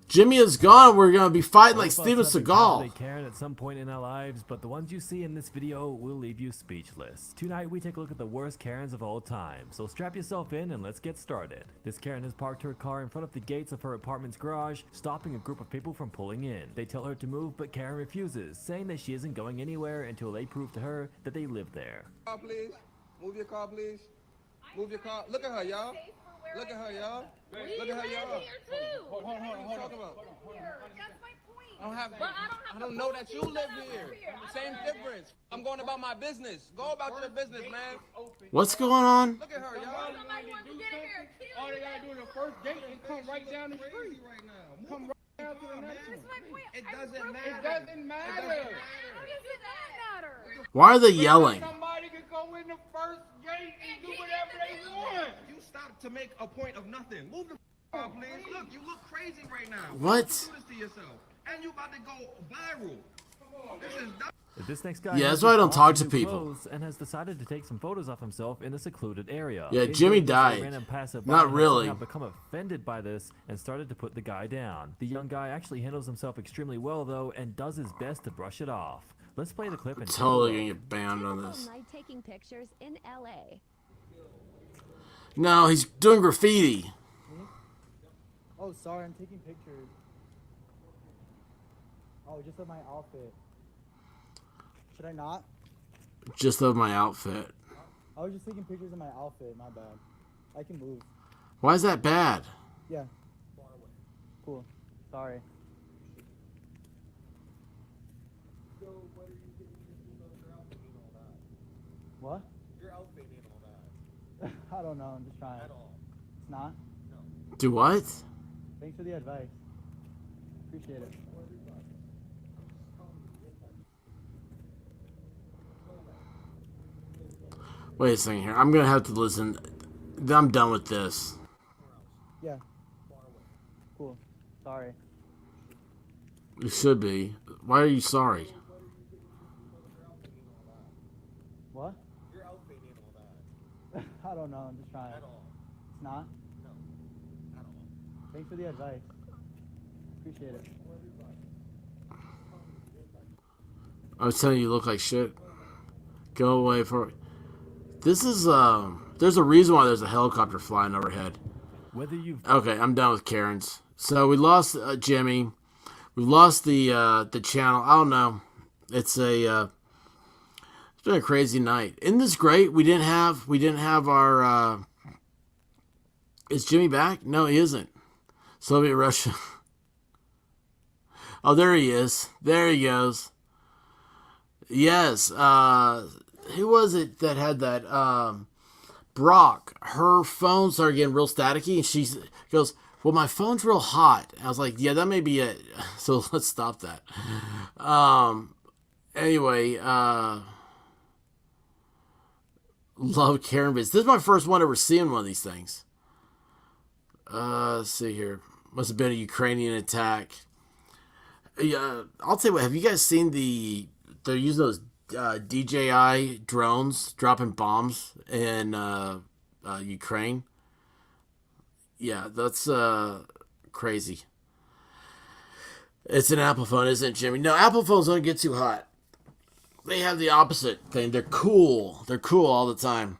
[SPEAKER 3] Jimmy is gone. We're gonna be fighting like Steven Seagal.
[SPEAKER 6] Karen at some point in our lives, but the ones you see in this video will leave you speechless. Tonight we take a look at the worst Karens of all time. So strap yourself in and let's get started. This Karen has parked her car in front of the gates of her apartment's garage, stopping a group of people from pulling in. They tell her to move, but Karen refuses, saying that she isn't going anywhere until they prove to her that they live there.
[SPEAKER 7] Car, please. Move your car, please. Move your car. Look at her, y'all. Look at her, y'all. Look at her, y'all. Hold on. What are you talking about?
[SPEAKER 8] That's my point.
[SPEAKER 7] I don't know that you live here. Same difference. I'm going about my business. Go about your business, man.
[SPEAKER 3] What's going on?
[SPEAKER 7] Look at her, y'all.
[SPEAKER 8] All they gotta
[SPEAKER 7] do in the first gate is come right down the street right now. Come right down to the next one. It doesn't matter. It doesn't matter.
[SPEAKER 8] How does that matter?
[SPEAKER 3] Why are they yelling?
[SPEAKER 7] Somebody can go in the first gate and do whatever they want. You stop to make a point of nothing. Move the car, please. Look, you look crazy right now.
[SPEAKER 3] What?
[SPEAKER 7] Do this to yourself. And you about to go viral. This is dumb.
[SPEAKER 6] This next guy
[SPEAKER 3] Yeah,
[SPEAKER 6] has
[SPEAKER 3] that's why I don't
[SPEAKER 6] just
[SPEAKER 3] talk
[SPEAKER 6] bought
[SPEAKER 3] to
[SPEAKER 6] new
[SPEAKER 3] people.
[SPEAKER 6] clothes and has decided to take some photos of himself in a secluded area.
[SPEAKER 3] Yeah,
[SPEAKER 6] In
[SPEAKER 3] Jimmy
[SPEAKER 6] doing this, a
[SPEAKER 3] died.
[SPEAKER 6] random passerby
[SPEAKER 3] Not
[SPEAKER 6] has
[SPEAKER 3] really.
[SPEAKER 6] somehow become offended by this and started to put the guy down. The young guy actually handles himself extremely well though and does his best to brush it off. Let's play the clip and take a
[SPEAKER 3] Totally
[SPEAKER 6] look.
[SPEAKER 3] gonna get banned on this.
[SPEAKER 9] Night taking pictures in LA.
[SPEAKER 3] No, he's doing graffiti.
[SPEAKER 10] Oh, sorry, I'm taking pictures. Oh, just of my outfit. Should I not?
[SPEAKER 3] Just of my outfit.
[SPEAKER 10] I was just taking pictures of my outfit, my bad. I can move.
[SPEAKER 3] Why is that bad?
[SPEAKER 10] Yeah. Cool. Sorry. What?
[SPEAKER 7] Your outfit ain't all that.
[SPEAKER 10] I don't know. I'm just trying.
[SPEAKER 7] At all.
[SPEAKER 10] It's not?
[SPEAKER 3] Do what?
[SPEAKER 10] Thanks for the advice. Appreciate it.
[SPEAKER 3] Wait a second here. I'm gonna have to listen. I'm done with this.
[SPEAKER 10] Yeah. Cool. Sorry.
[SPEAKER 3] You should be. Why are you sorry?
[SPEAKER 10] What?
[SPEAKER 7] Your outfit ain't all that.
[SPEAKER 10] I don't know. I'm just trying.
[SPEAKER 7] At all.
[SPEAKER 10] It's not?
[SPEAKER 7] No. At all.
[SPEAKER 10] Thanks for the advice. Appreciate it.
[SPEAKER 3] I was telling you, you look like shit. Go away for. This is There's a reason why there's a helicopter flying overhead.
[SPEAKER 6] Whether you've
[SPEAKER 3] Okay, I'm done with Karens. So we lost Jimmy. We lost the channel. I don't know. It's been a crazy night. Isn't this great? We didn't have our. Is Jimmy back? No, he isn't. Soviet Russia. Oh, there he is. There he goes. Yes. Who was it that had that? Brock. Her phone started getting real staticky, and she goes, "Well, my phone's real hot." I was like, "Yeah, that may be it." So let's stop that. Anyway, love Karen Biz. This is my first one ever seeing one of these things. Let's see here. Must have been a Ukrainian attack. Yeah, I'll tell you what. Have you guys seen they're using those DJI drones dropping bombs in Ukraine? Yeah, that's crazy. It's an Apple phone, isn't it, Jimmy? No, Apple phones don't get too hot. They have the opposite thing. They're cool. They're cool all the time.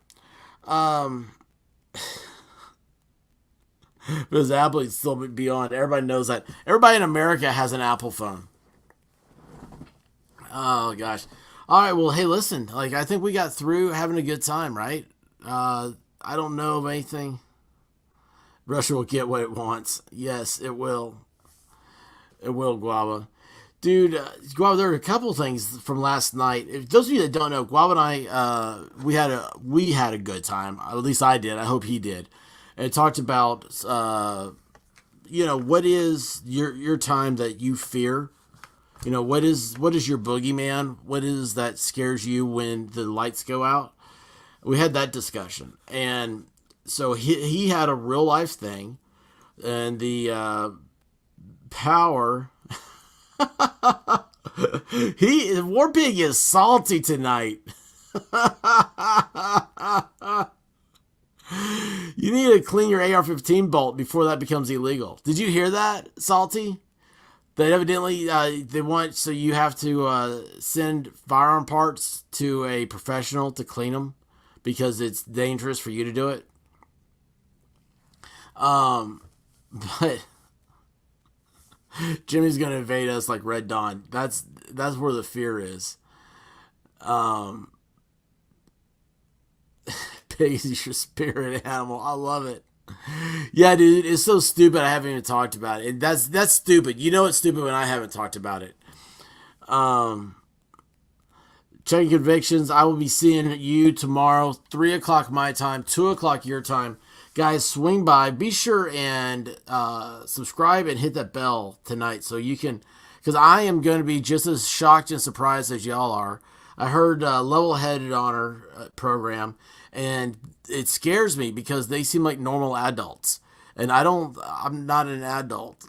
[SPEAKER 3] Because Apple is still beyond. Everybody knows that. Everybody in America has an Apple phone. Oh, gosh. All right, well, hey, listen. Like, I think we got through having a good time, right? I don't know of anything. Russia will get what it wants. Yes, it will. It will, Guava. Dude, Guava, there were a couple things from last night. If those of you that don't know, Guava and I, we had a good time. At least I did. I hope he did. And it talked about, what is your time that you fear? What is your boogeyman? What is that scares you when the lights go out? We had that discussion. And so he had a real life thing. And the power... War Pig is salty tonight. You need to clean your AR-15 bolt before that becomes illegal. Did you hear that, Salty? That evidently they want, so you have to send firearm parts to a professional to clean them because it's dangerous for you to do it. But Jimmy's gonna invade us like Red Dawn. That's where the fear is. Pig is your spirit animal. I love it. Yeah, dude, it's so stupid. I haven't even talked about it. That's stupid. You know it's stupid when I haven't talked about it. Checking convictions. I will be seeing you tomorrow, 3:00 my time, 2:00 your time. Guys, swing by. Be sure and subscribe and hit that bell tonight so you can, because I am going to be just as shocked and surprised as y'all are. I heard Level Headed on her program, and it scares me because they seem like normal adults. And I'm not an adult.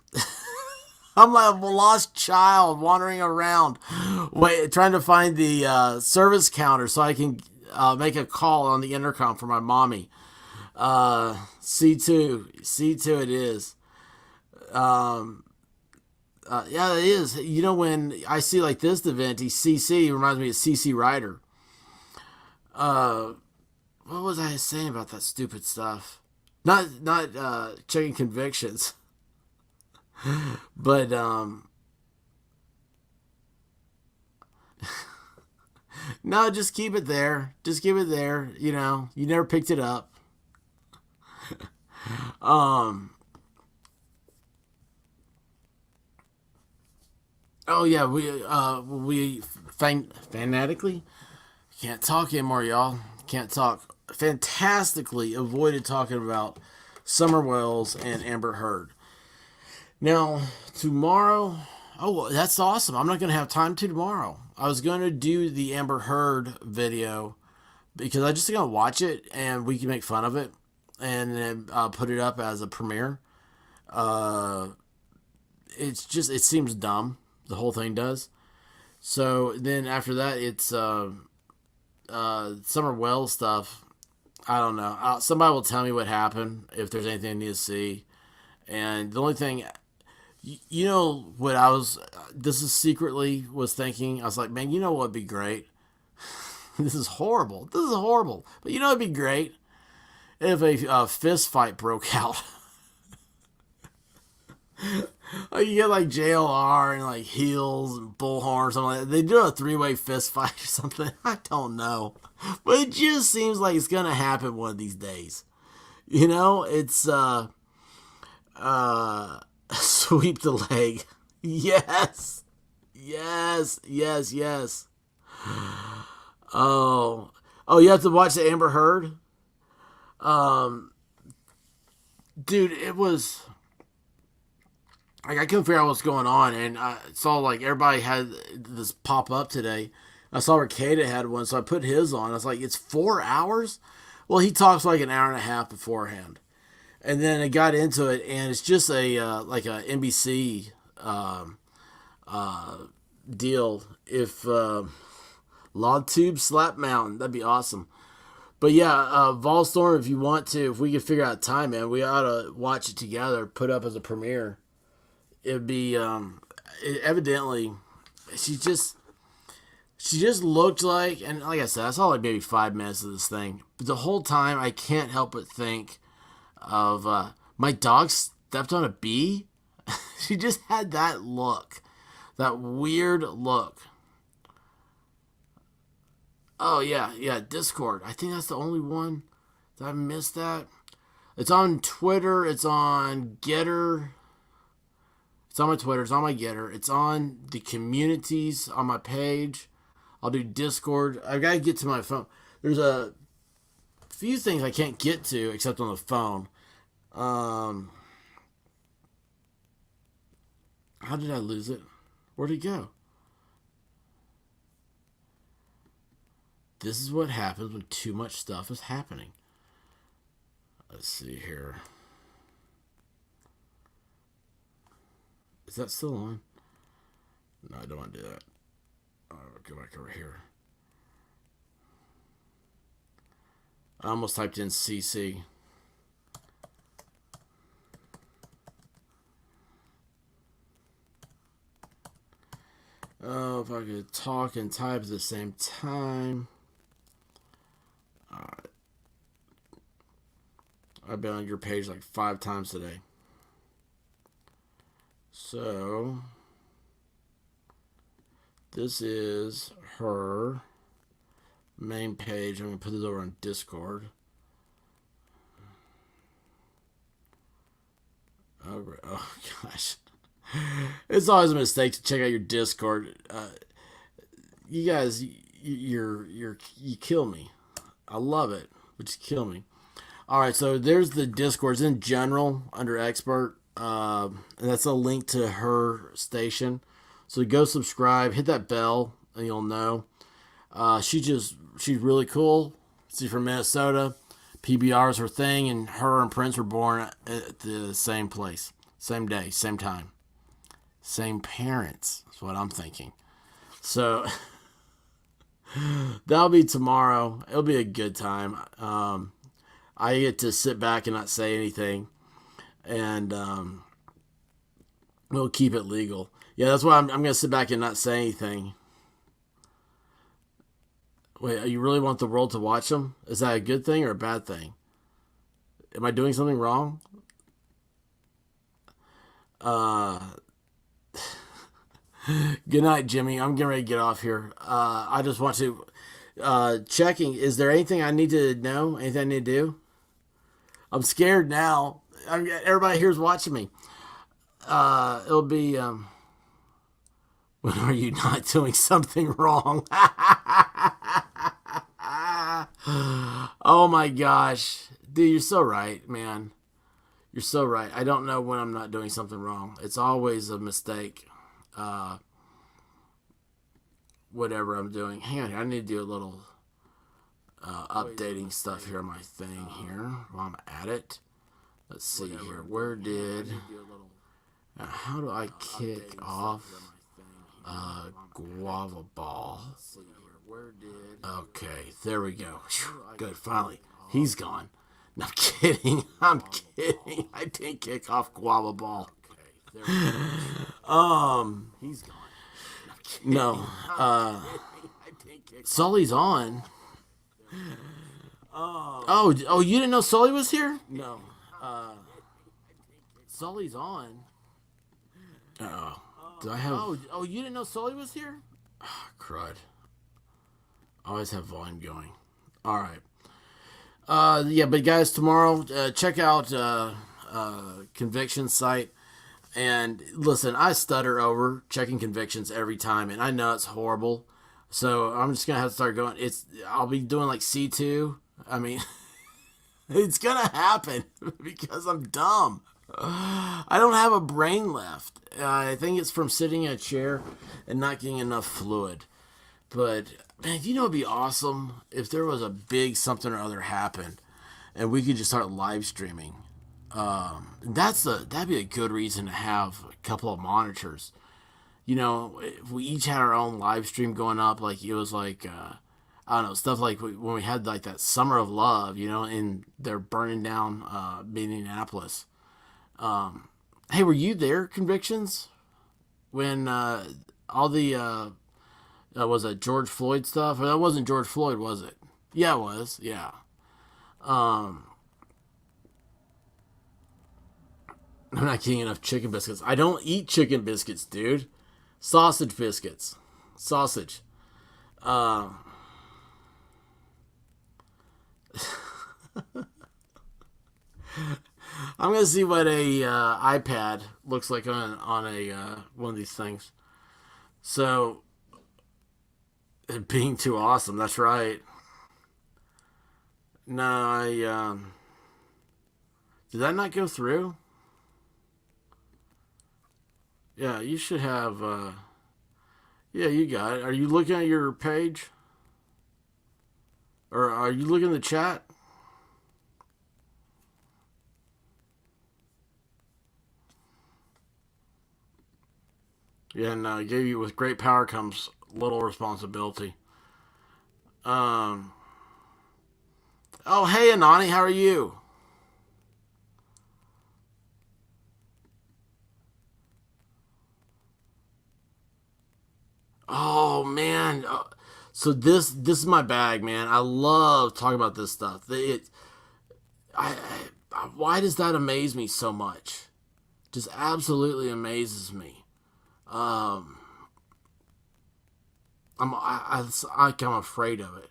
[SPEAKER 3] I'm like a lost child wandering around, trying to find the service counter so I can make a call on the intercom for my mommy. C2 it is. Yeah, it is. When I see like this event, CC reminds me of CC Ryder. What was I saying about that stupid stuff? Not checking convictions. But no, just keep it there. Just keep it there. You never picked it up. Oh yeah, we fanatically can't talk anymore, y'all. Can't talk. Fantastically avoided talking about Summer Wells and Amber Heard. Now tomorrow, oh that's awesome. I'm not gonna have time to tomorrow. I was gonna do the Amber Heard video because I just gonna watch it and we can make fun of it and then put it up as a premiere. It's just it seems dumb. The whole thing does. So then after that, it's Summer Wells stuff. I don't know. Somebody will tell me what happened if there's anything I need to see. And the only thing, you know, what I was, this is secretly was thinking. I was like, man, you know what would be great? This is horrible. This is horrible. But you know it'd be great if a fist fight broke out. Like you get like JLR and like Heels and Bullhorn or something like that. They do a 3-way fist fight or something. I don't know. But it just seems like it's gonna happen one of these days. You know, it's sweep the leg. Yes. Yes. Yes. Yes. Oh. Oh, you have to watch the Amber Heard? Dude, it was like I couldn't figure out what's going on, and I saw like everybody had this pop up today. I saw Arcada had one, so I put his on. I was like, it's 4 hours? Well, he talks like an hour and a half beforehand. And then I got into it, and it's just a like a NBC deal. If Law Tube Slap Mountain, that'd be awesome. But yeah, Volstorm, if you want to, if we could figure out time, man, we ought to watch it together, put up as a premiere. It'd be evidently she just looked like, and like I said, I saw like maybe 5 minutes of this thing, but the whole time I can't help but think of my dog stepped on a bee. She just had that look, that weird look. Oh yeah, Discord. I think that's the only one. Did I miss that? It's on Twitter. It's on Getter. It's on my Twitter. It's on my Getter. It's on the communities on my page. I'll do Discord. I've got to get to my phone. There's a few things I can't get to except on the phone. How did I lose it? Where'd it go? This is what happens when too much stuff is happening. Let's see here. Is that still on? No, I don't want to do that. I'll go back over here. I almost typed in CC. Oh, if I could talk and type at the same time. Alright. I've been on your page like 5 times today. So, this is her main page. I'm going to put this over on Discord. Oh gosh. It's always a mistake to check out your Discord. You guys, you kill me. I love it, but you kill me. All right, so there's the Discords in general under expert. And that's a link to her station. So go subscribe, hit that bell, and you'll know. She's really cool. She's from Minnesota. PBR is her thing, and her and Prince were born at the same place, same day, same time, same parents. That's what I'm thinking. So that'll be tomorrow. It'll be a good time. I get to sit back and not say anything, and we'll keep it legal. Yeah, that's why I'm going to sit back and not say anything. Wait, you really want the world to watch them? Is that a good thing or a bad thing? Am I doing something wrong? Good night, Jimmy. I'm getting ready to get off here. I just want to checking. Is there anything I need to know? Anything I need to do? I'm scared now. everybody here's watching me. It'll be when are you not doing something wrong? Oh my gosh, dude, you're so right, man. You're so right. I don't know when I'm not doing something wrong. It's always a mistake. Whatever I'm doing. Hang on, I need to do a little updating stuff here on my thing here while I'm at it. Let's see here. Where did... how do I kick off Guava Ball? Okay, there we go. Whew, good, finally. He's gone. No, I'm kidding. I'm kidding. I didn't kick off Guava Ball. He's gone. No. Sully's on. Oh, you didn't know Sully was here? No. Sully's on. Oh. Do I have... Oh, you didn't know Sully was here? Oh, crud. Always have volume going. All right. Yeah, but guys, tomorrow, check out Conviction site. And listen, I stutter over checking convictions every time, and I know it's horrible. So I'm just gonna have to start going. I'll be doing like C2. I mean, it's gonna happen because I'm dumb. I don't have a brain left. I think it's from sitting in a chair and not getting enough fluid. But man, you know, it'd be awesome if there was a big something or other happen, and we could just start live streaming. That'd be a good reason to have a couple of monitors. You know, if we each had our own live stream going up, like it was like, I don't know, stuff like when we had like that Summer of Love, you know, and they're burning down Minneapolis. Hey, were you there, Convictions? When all the, was it George Floyd stuff? Or that wasn't George Floyd, was it? Yeah, it was. Yeah. I'm not getting enough chicken biscuits. I don't eat chicken biscuits, dude. Sausage biscuits. Sausage. I'm gonna see what a iPad looks like on a one of these things. So, it being too awesome. That's right. No, did that not go through? Yeah, you should have, yeah, you got it. Are you looking at your page? Or are you looking at the chat? Yeah, and gave you with great power comes little responsibility. Oh, hey, Anani, how are you? Oh man, so this is my bag, man. I love talking about this stuff. Why does that amaze me so much? Just absolutely amazes me. I'm afraid of it.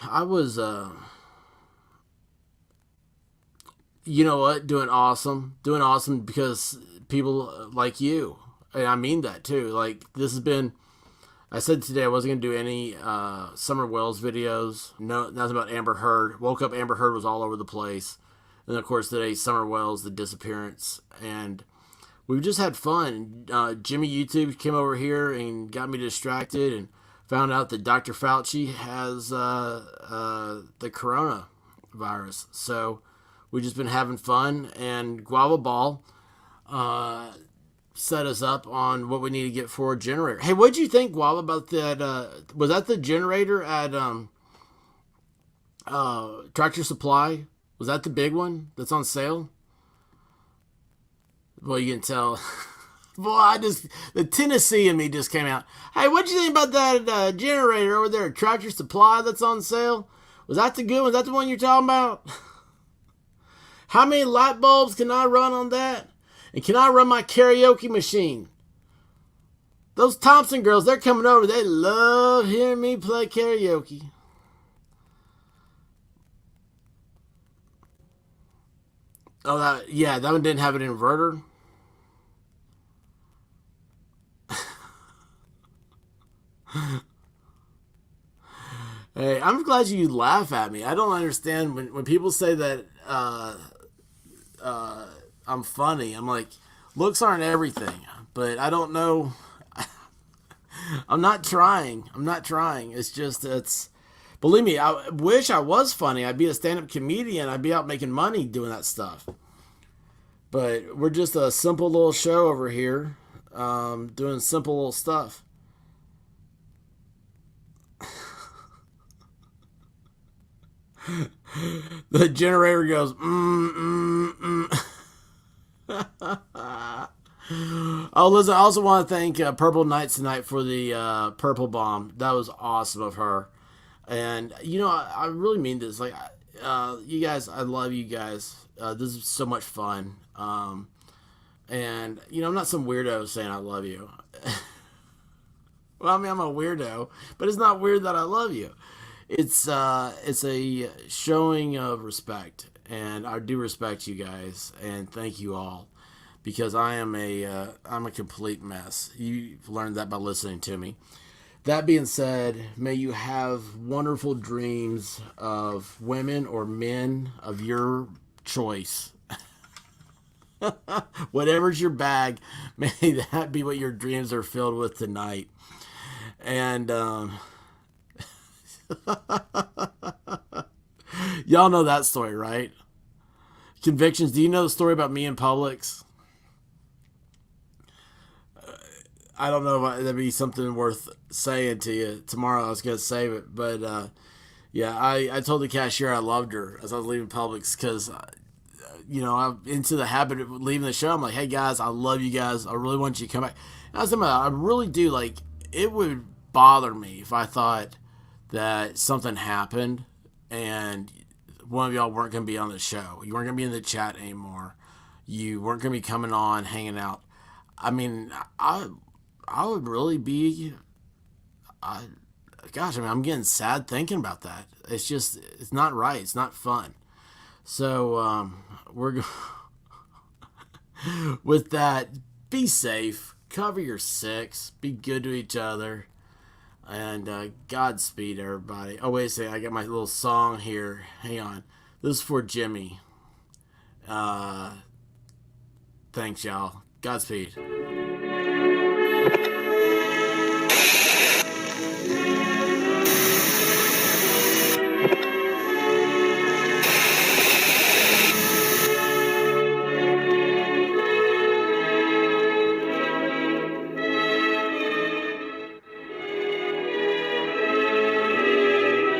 [SPEAKER 3] I was, you know what, doing awesome because people like you. And I mean that too. Like, this has been, I said today I wasn't going to do any Summer Wells videos. No, nothing about Amber Heard. Woke up, Amber Heard was all over the place. And of course today, Summer Wells, the disappearance. And we've just had fun. Jimmy YouTube came over here and got me distracted and found out that Dr. Fauci has the coronavirus. So we've just been having fun. And Guava Ball set us up on what we need to get for a generator. Hey, what'd you think, Guava, about that? Was that the generator at Tractor Supply? Was that the big one that's on sale? Well, you can tell. Boy, the Tennessee in me just came out. Hey, what'd you think about that generator over there at Tractor Supply that's on sale? Was that the good one? Was that the one you're talking about? How many light bulbs can I run on that? And can I run my karaoke machine? Those Thompson girls, they're coming over. They love hearing me play karaoke. Oh, that one didn't have an inverter. Hey, I'm glad you laugh at me. I don't understand when people say that I'm funny. I'm like, looks aren't everything, but I don't know. I'm not trying. I'm not trying. It's just it's. Believe me, I wish I was funny. I'd be a stand-up comedian. I'd be out making money doing that stuff. But we're just a simple little show over here, doing simple little stuff. The generator goes, Oh, listen, I also want to thank Purple Knights tonight for the Purple Bomb. That was awesome of her. And, I really mean this. Like, you guys, I love you guys. This is so much fun. And, I'm not some weirdo saying I love you. Well, I mean, I'm a weirdo, but it's not weird that I love you. It's a showing of respect, and I do respect you guys, and thank you all, because I'm a complete mess. You've learned that by listening to me. That being said, may you have wonderful dreams of women or men of your choice. Whatever's your bag, may that be what your dreams are filled with tonight. And y'all know that story, right? Convictions. Do you know the story about me in Publix? I don't know if that'd be something worth saying to you tomorrow. I was gonna save it, but yeah, I told the cashier I loved her as I was leaving Publix because I'm into the habit of leaving the show. I'm like, hey guys, I love you guys. I really want you to come back. And I was thinking about, I really do. Like, it would bother me if I thought that something happened and one of y'all weren't going to be on the show. You weren't going to be in the chat anymore. You weren't going to be coming on, hanging out. I mean, I would really be. Gosh, I mean, I'm getting sad thinking about that. It's not right. It's not fun. So we're with that. Be safe. Cover your six. Be good to each other. And Godspeed, everybody. Oh, wait a second. I got my little song here. Hang on. This is for Jimmy. Thanks, y'all. Godspeed.